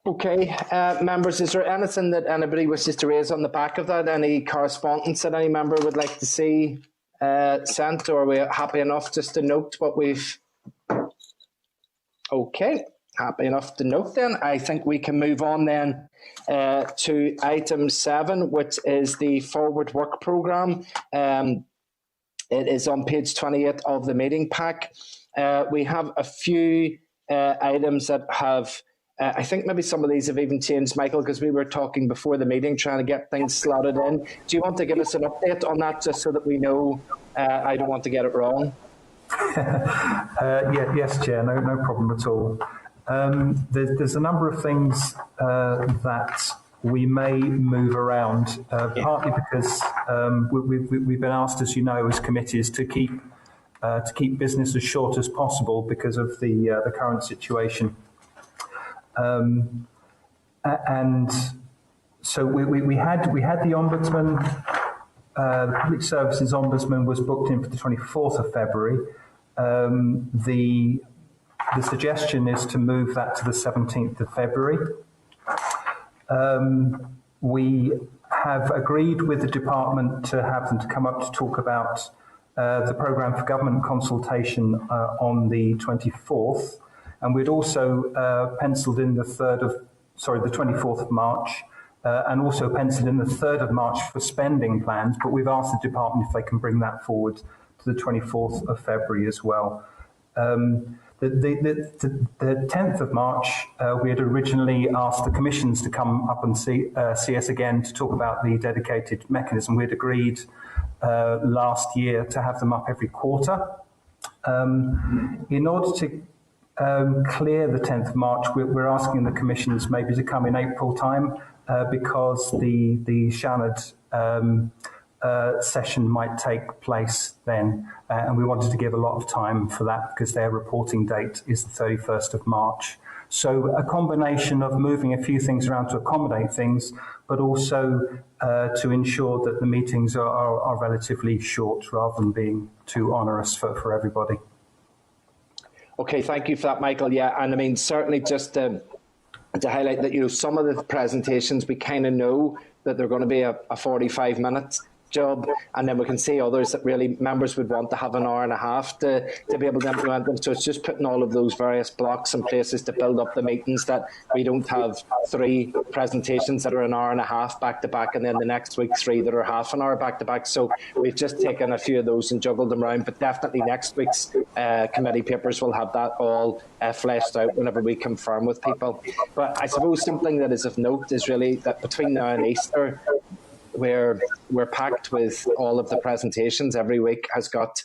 Okay, members, is there anything that anybody wishes to raise on the back of that? Any correspondence that any member would like to see sent, or are we happy enough just to note what we've... Okay. Happy enough to note then. I think we can move on then to item 7, which is the forward work programme. It is on page 28 of the meeting pack. We have a few items that have, I think maybe some of these have even changed, Michael, because we were talking before the meeting trying to get things slotted in. Do you want to give us an update on that just so that we know? I don't want to get it wrong. Yes, Chair, no problem at all. There's a number of things that we may move around, partly because we've been asked, as you know, as committees to keep business as short as possible because of the current situation. And so we had the Ombudsman, the Public Services Ombudsman was booked in for the 24th of February. The suggestion is to move that to the 17th of February. We have agreed with the department to have them to come up to talk about the programme for government consultation on the 24th. And we'd also penciled in the 24th of March, and also penciled in the 3rd of March for spending plans, but we've asked the department if they can bring that forward to the 24th of February as well. The 10th of March, we had originally asked the commissions to come up and see us again to talk about the dedicated mechanism. We'd agreed last year to have them up every quarter. In order to clear the 10th of March, we're asking the commissioners maybe to come in April time because the Shannon session might take place then, and we wanted to give a lot of time for that because their reporting date is the 31st of March. So a combination of moving a few things around to accommodate things, but also to ensure that the meetings are relatively short rather than being too onerous for everybody. Okay, thank you for that, Michael. Yeah, and I mean, certainly just to highlight that, some of the presentations we kind of know that they're going to be a 45 minutes job, and then we can see others that really members would want to have an hour and a half to be able to implement them. So it's just putting all of those various blocks and places to build up the meetings, that we don't have 3 presentations that are an hour and a half back to back, and then the next week 3 that are half an hour back to back. So we've just taken a few of those and juggled them around, but definitely next week's committee papers will have that all fleshed out whenever we confirm with people. But I suppose something that is of note is really that between now and Easter, we're packed with all of the presentations. Every week has got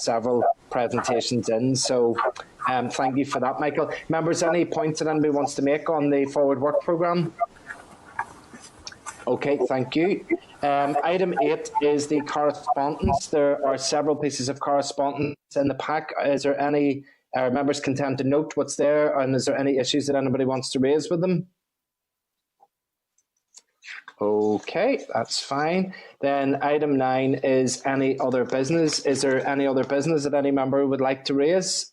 several presentations in. So thank you for that, Michael. Members, any points that anybody wants to make on the forward work programme? Okay, thank you. Item 8 is the correspondence. There are several pieces of correspondence in the pack. Is there any, are members content to note what's there, and is there any issues that anybody wants to raise with them? Okay, that's fine. Then item 9 is any other business. Is there any other business that any member would like to raise?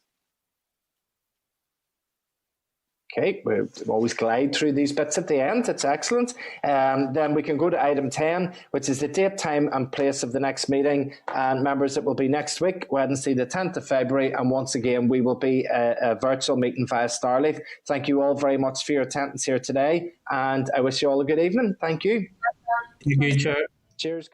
Okay, we always glide through these bits at the end. It's excellent. Then we can go to item 10, which is the date, time and place of the next meeting. And members, it will be next week, Wednesday the 10th of February. And once again, we will be a virtual meeting via Starlink. Thank you all very much for your attendance here today. And I wish you all a good evening. Thank you. Thank you, Chair. Cheers.